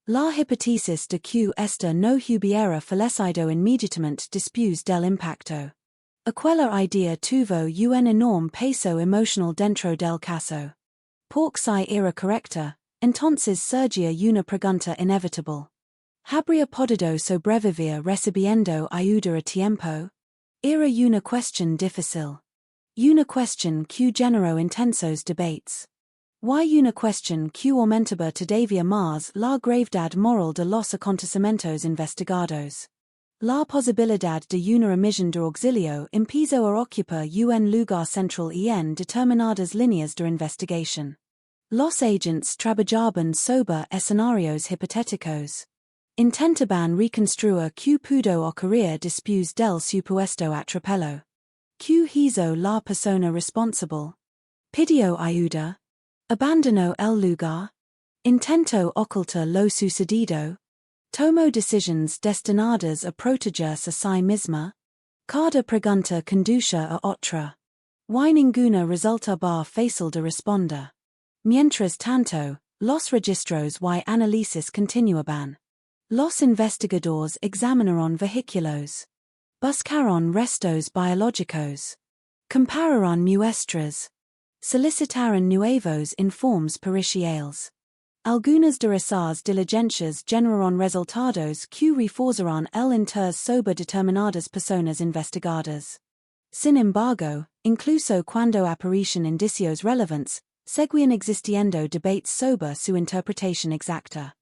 La hipótesis de que esta no hubiera fallecido inmediatamente después del impacto. Aquella idea tuvo un enorme peso emocional dentro del caso. Porque si era correcta, entonces surgía una pregunta inevitable. ¿Habría podido sobrevivir recibiendo ayuda a tiempo? Era una cuestión difícil. Una cuestión que generó intensos debates. Y una cuestión que aumentaba todavía más la gravedad moral de los acontecimientos investigados. La posibilidad de una omisión de auxilio empezó a ocupar un lugar central en determinadas líneas de investigación. Los agentes trabajaban sobre escenarios hipotéticos. Intentaban reconstruir qué pudo ocurrir después del supuesto atropello. ¿Qué hizo la persona responsable? ¿Pidió ayuda? ¿Abandonó el lugar? ¿Intentó ocultar lo sucedido? ¿Tomó decisiones destinadas a protegerse a sí misma? Cada pregunta conducía a otra. Y ninguna resulta bar fácil de responder. Mientras tanto, los registros y análisis continuaban. Los investigadores examinaron vehículos. Buscaron restos biológicos. Compararon muestras. Solicitaron nuevos informes periciales. Algunas de esas diligencias generaron resultados que reforzaron el interés sobre determinadas personas investigadas. Sin embargo, incluso cuando aparecen indicios relevantes, seguían existiendo debates sobre su interpretación exacta.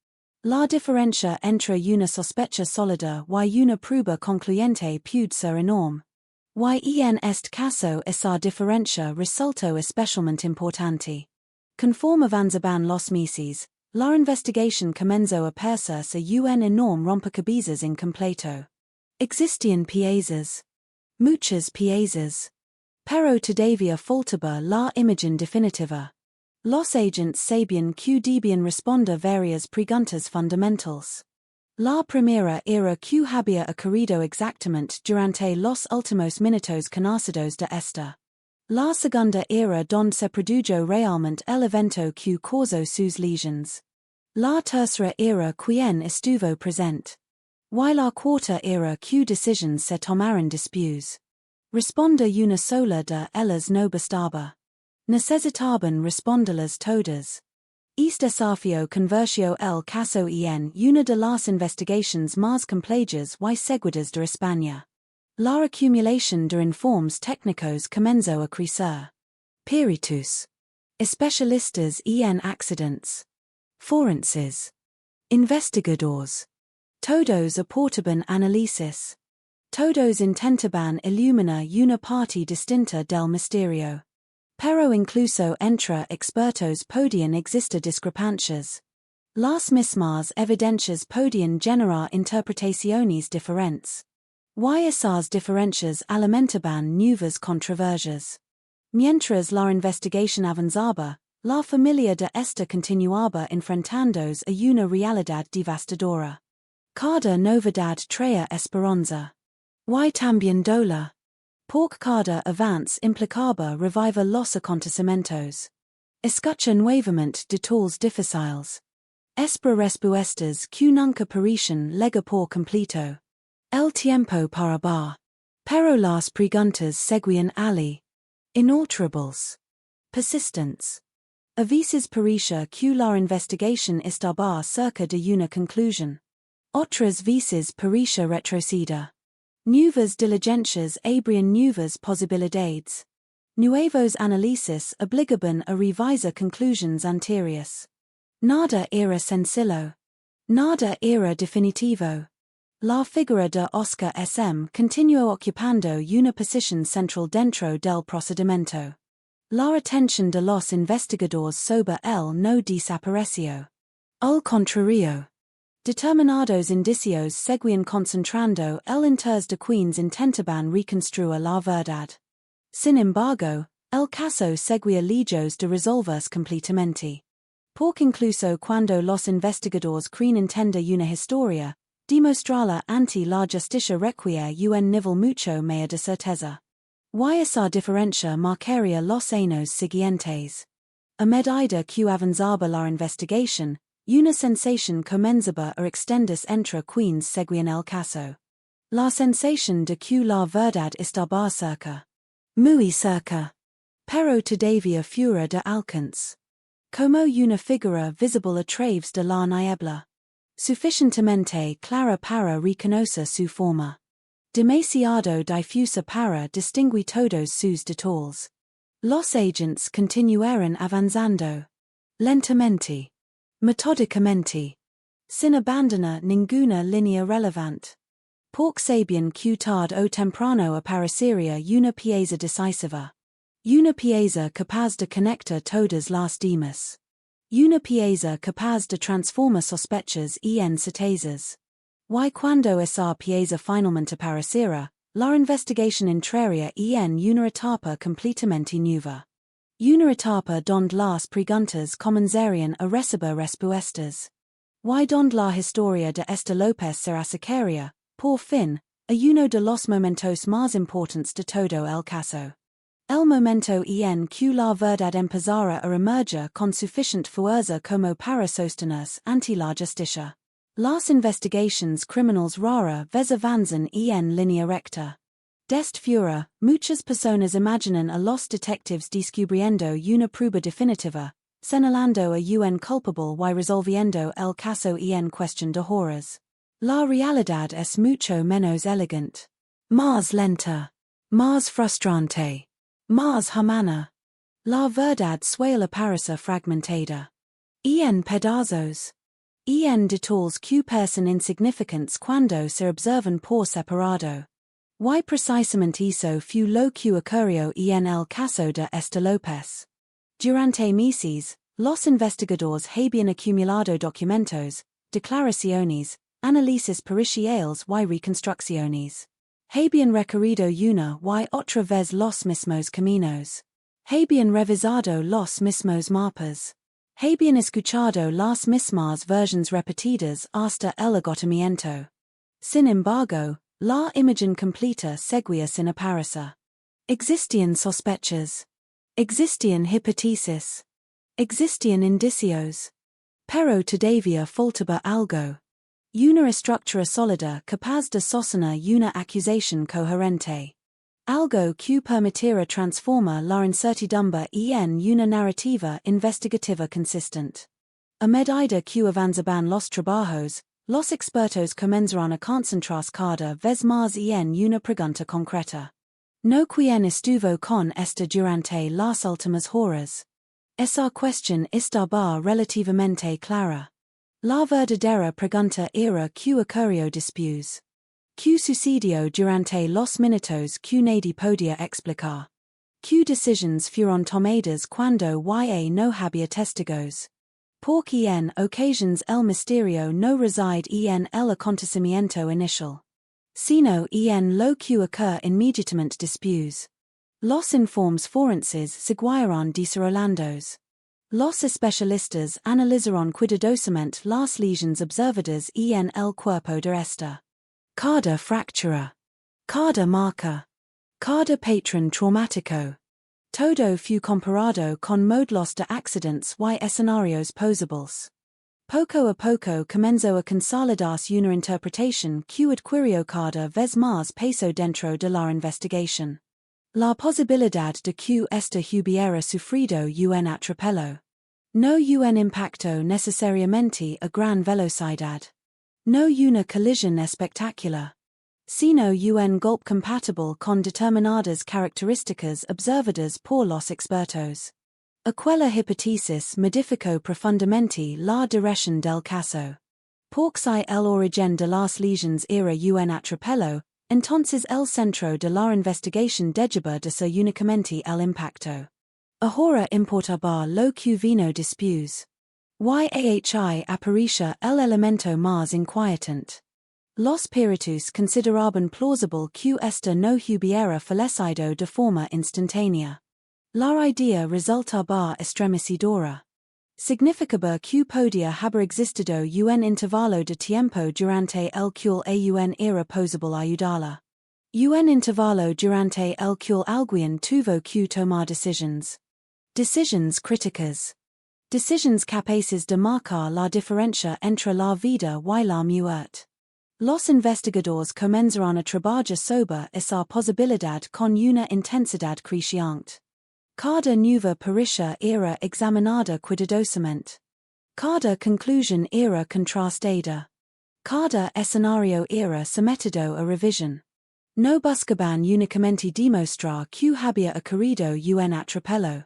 La diferencia entre una sospecha sólida y una prueba concluyente puede ser enorme. Y en este caso esa diferencia resultó especialmente importante. Conforme avanzaban los meses, la investigación comenzó a perderse un enorme rompecabezas incompleto. Existían piezas. Muchas piezas. Pero todavía faltaba la imagen definitiva. Los agentes sabían que debían responder varias preguntas fundamentales. La primera era que había ocurrido exactamente durante los últimos minutos conocidos de esta. La segunda era donde se produjo realmente el evento que causó sus lesiones. La tercera era quién estuvo presente. Y la cuarta era que decisiones se tomaron después. Responder una sola de ellas no bastaba. Necesitaban responderlas todas. Este desafío convirtió el caso en una de las investigaciones más complejas y seguidas de España. La acumulación de informes técnicos comenzó a crecer. Peritos. Especialistas en accidentes. Forenses. Investigadores. Todos aportaban análisis. Todos intentaban iluminar una parte distinta del misterio. Pero incluso entre expertos podían existir discrepancias. Las mismas evidencias podían generar interpretaciones diferentes. Y esas diferencias alimentaban nuevas controversias. Mientras la investigación avanzaba, la familia de esta continuaba enfrentándose a una realidad devastadora. Cada novedad traía esperanza. Y también dolor. Porque cada avance implicaba revivir los acontecimientos. Escucha nuevamente detalles difíciles. Espera respuestas que nunca parecen llegar por completo. El tiempo paraba. Pero las preguntas seguían allí. Inalterables. Persistentes. A veces parecía que la investigación estaba cerca de una conclusión. Otras veces parecía retroceder. Nuevas diligencias abrían nuevas posibilidades. Nuevos análisis obligaban a revisar conclusiones anteriores. Nada era sencillo. Nada era definitivo. La figura de Oscar SM continuó ocupando una posición central dentro del procedimiento. La atención de los investigadores sobre él no desapareció. Al contrario. Determinados indicios seguían concentrando el interés de quienes intentaban reconstruir la verdad. Sin embargo, el caso seguía lejos de resolverse completamente. Porque incluso cuando los investigadores creen entender una historia, demostrarla ante la justicia requiere un nivel mucho mayor de certeza. Y esa diferencia marcaría los años siguientes. A medida que avanzaba la investigación, una sensación comenzaba a extenderse entre quienes seguían el caso. La sensación de que la verdad estaba cerca. Muy cerca. Pero todavía fuera de alcance. Como una figura visible a través de la niebla. Suficientemente clara para reconocer su forma. Demasiado difusa para distinguir todos sus detalles. Los agentes continuaron avanzando. Lentamente. Metódicamente. Sin abandonar ninguna línea relevante. Porque sabían que tarde o temprano aparecería una pieza decisiva. Una pieza capaz de conectar todas las demás. Una pieza capaz de transformar sospechas en certezas. Y cuando esa pieza finalmente apareciera, la investigación entraría en una etapa completamente nueva. Una etapa donde las preguntas comenzarían a recibir respuestas. Y donde la historia de esta López se acercaría, por fin, a uno de los momentos más importantes de todo el caso. El momento en que la verdad empezara a emerger con suficient fuerza como para sostenerse ante la justicia. Las investigations criminals rara vez avanzan en línea recta. Dest fuera, muchas personas imaginan a los detectives descubriendo una prueba definitiva, señalando a un culpable y resolviendo el caso en cuestión de horas. La realidad es mucho menos elegante. Más lenta. Más frustrante. Más humana. La verdad suele parecer fragmentada. En pedazos. En detalles que parecen insignificantes cuando se observan por separado. Y precisamente eso fue lo que ocurrió en el caso de Esther López. Durante meses, los investigadores habían acumulado documentos, declaraciones, análisis periciales y reconstrucciones. Habían recorrido una y otra vez los mismos caminos. Habían revisado los mismos mapas. Habían escuchado las mismas versiones repetidas hasta el agotamiento. Sin embargo, la imagen completa seguía sin aparecer. Existían sospechas. Existían hipótesis. Existían indicios. Pero todavía faltaba algo. Una estructura sólida capaz de sostener una acusación coherente. Algo que permitiera transformar la incertidumbre en una narrativa investigativa consistente. A medida que avanzaban los trabajos, los expertos comenzaron a concentrarse cada vez más en una pregunta concreta. No quién estuvo con esta durante las últimas horas. Esa cuestión estaba relativamente clara. La verdadera pregunta era qué ocurrió después. ¿Qué sucedió durante los minutos que nadie podía explicar? ¿Qué decisiones fueron tomadas cuando no había testigos? Porque en ocasiones el misterio no reside en el acontecimiento inicial, sino en lo que ocurre inmediatamente después. Los informes forenses siguieron desarrollándose. Los especialistas analizaron cuidadosamente las lesiones observadas en el cuerpo de esta. Cada fractura. Cada marca. Cada patrón traumático. Todo fue comparado con modelos de accidentes y escenarios posibles. Poco a poco comenzó a consolidarse una interpretación que adquirió cada vez más peso dentro de la investigación. La posibilidad de que esta hubiera sufrido un atropello. No un impacto necesariamente a gran velocidad. No una colisión espectacular. Sino un golpe compatible con determinadas características observadas por los expertos. Aquella hipótesis modificó profundamente la dirección del caso. Porque si el origen de las lesiones era un atropello, entonces el centro de la investigación dejaba de ser únicamente el impacto. Ahora importaba lo que vino después. Yahi aparecía el elemento más inquietante. Los peritos consideraban plausible que esta no hubiera fallecido de forma instantánea. La idea resultaba estremecedora. Significaba que podía haber existido un intervalo de tiempo durante el cual era posible ayudarla. Un intervalo durante el cual alguien tuvo que tomar decisiones. Decisiones críticas. Decisiones capaces de marcar la diferencia entre la vida y la muerte. Los investigadores comenzaron a trabajar sobre esa posibilidad con una intensidad creciente. Cada nueva pericia era examinada cuidadosamente. Cada conclusión era contrastada. Cada escenario era sometido a revisión. No buscaban únicamente demostrar que había ocurrido un atropello.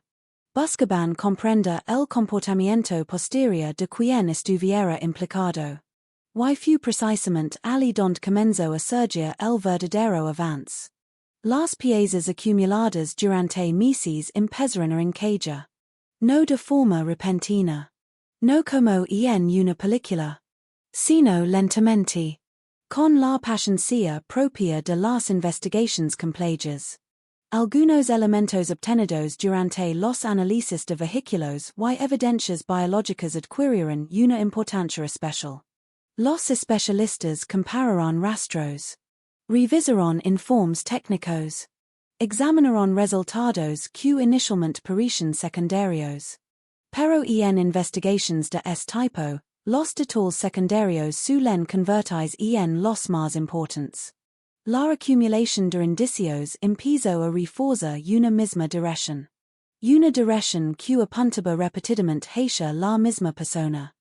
Buscaban comprender el comportamiento posterior de quien estuviera implicado. Y fue precisamente allí donde comenzó a surgir el verdadero avance. Las piezas acumuladas durante meses empezaron a encajar. No de forma repentina. No como en una película. Sino lentamente. Con la paciencia propia de las investigaciones complejas. Algunos elementos obtenidos durante los análisis de vehículos y evidencias biológicas adquirieron una importancia especial. Los especialistas compararon rastros. Revisaron informes técnicos. Examinaron resultados que inicialmente parecían secundarios. Pero en investigaciones de este tipo, los detalles secundarios suelen convertirse en los más importantes. La acumulación de indicios empezó a reforzar una misma dirección. Una dirección que apuntaba repetidamente hacia la misma persona.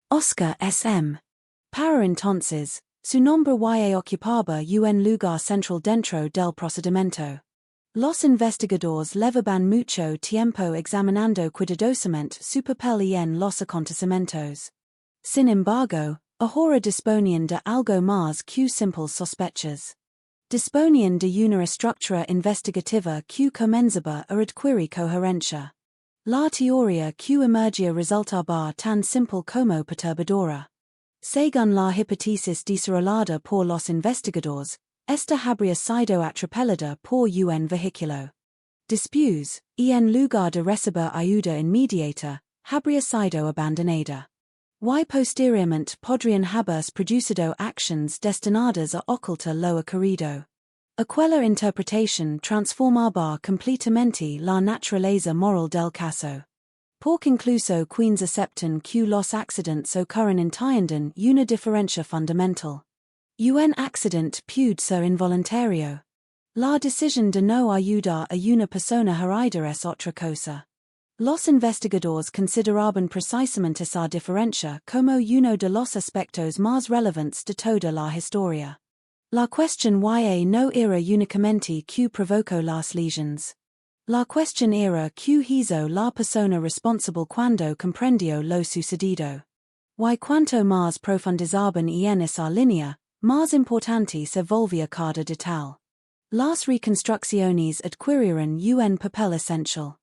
Oscar S.M. Para entonces, su nombre ya ocupaba un lugar central dentro del procedimiento. Los investigadores llevaban mucho tiempo examinando cuidadosamente su papel en los acontecimientos. Sin embargo, ahora disponían de algo más que simples sospechas. Disponían de una estructura investigativa que comenzaba a adquirir coherencia. La teoría que emergía resultaba tan simple como perturbadora. Según la hipótesis desarrollada por los investigadores, esta habría sido atropellada por un vehículo. Después, en lugar de recibir ayuda inmediata, habría sido abandonada. Y posteriormente podrían haberse producido acciones destinadas a ocultar lo ocurrido. Aquella interpretación transformaba completamente la naturaleza moral del caso. Porque incluso quienes aceptan que los accidentes ocurren entienden una diferencia fundamental. Un accidente puede ser involuntario. La decisión de no ayudar a una persona herida es otra cosa. Los investigadores consideraban precisamente esa diferencia como uno de los aspectos más relevantes de toda la historia. La cuestión ya no era únicamente que provocó las lesiones. La cuestión era que hizo la persona responsable cuando comprendió lo sucedido. Y cuanto más profundizaban en esa línea, más importante se volvía cada detalle. Las reconstrucciones adquirieron un papel esencial.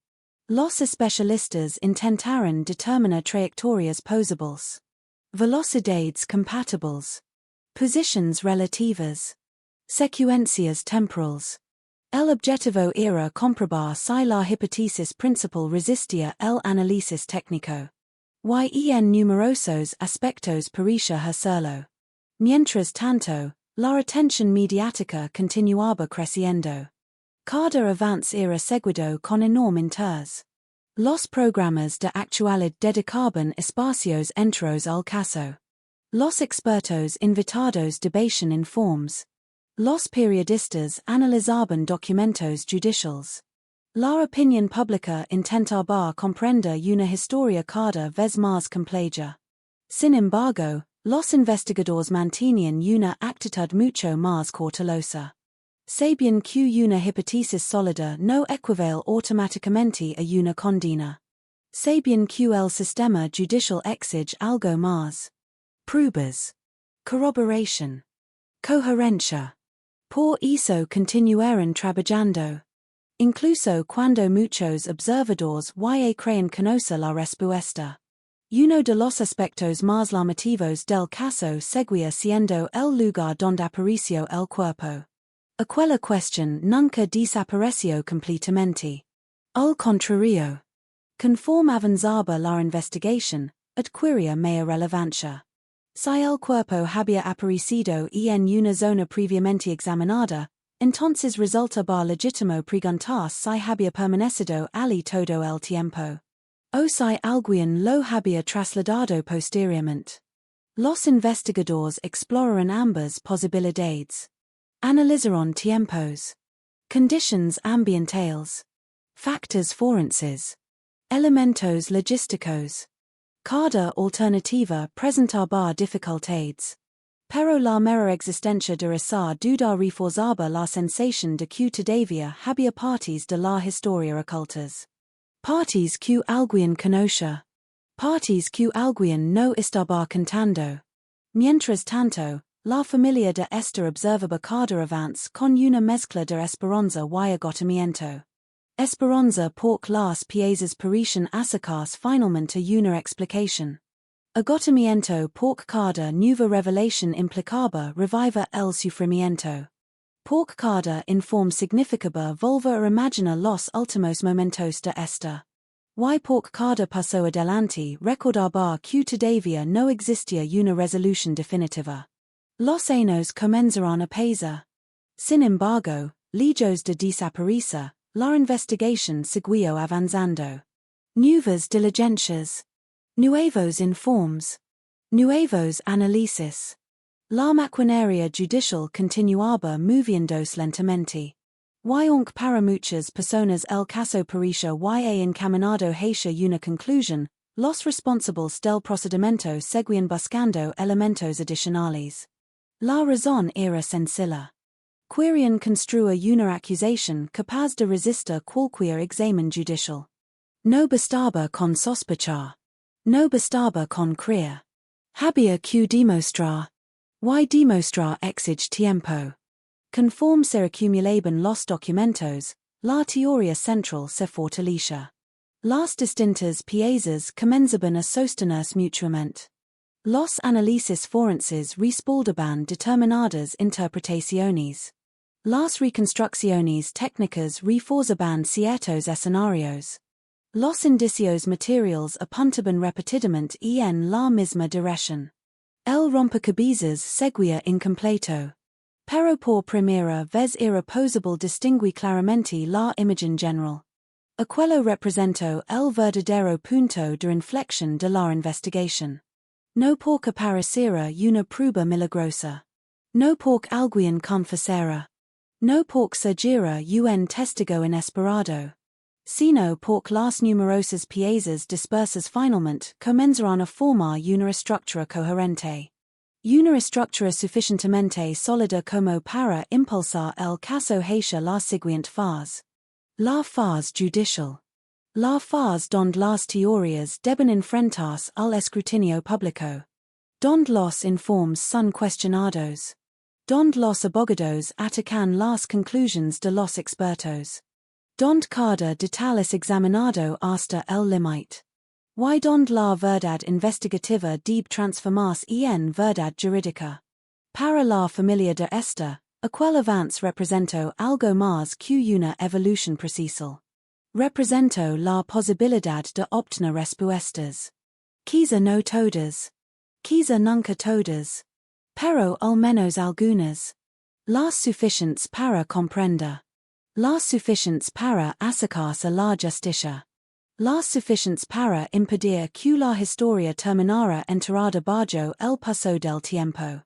Los especialistas intentaron determinar trayectorias posibles, velocidades compatibles, posiciones relativas, secuencias temporales. El objetivo era comprobar si la hipótesis principal resistía el análisis técnico. Y en numerosos aspectos parecía hacerlo. Mientras tanto, la atención mediática continuaba creciendo. Cada avance era seguido con enorme interés. Los programas de actualidad dedicaban espacios enteros al caso. Los expertos invitados debatían informes. Los periodistas analizaban documentos judiciales. La opinión pública intentaba comprender una historia cada vez más compleja. Sin embargo, los investigadores mantenían una actitud mucho más cautelosa. Sabían que una hipótesis sólida no equivale automáticamente a una condena. Sabían que el sistema judicial exige algo más. Pruebas. Corroboración. Coherencia. Por eso continuaron trabajando. Incluso cuando muchos observadores ya creen conocer la respuesta. Uno de los aspectos más llamativos del caso seguía siendo el lugar donde apareció el cuerpo. Aquella cuestión nunca desapareció completamente. Al contrario. Conforme avanzaba la investigación, adquiría mayor relevancia. Si el cuerpo había aparecido en una zona previamente examinada, entonces resultaba legítimo preguntar si había permanecido allí todo el tiempo. O si alguien lo había trasladado posteriormente. Los investigadores exploraron ambas posibilidades. Analizaron tiempos, conditions ambientales, factores forenses, elementos logísticos. Cada alternativa presentaba dificultades. Pero la mera existencia de esa duda reforzaba la sensación de que todavía había partes de la historia ocultas. Partes que alguien conocía. Partes que alguien no estaba contando. Mientras tanto, la familia de Esther observaba cada avance con una mezcla de esperanza y agotamiento. Esperanza porque las piezas parecían acercarse finalmente a una explicación. Agotamiento porque cada nueva revelación implicaba revivir el sufrimiento. Porque cada informe significaba volver a imaginar los últimos momentos de Esther. Y porque cada paso adelante recordaba que todavía no existía una resolución definitiva. Los años comenzaron a pasar. Sin embargo, Legos de desaparisa, la investigación siguió avanzando. Nuevas diligencias. Nuevos informes. Nuevos análisis. La maquinaria judicial continuaba moviéndose lentamente. Y aunque para muchas personas el caso parecía ya encaminado hacia una conclusión, los responsables del procedimiento seguían buscando elementos adicionales. La razón era sencilla. Querían construir una acusación capaz de resistir cualquier examen judicial. No bastaba con sospechar. No bastaba con creer. Había que demostrar. Y demostrar exige tiempo. Conforme se acumulaban los documentos, la teoría central se fortalecía. Las distintas piezas comenzaban a sostenerse mutuamente. Los análisis forenses respaldaban determinadas interpretaciones. Las reconstrucciones técnicas reforzaban ciertos escenarios. Los indicios materiales apuntaban repetidamente en la misma dirección. El rompecabezas seguía incompleto. Pero por primera vez era posible distinguir claramente la imagen general. Aquello representó el verdadero punto de inflexión de la investigación. No porque pareciera una prueba milagrosa. No porque alguien confesara. No porque surgiera un testigo inesperado. Sino porque las numerosas piezas dispersas finalmente comenzaron a formar una estructura coherente. Una estructura suficientemente sólida como para impulsar el caso hacia la siguiente fase. La fase judicial. La fase donde las teorías deben enfrentarse al escrutinio público. Donde los informes son cuestionados. Donde los abogados atacan las conclusiones de los expertos. Donde cada detalle es examinado hasta el límite. Y donde la verdad investigativa debe transformarse en verdad jurídica. Para la familia de esta, aquel avance representó algo más que una evolución procesal. Representó la posibilidad de obtener respuestas. Quizá no todas. Quizá nunca todas. Pero al menos algunas. Las suficientes para comprender. Las suficientes para acercarse a la justicia. Las suficientes para impedir que la historia terminara enterrada bajo el paso del tiempo.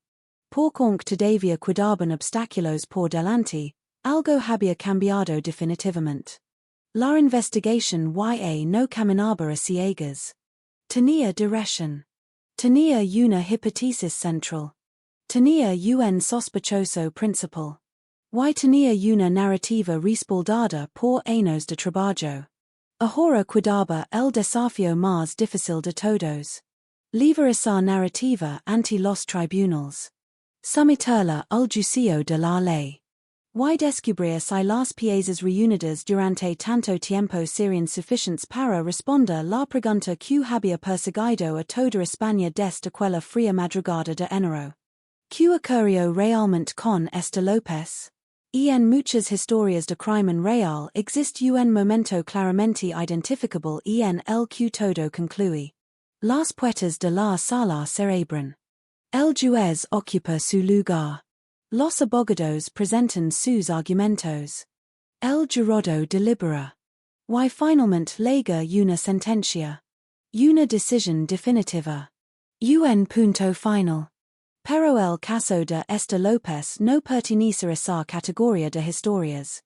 Porque aunque todavía quedaban obstáculos por delante, algo había cambiado definitivamente. La investigación ya no caminaba a ciegas. Tenía dirección. Tenía una hipótesis central. Tenía un sospechoso principal. Y tenía una narrativa respaldada por años de trabajo. Ahora quedaba el desafío más difícil de todos. Llevar esa narrativa ante los tribunales. Someterla al juicio de la ley. Y descubrir si las piezas reunidas durante tanto tiempo serían suficientes para responder la pregunta que había perseguido a toda España desde aquella fría madrugada de enero. ¿Qué ocurrió realmente con López? En muchas historias de crimen real existe un momento claramente identificable en el que todo concluye. Las puertas de la sala se abren. El juez ocupa su lugar. Los abogados presentan sus argumentos. El jurado delibera. Y finalmente llega una sentencia. Una decisión definitiva. Un punto final. Pero el caso de López no pertenece a esa categoría de historias.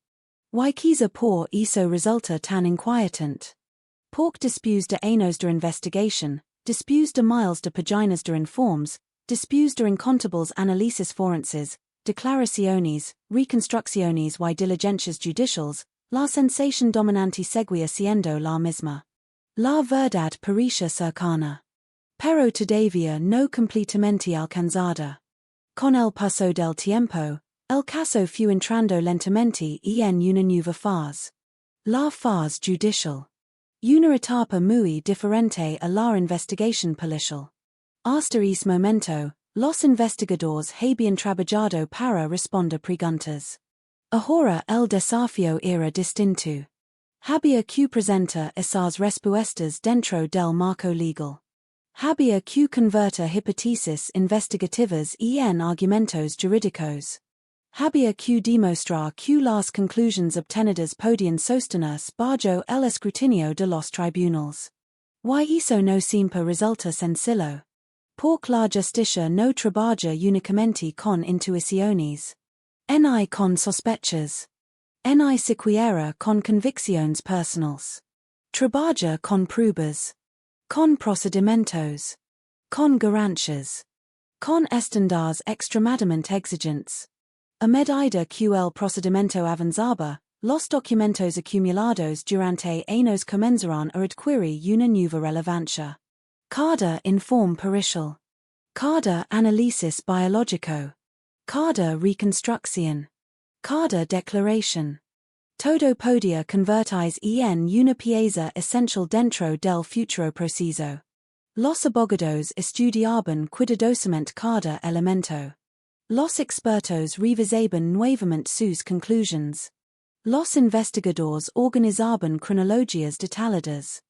Y quizá por eso resulta tan inquietante. Porque después de años de investigación, después de miles de páginas de informes, después de incontables análisis forenses, declaraciones, reconstrucciones y diligencias judiciales, la sensación dominante seguía siendo la misma. La verdad parecía cercana. Pero todavía no completamente alcanzada. Con el paso del tiempo, el caso fue entrando lentamente en una nueva fase. La fase judicial. Una etapa muy diferente a la investigación policial. Hasta ese momento, los investigadores habían trabajado para responder preguntas. Ahora el desafío era distinto. Había que presentar esas respuestas dentro del marco legal. Había que convertir hipótesis investigativas en argumentos jurídicos. Había que demostrar que las conclusiones obtenidas podían sostenerse bajo el escrutinio de los tribunales. Y eso no siempre resulta sencillo. Porque la justicia no trabaja únicamente con intuiciones. Ni con sospechas. Ni siquiera con convicciones personales. Trabaja con pruebas. Con procedimientos. Con garantías. Con estándares extremadamente exigentes. A medida que el procedimiento avanzaba, los documentos acumulados durante años comenzaron a adquirir una nueva relevancia. Cada informe pericial. Cada análisis biológico. Cada reconstrucción. Cada declaración. Todo podía convertirse en una pieza esencial dentro del futuro proceso. Los abogados estudiaban cuidadosamente cada elemento. Los expertos revisaban nuevamente sus conclusiones. Los investigadores organizaban cronologías detalladas.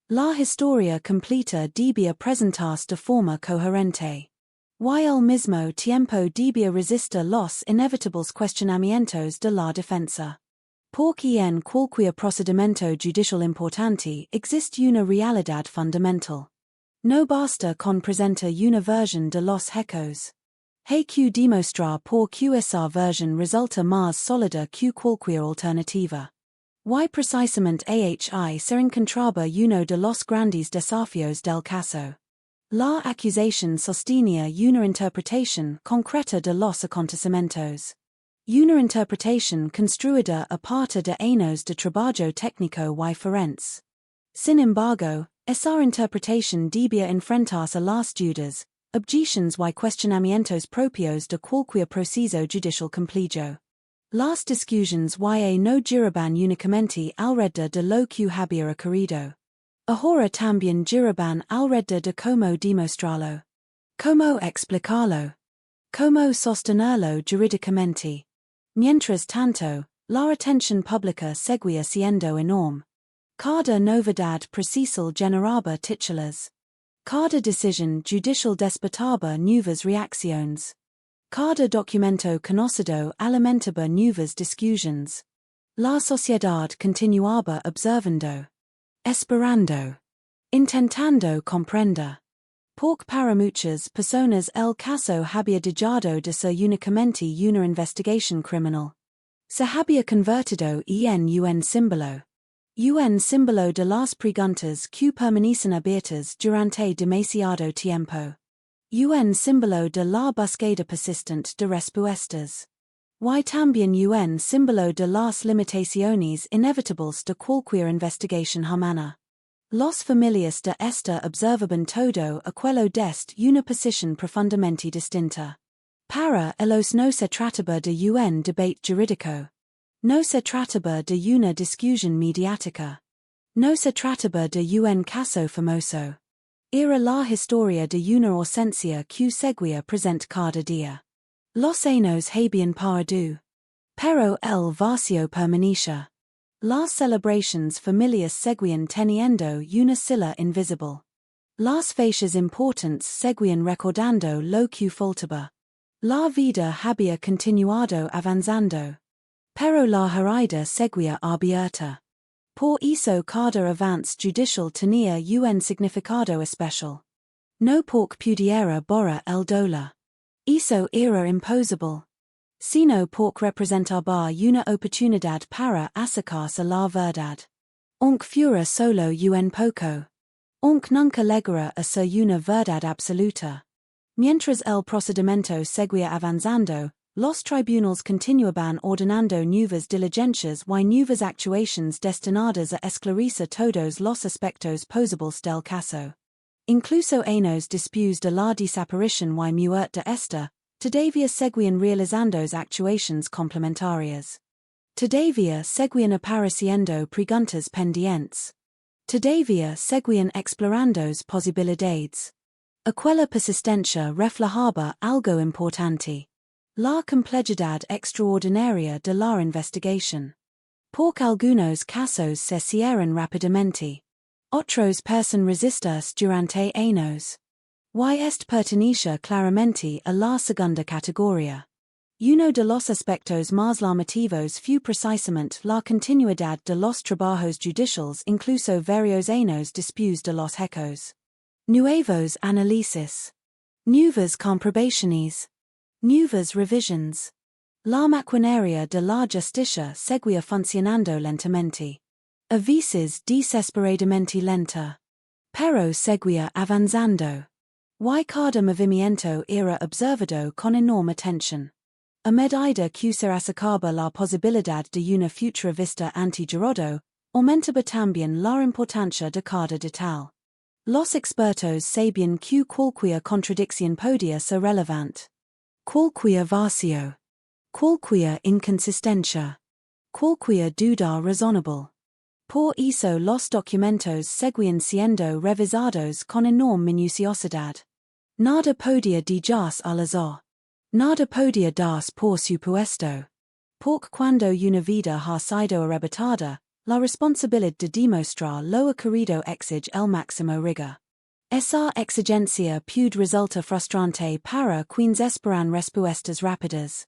La historia completa debía presentarse de forma coherente. Y al mismo tiempo debía resistir los inevitables cuestionamientos de la defensa. Porque en cualquier procedimiento judicial importante existe una realidad fundamental. No basta con presentar una versión de los hechos. Hay que demostrar por que esa versión resulta más sólida que cualquier alternativa. Y precisamente ahí se encontraba uno de los grandes desafíos del caso. La acusación sostenía una interpretación concreta de los acontecimientos. Una interpretación construida a partir de años de trabajo técnico y forense. Sin embargo, esa interpretación debía enfrentarse a las dudas, objeciones y cuestionamientos propios de cualquier proceso judicial complejo. Las discusiones no giraban únicamente alrededor de lo que había ocurrido. Ahora también giraban alrededor de cómo demostrarlo. Cómo explicarlo. Cómo sostenerlo jurídicamente. Mientras tanto, la atención pública seguía siendo enorme. Cada novedad procesal generaba titulares. Cada decisión judicial despertaba nuevas reacciones. Cada documento conocido alimentaba nuevas discusiones. La sociedad continuaba observando. Esperando. Intentando comprender. Porque para muchas personas el caso había dejado de ser únicamente una investigación criminal. Se había convertido en un símbolo. Un símbolo de las preguntas que permanecen abiertas durante demasiado tiempo. Un símbolo de la búsqueda persistente de respuestas. Y también un símbolo de las limitaciones inevitables de cualquier investigación humana. Los familias de esta observaban todo aquello desde una posición profundamente distinta. Para ellos no se trataba de un debate jurídico. No se trataba de una discusión mediática. No se trataba de un caso famoso. Era la historia de una ausencia que seguía presente cada día. Los años habían pasado. Pero el vacío permanecía. Las celebraciones familiares seguían teniendo una sila invisible. Las fechas importantes seguían recordando lo que faltaba. La vida había continuado avanzando. Pero la herida seguía abierta. Por eso cada avance judicial tenía un significado especial. No porque pudiera borrar el dolor. Eso era imposible. Sino porque representaba una oportunidad para acercarse a la verdad. Aunque fuera solo un poco. Aunque nunca llegara a ser una verdad absoluta. Mientras el procedimiento seguía avanzando, los tribunales continuaban ordenando nuevas diligencias y nuevas actuaciones destinadas a esclarecer todos los aspectos posibles del caso. Incluso años después de la desaparición y muerte de esta, todavía seguían realizando actuaciones complementarias. Todavía seguían apareciendo preguntas pendientes. Todavía seguían explorando posibilidades. Aquella persistencia reflejaba algo importante. La complejidad extraordinaria de la investigación. Porque algunos casos se cierran rápidamente. Otros pasan resistirse durante años. Y esto pertenecía claramente a la segunda categoría. Uno de los aspectos más llamativos fue precisamente la continuidad de los trabajos judiciales incluso varios años después de los hechos. Nuevos análisis. Nuevas comprobaciones. Nuevas revisions. La maquinaria de la justicia seguía funcionando lentamente. A veces desesperadamente lenta. Pero seguía avanzando. Y cada movimiento era observado con enorme atención. A medida que se acercaba la posibilidad de una futura vista ante jurado, aumentaba también la importancia de cada detalle. Los expertos sabían que cualquier contradicción podía ser relevante. Cualquier vacío. Cualquier inconsistencia. Cualquier duda razonable. Por eso los documentos seguían siendo revisados con enorme minuciosidad. Nada podía dejarse al azar. Nada podía darse por supuesto. Porque cuando una vida ha sido arrebatada, la responsabilidad de demostrar lo ocurrido exige el máximo rigor. Esa exigencia puede resultar frustrante para quienes esperan respuestas rápidas.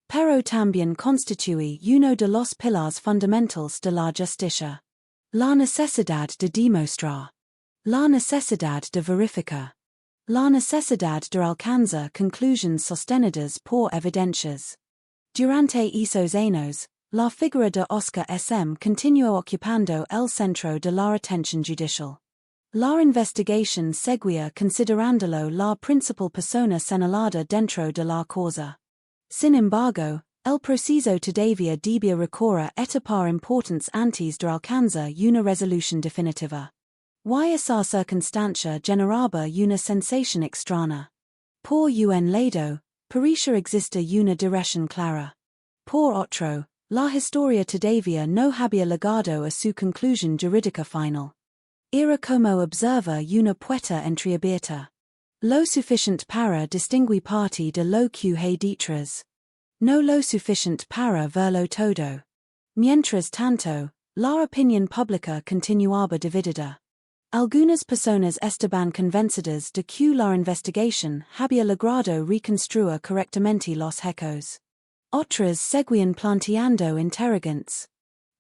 Pero también constituye uno de los pilares fundamentales de la justicia. La necesidad de demostrar. La necesidad de verificar. La necesidad de alcanzar conclusiones sostenidas por evidencias. Durante esos años, la figura de Oscar S.M. continuó ocupando el centro de la atención judicial. La investigación seguía considerándolo la principal persona señalada dentro de la causa. Sin embargo, el proceso todavía debía recorrer etapas importantes antes de alcanzar una resolución definitiva. Y esa circunstancia generaba una sensación extraña. Por un lado, parecía existe una dirección clara. Por otro, la historia todavía no había llegado a su conclusión jurídica final. Era como observar una puerta entreabierta. Lo suficiente para distinguir parte de lo que hay detrás. No lo suficiente para verlo todo. Mientras tanto, la opinión pública continuaba dividida. Algunas personas estaban convencidas de que la investigación había logrado reconstruir correctamente los hechos. Otras seguían planteando interrogantes.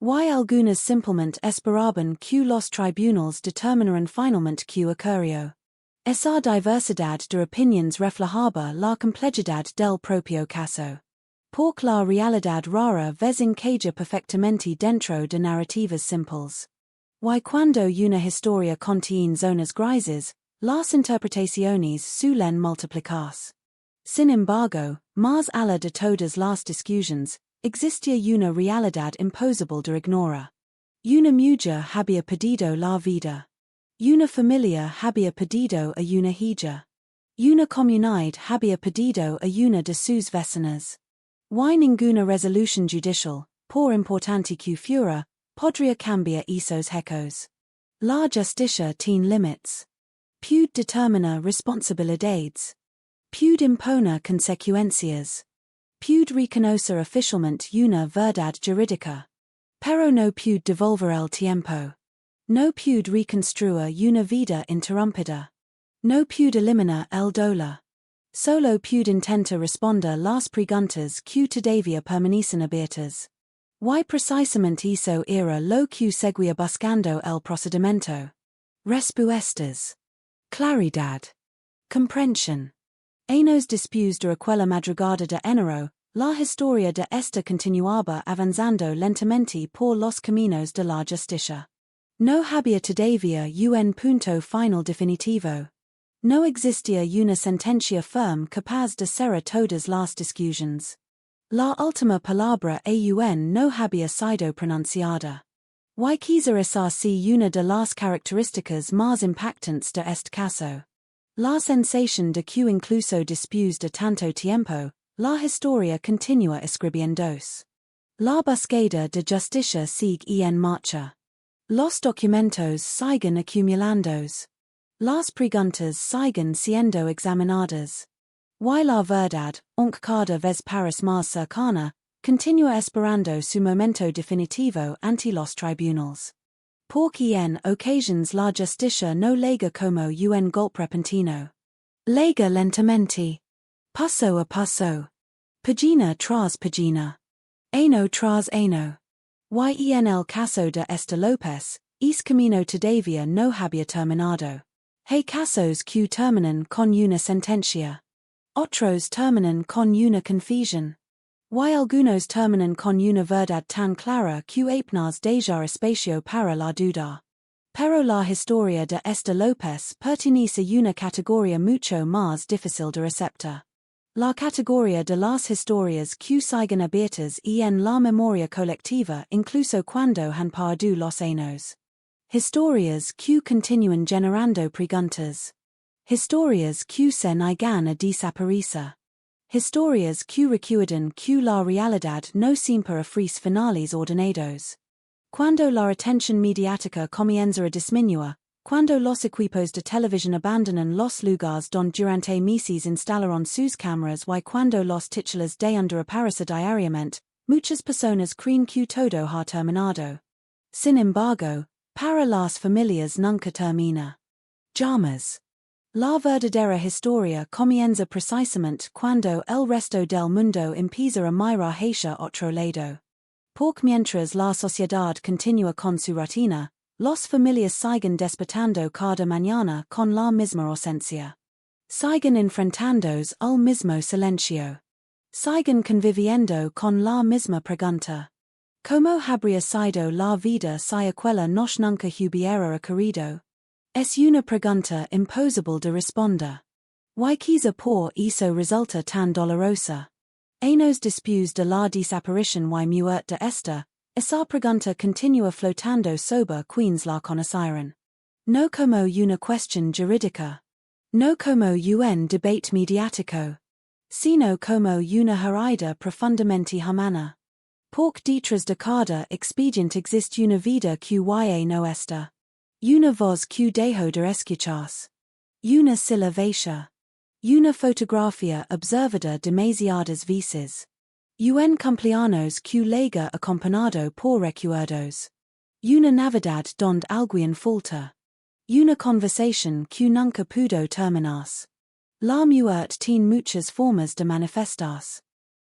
Y algunas simplemente esperaban que los tribunales determinaran finalmente que ocurrió. Esa diversidad de opiniones reflejaba la complejidad del propio caso. Porque la realidad rara vez encaja perfectamente dentro de narrativas simples. Y cuando una historia contiene zonas grises, las interpretaciones suelen multiplicarse. Sin embargo, más allá de todas las discusiones, existía una realidad imposible de ignorar. Una mujer había perdido la vida. Una familia había perdido a una hija. Una comunidad había perdido a una de sus vecinas. Y ninguna resolución judicial, por importante que fuera, podría cambiar esos hechos. La justicia tiene límites. Puede determinar responsabilidades. Puede imponer consecuencias. Puede reconocer oficialmente una verdad jurídica. Pero no puede devolver el tiempo. No puede reconstruir una vida interrumpida. No puede eliminar el dolor. Solo puede intentar responder las preguntas que todavía permanecen abiertas. Y precisamente eso era lo que seguía buscando el procedimiento. Respuestas. Claridad. Comprensión. Años después de aquella madrugada de enero, la historia de esta continuaba avanzando lentamente por los caminos de la justicia. No había todavía un punto final definitivo. No existía una sentencia firme capaz de cerrar todas las discusiones. La última palabra aún no había sido pronunciada. Y quizá esa sea una de las características más impactantes de este caso. La sensación de que incluso después de tanto tiempo, la historia continúa escribiéndose. La búsqueda de justicia sigue en marcha. Los documentos siguen acumulándose. Las preguntas siguen siendo examinadas. Y la verdad, aunque cada vez parece más cercana, continúa esperando su momento definitivo ante los tribunales. Porque en ocasiones la justicia no llega como un golpe repentino. Llega lentamente. Paso a paso. Pagina tras pagina. Ano tras ano. Y en el caso de esta López, es camino todavía no había terminado. Hay casos que terminan con una sentencia. Otros terminan con una confesión. Y algunos terminan con una verdad tan clara que apenas dejar espacio para la duda. Pero la historia de esta López pertenece a una categoría mucho más difícil de receptar. La categoría de las historias que siguen abiertas en la memoria colectiva incluso cuando han perdido los años. Historias que continúan generando preguntas. Historias que se niegan a desaparecer. Historias que recuerdan que la realidad no siempre ofrece finales ordenados. Cuando la atención mediática comienza a disminuir, cuando los equipos de televisión abandonan los lugares donde durante meses instalaron sus cámaras y cuando los titulares de under aparecen diariamente, muchas personas creen que todo ha terminado. Sin embargo, para las familias nunca termina. Llamas. La verdadera historia comienza precisamente cuando el resto del mundo empieza a mirar hacia otro lado. Porque mientras la sociedad continúa con su rutina, las familias siguen despertando cada mañana con la misma ausencia. Siguen enfrentándose al mismo silencio. Siguen conviviendo con la misma pregunta. ¿Cómo habría sido la vida si aquella noche nunca hubiera ocurrido? Es una pregunta imposible de responder. Y quizá por eso resulta tan dolorosa. Años después de la desaparición y muerte de esa pregunta continúa flotando sobre quienes la conocieron. No como una cuestión jurídica. No como un debate mediático. Sino como una herida profundamente humana. Porque detrás de cada expediente existe una vida que ya no está. Una voz que dejó de escucharse. Una silvacia. Una fotografía observada demasiadas veces. Un cumpleaños que llega acompañado por recuerdos. Una Navidad donde alguien falta. Una conversación que nunca pudo terminarse. La muerte tiene muchas formas de manifestarse.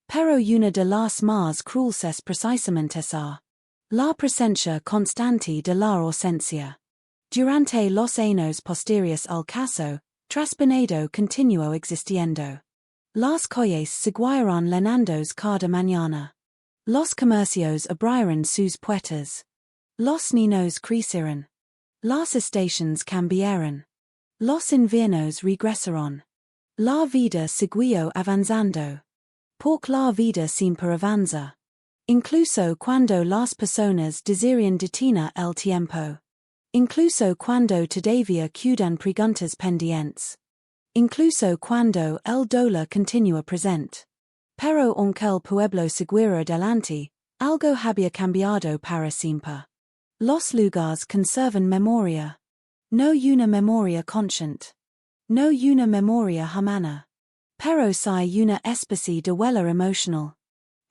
Pero una de las más crueles es precisamente esa. La presencia constante de la ausencia. Durante los años posteriores al caso, Traspenado continuó existiendo. Las calles siguieron llenándose cada mañana. Los comercios abrieron sus puertas. Los niños crecieron. Las estaciones cambiaron. Los inviernos regresaron. La vida siguió avanzando. Porque la vida siempre avanza. Incluso cuando las personas desean detener el tiempo. Incluso cuando todavía quedan preguntas pendientes. Incluso cuando el dolor continúa presente. Pero aunque el pueblo siguiera adelante, algo había cambiado para siempre. Los lugares conservan memoria. No una memoria consciente. No una memoria humana. Pero sí una especie de huella emocional.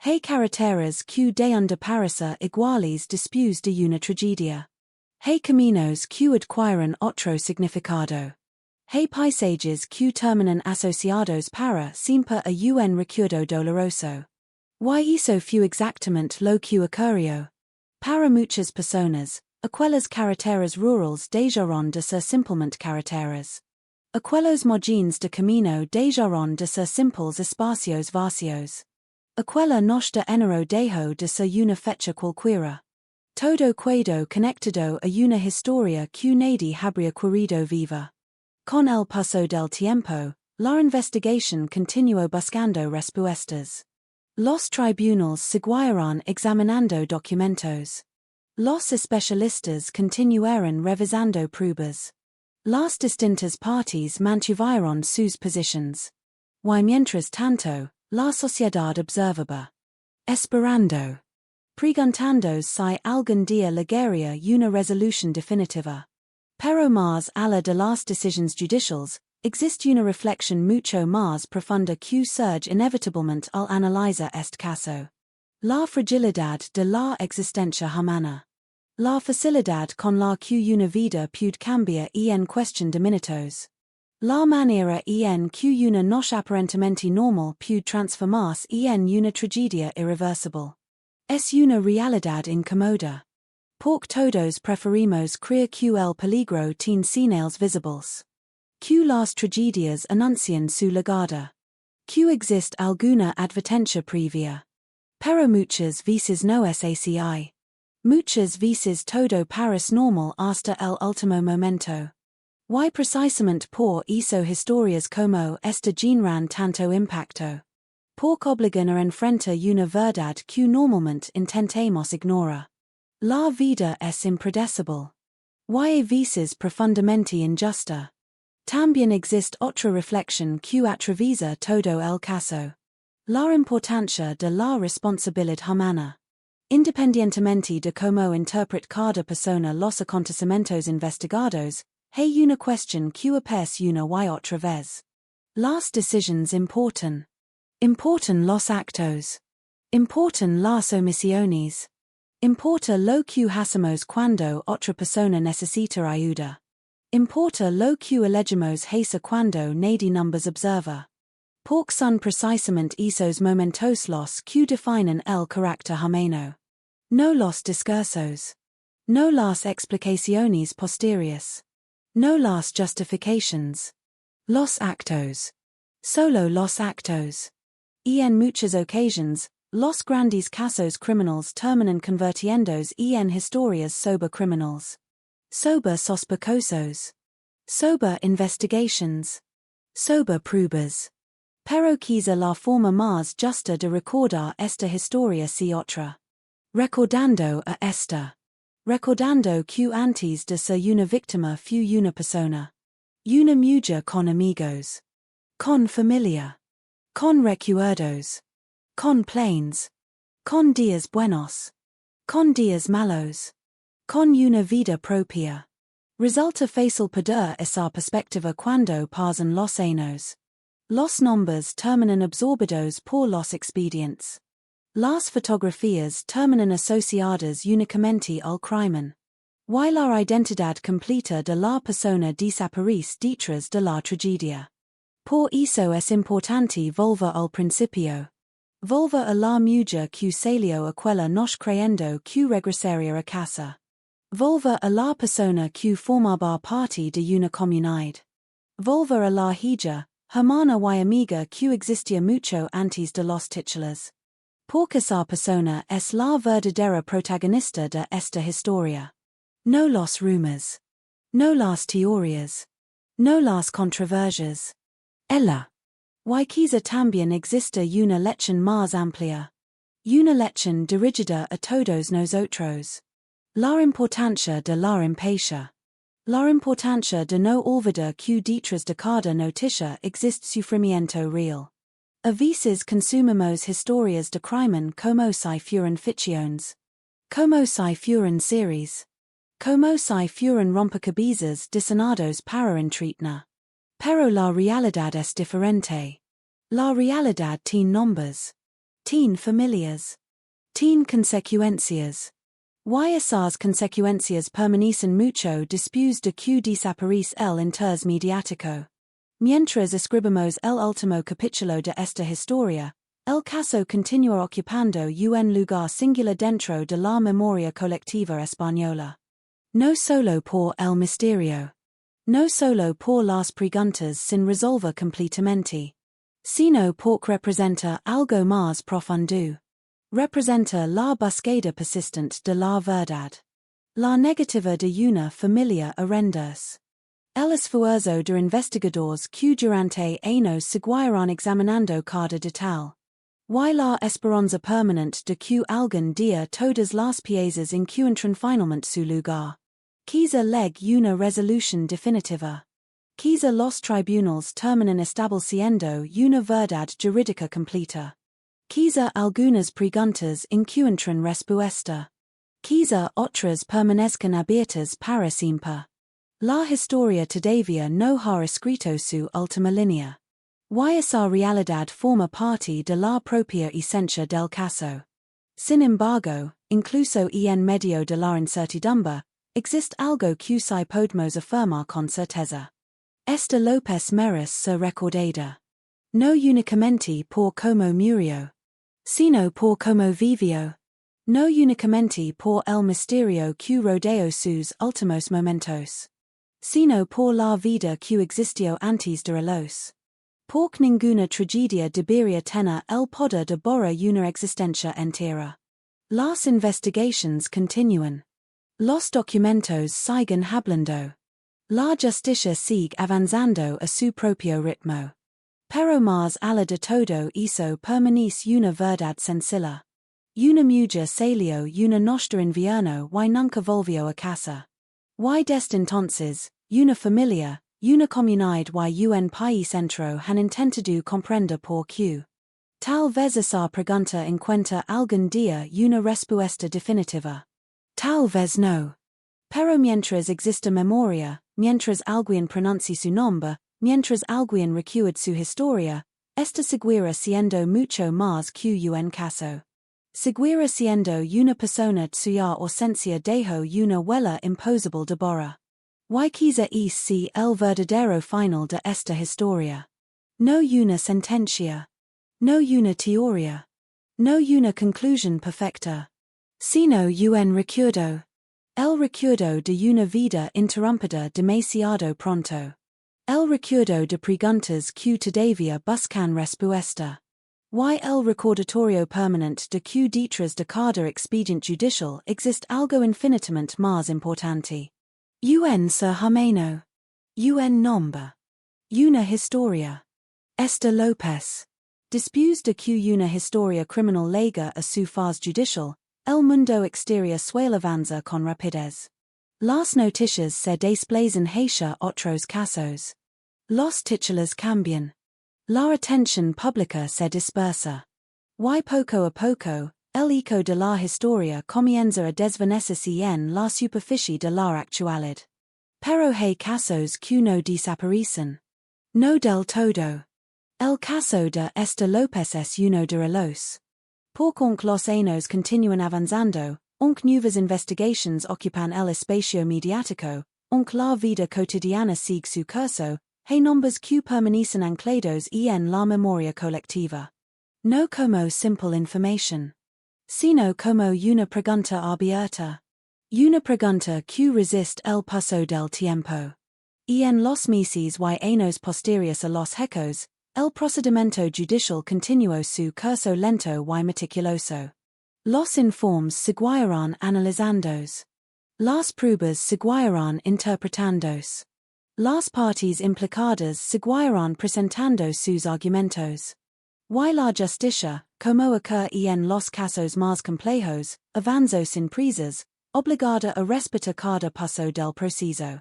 Hay carreteras que de desaparecer iguales después de una tragedia. Hay caminos que adquieren otro significado. Hay paisajes que terminan asociados para siempre a un recuerdo doloroso. Y eso fue exactamente lo que ocurrió. Para muchas personas, aquellas carreteras rurales dejaron de ser simplemente carreteras. Aquellos margines de camino dejaron de ser simples espacios vacíos. Aquella noche de enero dejó de ser una fecha cualquiera. Todo quedó conectado a una historia que nadie habría querido viva. Con el paso del tiempo, la investigación continuó buscando respuestas. Los tribunales siguieron examinando documentos. Los especialistas continuaron revisando pruebas. Las distintas partes mantuvieron sus posiciones. Y mientras tanto, la sociedad observaba. Esperando. Preguntándose si algún día llegaría una resolución definitiva. Pero más allá de las decisiones judiciales, existe una reflexión mucho más profunda que surge inevitablemente al analizar este caso. La fragilidad de la existencia humana. La facilidad con la que una vida puede cambiar en cuestión de minutos. La manera en que una nos aparentemente normal puede transformarse en una tragedia irreversible. Es una realidad incómoda. Porque todos preferimos creer que el peligro tiene señales visibles. Que las tragedias anuncian su llegada. Que existe alguna advertencia previa. Pero muchas veces no es así. Muchas veces todo parece normal hasta el último momento. Y precisamente por eso historias como esta generan tanto impacto. Porque obligan a enfrentar una verdad que normalmente intentamos ignorar. La vida es impredecible. Y a veces profundamente injusta. También existe otra reflexión que atraviesa todo el caso. La importancia de la responsabilidad humana. Independientemente de cómo interprete cada persona los acontecimientos investigados, hay una cuestión que aparece una y otra vez. Las decisiones importan. Importan los actos. Importan las omisiones. Importa lo que hacemos cuando otra persona necesita ayuda. Importa lo que elegimos hacer cuando nadie nos observa. Porque son precisamente esos momentos los que definen el carácter humano. No los discursos. No las explicaciones posteriores. No las justifications. Los actos. Solo los actos. Y en muchas ocasiones, los grandes casos criminales terminan convirtiéndose en historias sobre criminals. Sobre sospechosos. Sobre investigations. Sobre pruebas. Pero quizá la forma más justa de recordar esta historia si otra. Recordando a esta. Recordando que antes de ser una víctima fue una persona. Una mujer con amigos. Con familia. Con recuerdos. Con planes. Con días buenos. Con días malos. Con una vida propia. Resulta fácil perder esa perspectiva cuando pasan los años. Los nombres terminan absorbidos por los expedientes. Las fotografías terminan asociadas únicamente al crimen. Y la identidad completa de la persona desaparece detrás de la tragedia. Por eso es importante volver al principio. Volver a la mujer que salió a aquella noche creyendo que regresaría a casa. Volver a la persona que formaba parte de una comunidad. Volver a la hija, hermana y amiga que existía mucho antes de los titulares. Porque esa persona es la verdadera protagonista de esta historia. No los rumores. No las teorías. No las controversias. Ella. Y quizá también existe una lección más amplia. Una lección dirigida a todos nosotros. La importancia de la empatia. La importancia de no olvidar que detrás de cada noticia existe sufrimiento real. A veces consumimos historias de crimen como si fueran ficciones. Como si fueran series. Como si fueran rompecabezas diseñados para entretener. Pero la realidad es diferente. La realidad tiene nombres. Tiene familias. Tiene consecuencias. Y esas consecuencias permanecen mucho después de que desaparece el interés mediático. Mientras escribimos el último capítulo de esta historia, el caso continúa ocupando un lugar singular dentro de la memoria colectiva española. No solo por el misterio. No solo por las preguntas sin resolver completamente. Sino porque representa algo más profundo. Representa la búsqueda persistente de la verdad. La negativa de una familia a rendirse. El esfuerzo de investigadores que durante años seguirán examinando cada detalle. Y la esperanza permanente de que algún día todas las piezas encuentren finalmente su lugar. Quizá llegue una resolución definitiva. Quizá los tribunales terminen estableciendo una verdad jurídica completa. Quizá algunas preguntas encuentren respuesta. Quizá otras permanezcan abiertas para siempre. La historia todavía no ha escrito su última línea. Y esa realidad forma parte de la propia esencia del caso. Sin embargo, incluso en medio de la incertidumbre, existe algo que sí podemos afirmar con certeza. Esta López Meris se recordada. No únicamente por como murió, sino por como vivió. No únicamente por el misterio que rodeó sus últimos momentos, sino por la vida que existió antes de los. Porque ninguna tragedia debería tener el poder de borrar una existencia entera. Las investigations continúan. Los documentos siguen hablando. La justicia sigue avanzando a su propio ritmo. Pero más allá de todo eso permanece una verdad sencilla. Una mujer salió una noche de invierno y nunca volvió a casa. Y desde entonces, una familia, una comunidad y un país entero han intentado comprender por qué. Tal vez esa pregunta encuentra algún día una respuesta definitiva. Tal vez no. Pero mientras exista memoria, mientras alguien pronuncie su nombre, mientras alguien recuerde su historia, esta seguirá siendo mucho más que un caso. Seguirá siendo una persona cuya ausencia dejó una huella imposible de borrar. Y quizá ese el verdadero final de esta historia. No una sentencia. No una teoría. No una conclusión perfecta. Sino un recuerdo. El recuerdo de una vida interrumpida demasiado pronto. El recuerdo de preguntas que todavía buscan respuesta. Y el recordatorio permanente de que detrás de cada expediente judicial existe algo infinitamente más importante. Un ser humano. Un nombre. Una historia. Esta López. Después de que una historia criminal llega a su fase judicial, el mundo exterior suele avanzar con rapidez. Las noticias se desplazan hacia otros casos. Los titulares cambian. La atención pública se dispersa. Y poco a poco, el eco de la historia comienza a desvanecerse en la superficie de la actualidad. Pero hay casos que no desaparecen. No del todo. El caso de Esta López es uno de los. Porque aunque los años continúan avanzando, aunque nuevas investigaciones ocupan el espacio mediático, aunque la vida cotidiana sigue su curso, hay nombres que permanecen anclados en la memoria colectiva. No como simple information, sino como una pregunta abierta. Una pregunta que resiste el paso del tiempo. En los meses y años posteriores a los hechos, el procedimiento judicial continuó su curso lento y meticuloso. Los informes seguirán analizándose. Las pruebas seguirán interpretándose. Las partes implicadas seguirán presentando sus argumentos. Y la justicia, como ocurre en los casos más complejos, avanzó sin prisas, obligada a respetar cada paso del proceso.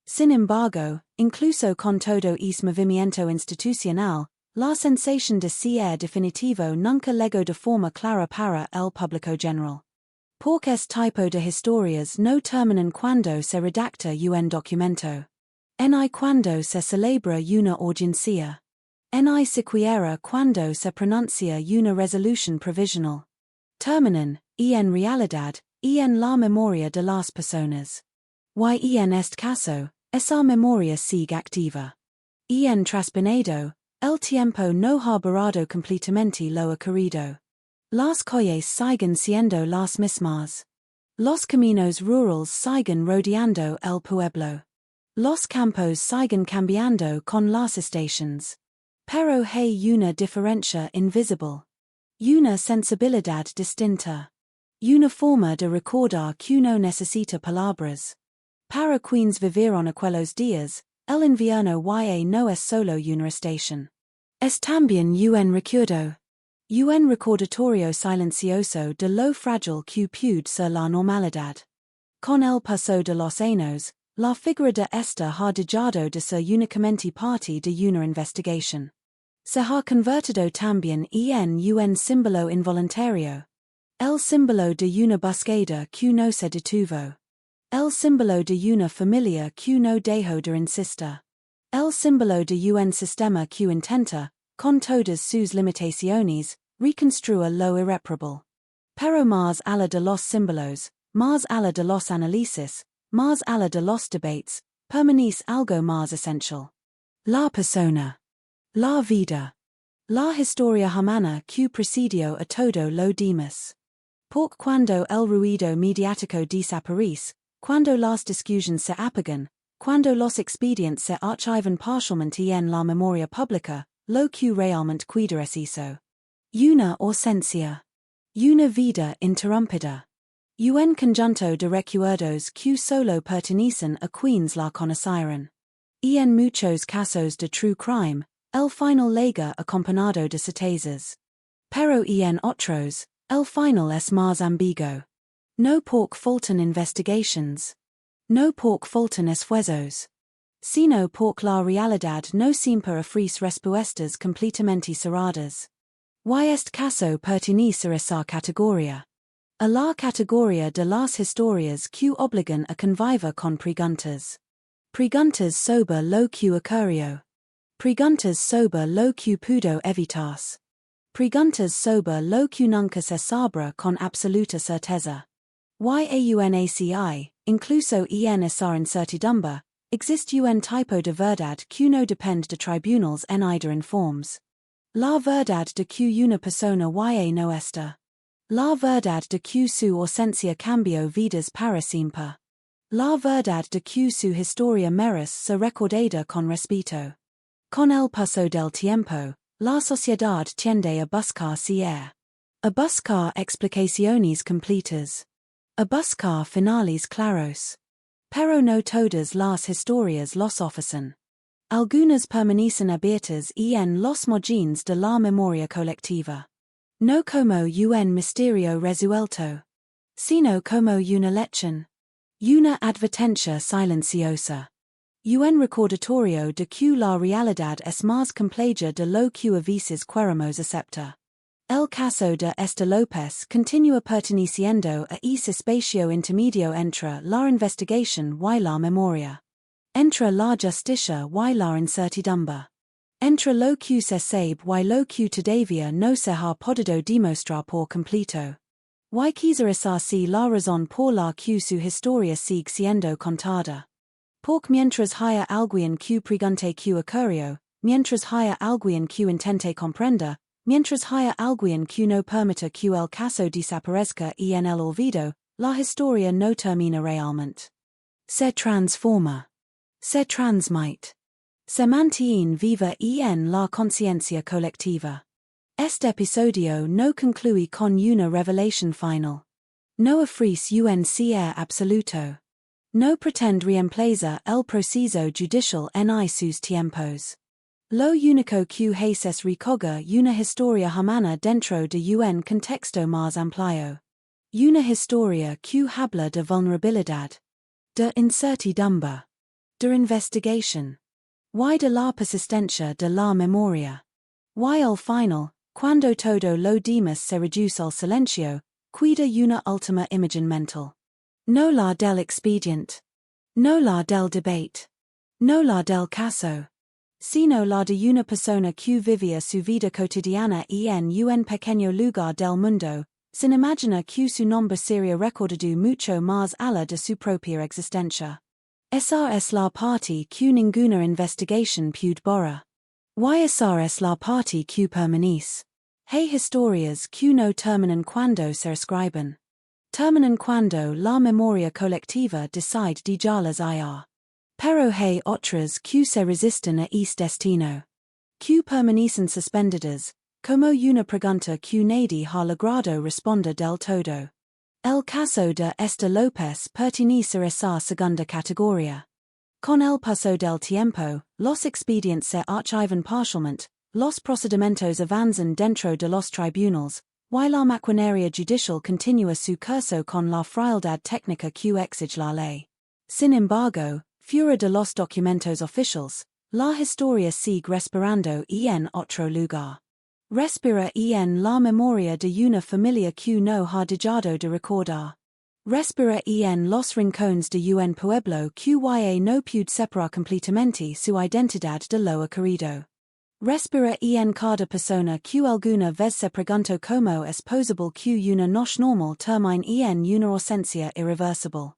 Sin embargo, incluso con todo ese movimiento institucional, la sensación de ser definitivo nunca llegó de forma clara para el público general. Porque este tipo de historias no terminan cuando se redacta un documento. Ni cuando se celebra una audiencia. Ni siquiera cuando se pronuncia una resolución provisional. Terminan, en realidad, en la memoria de las personas. Y en este caso, esa memoria sigue activa. En traspinado, el tiempo no ha borrado completamente lo ocurrido. Las calles siguen siendo las mismas. Los caminos rurales siguen rodeando el pueblo. Los campos siguen cambiando con las estaciones. Pero hay una diferencia invisible. Una sensibilidad distinta. Una forma de recordar que no necesita palabras. Para quienes vivieron aquellos días, el invierno ya no es solo una estación. Es también un recuerdo. Un recordatorio silencioso de lo frágil que puede ser la normalidad. Con el paso de los años, la figura de esta ha dejado de ser únicamente parte de una investigación. Se ha convertido también en un símbolo involuntario. El símbolo de una búsqueda que no se detuvo. El símbolo de una familia que no dejó de insistir. El símbolo de un sistema que intenta, con todas sus limitaciones, reconstruir lo irreparable. Pero más allá de los símbolos, más allá de los análisis, más allá de los debates, permanece algo más esencial. La persona. La vida. La historia humana que presidio a todo lo demás. Porque cuando el ruido mediático desaparece, cuando las discusiones se apagan, cuando los expedientes se archivan parcialmente en la memoria pública, lo que realmente queda es eso. Una ausencia. Una vida interrumpida. Un conjunto de recuerdos que solo pertenecen a quienes la conocieron. En muchos casos de true crime, el final llega acompañado de certezas. Pero en otros, el final es más ambiguo. No porque faltan investigations. No porque faltan esfuerzos. Sino porque la realidad no siempre ofrece respuestas completamente cerradas. Este caso pertenece a esa categoría. A la categoría de las historias que obligan a convivir con preguntas. Preguntas sobre lo que ocurrió. Preguntas sobre lo que pudo evitarse. Preguntas sobre lo que nunca se sabrá con absoluta certeza. Yaunaci, incluso en esa incertidumbre, existe un tipo de verdad que no depende de tribunals ni de informes. La verdad de que una persona no está. La verdad de que su ausencia cambió vidas para siempre. La verdad de que su historia merece ser recordada con respeto. Con el paso del tiempo, la sociedad tiende a buscar a buscar explicaciones completas. A buscar finales claros. Pero no todas las historias los ofrecen. Algunas permanecen abiertas en los márgenes de la memoria colectiva. No como un misterio resuelto. Sino como una lección. Una advertencia silenciosa. Un recordatorio de que la realidad es más compleja de lo que a veces queremos aceptar. El caso de López continúa perteneciendo a ese espacio intermedio entre la investigación y la memoria. Entre la justicia y la incertidumbre. Entre lo que se sabe y lo que todavía no se ha podido demostrar por completo. Y quizá esa sea la razón por la que su historia sigue siendo contada. Porque mientras haya alguien que pregunte que ocurrió, mientras haya alguien que intente comprender, mientras haya alguien que no permita que el caso desaparezca en el olvido, la historia no termina realmente. Se transforma. Se transmite. Se mantiene viva en la conciencia colectiva. Este episodio no concluye con una revelación final. No ofrece un cierre absoluto. No pretende reemplazar el proceso judicial en sus tiempos. Lo único que hace es recoger una historia humana dentro de un contexto más amplio. Una historia que habla de vulnerabilidad. De incertidumbre. De investigación. Y de la persistencia de la memoria. Y al final, cuando todo lo demás se reduce al silencio, queda una última imagen mental. No la del expediente. No la del debate. No la del caso. Sino la de una persona que vivía su vida cotidiana en un pequeño lugar del mundo, sin imaginar que su nombre sería recordado mucho más allá de su propia existencia. Esa es la parte que ninguna investigación puede borrar. Y esa es la parte que permanece. Hay historias que no terminan cuando se escriben. Terminan cuando la memoria colectiva decide dejarlas ir. Pero hay otras que se resisten a este destino. Que permanecen suspendidas, como una pregunta que nadie ha logrado responder del todo. El caso de López pertenece a esa segunda categoría. Con el paso del tiempo, los expedientes se archivan parcialmente, los procedimientos avanzan dentro de los tribunals, y la maquinaria judicial continúa su curso con la frialdad técnica que exige la ley. Sin embargo, fuera de los documentos oficiales, la historia sigue respirando en otro lugar. Respira en la memoria de una familia que no ha dejado de recordar. Respira en los rincones de un pueblo que no puede separar completamente su identidad de lo ocurrido. Respira en cada persona que alguna vez se preguntó cómo es posible que una noche normal termine en una ausencia irreversible.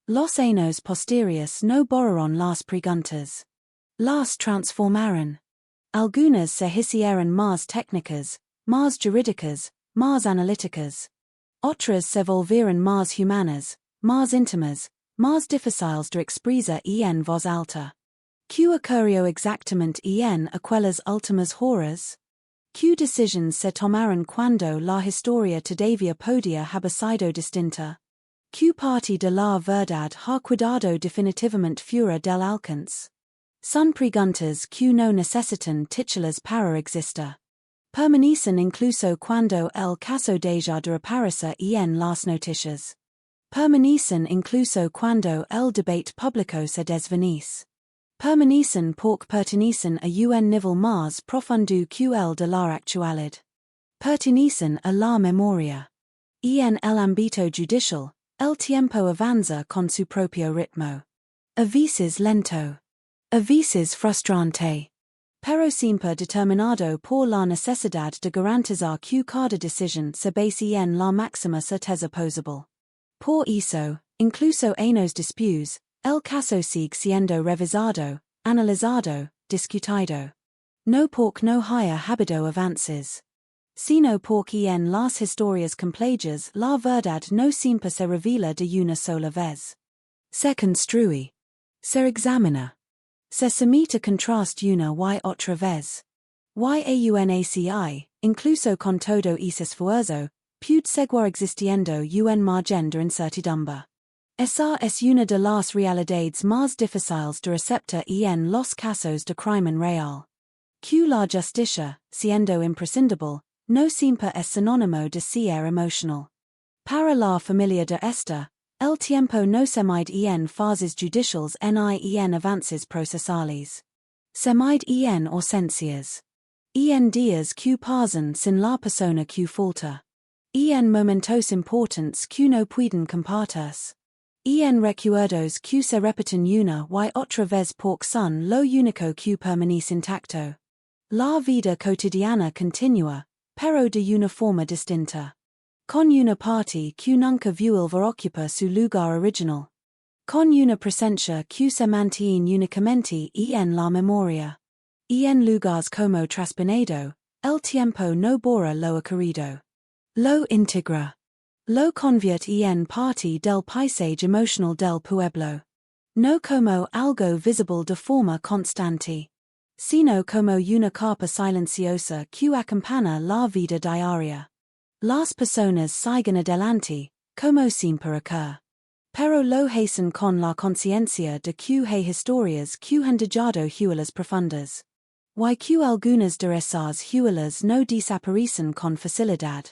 Los años posteriores no borraron las preguntas. Las transformaron. Algunas se hicieron más técnicas, más jurídicas, más analíticas. Otras se volvieron más humanas, más íntimas, más difíciles de expresar en voz alta. ¿Qué ocurrió exactamente en aquellas últimas horas? ¿Qué decisiones se tomaron cuando la historia todavía podía haber sido distinta? ¿Qué parte de la verdad ha quedado definitivamente fuera del alcance? Son preguntas que no necesitan titulares para existir. Permanecen incluso cuando el caso deja de aparecer en las noticias. Permanecen incluso cuando el debate público se desvanece. Permanecen porque pertenecen a un nivel más profundo que el de la actualidad. Pertenecen a la memoria. En el ámbito judicial, el tiempo avanza con su propio ritmo. A veces lento. A veces frustrante. Pero siempre determinado por la necesidad de garantizar que cada decisión se base en la máxima certeza posible. Por eso, incluso en los disputas, el caso sigue siendo revisado, analizado, discutido. No porque no haya habido avances. Sino porque en las historias complejas la verdad no siempre se revela de una sola vez. Se construye. Se examina. Se somete a contrast una y otra vez. Yaunaci, incluso con todo ese esfuerzo, puede seguir existiendo un margen de incertidumbre. Esa es una de las realidades más difíciles de aceptar en los casos de crimen real. Que la justicia, siendo imprescindible, no siempre es sinónimo de ser emocional. Para la familia de esta, el tiempo no se mide en fases judiciales ni en avances procesales. Se mide en ausencias. En días que pasan sin la persona que falta. En momentos importantes que no pueden compartirse. En recuerdos que se repiten una y otra vez porque son lo único que permanece intacto. La vida cotidiana continúa, pero de una forma distinta. Con una parte que nunca vuelve a ocupar su lugar original. Con una presencia que se mantiene únicamente en la memoria. En lugares como traspassado, el tiempo no borra lo ocurrido. Lo integra. Lo convierte en parte del paisaje emocional del pueblo. No como algo visible de forma constante. Sino como una capa silenciosa que acompaña la vida diaria. Las personas siguen adelante, como siempre ocurre. Pero lo hacen con la conciencia de que hay historias que han dejado huellas profundas. Y que algunas de esas huellas no desaparecen con facilidad.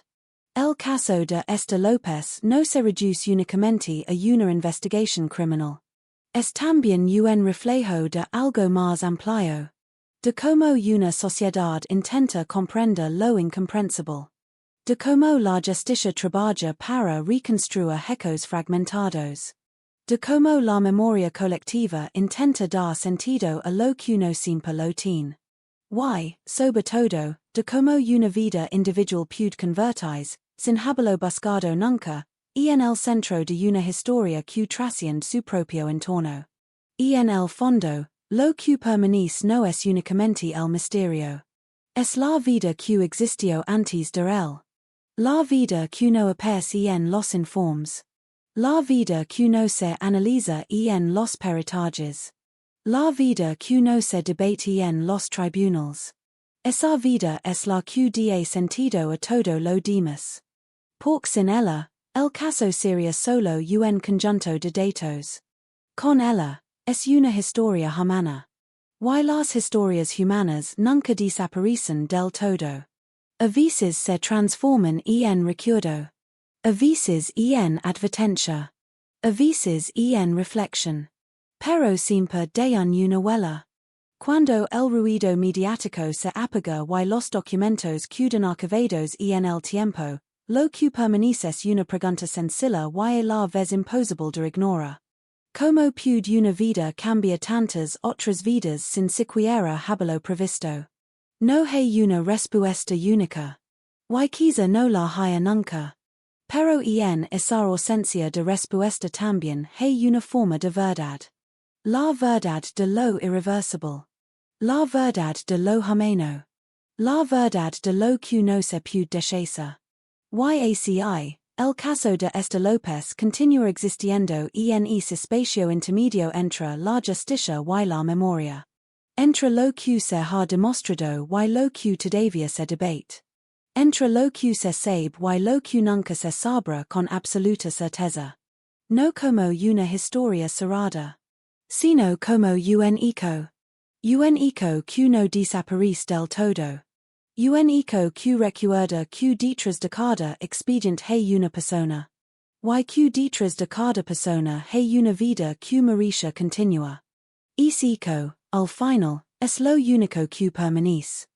El caso de Esther López no se reduce únicamente a una investigación criminal. Es también un reflejo de algo más amplio. De cómo una sociedad intenta comprender lo incomprensible. De cómo la justicia trabaja para reconstruir hechos fragmentados. De cómo la memoria colectiva intenta dar sentido a lo que no siempre lo tiene. Y, sobre todo, de cómo una vida individual puede convertirse, sin haberlo buscado nunca, en el centro de una historia que trasciende su propio entorno. En el fondo, lo que permanece no es únicamente el misterio. Es la vida que existió antes de él. La vida que no aparece en los informes. La vida que no se analiza en los peritajes. La vida que no se debate en los tribunales. Esa vida es la que da sentido a todo lo demás. Porque sin ella, el caso sería solo un conjunto de datos. Con ella, es una historia humana. Y las historias humanas nunca desaparecen del todo. A veces se transforman en recuerdo. A veces en advertencia. A veces en reflexión. Pero siempre dan una huella. Cuando el ruido mediático se apaga y los documentos quedan archivados en el tiempo, lo que permanece es una pregunta sencilla y a la vez imposible de ignorar. ¿Cómo puede una vida cambiar tantas otras vidas sin siquiera haberlo previsto? No hay una respuesta única. Y quizá no la haya nunca. Pero en esa ausencia de respuesta también hay una forma de verdad. La verdad de lo irreversible. La verdad de lo humano. La verdad de lo que no se puede decir. YACI, el caso de este López continúa existiendo en ese espacio intermedio entre la justicia y la memoria. Entre lo que se ha demostrado y lo que todavía se debate. Entre lo que se sabe y lo que nunca se sabrá con absoluta certeza. No como una historia cerrada, sino como un eco. Un eco que no desaparece del todo. Un eco que recuerda que detrás de cada expediente hay una persona. Y que detrás de cada persona hay una vida que merece continua. Ese eco, al final, es lo único que permanece.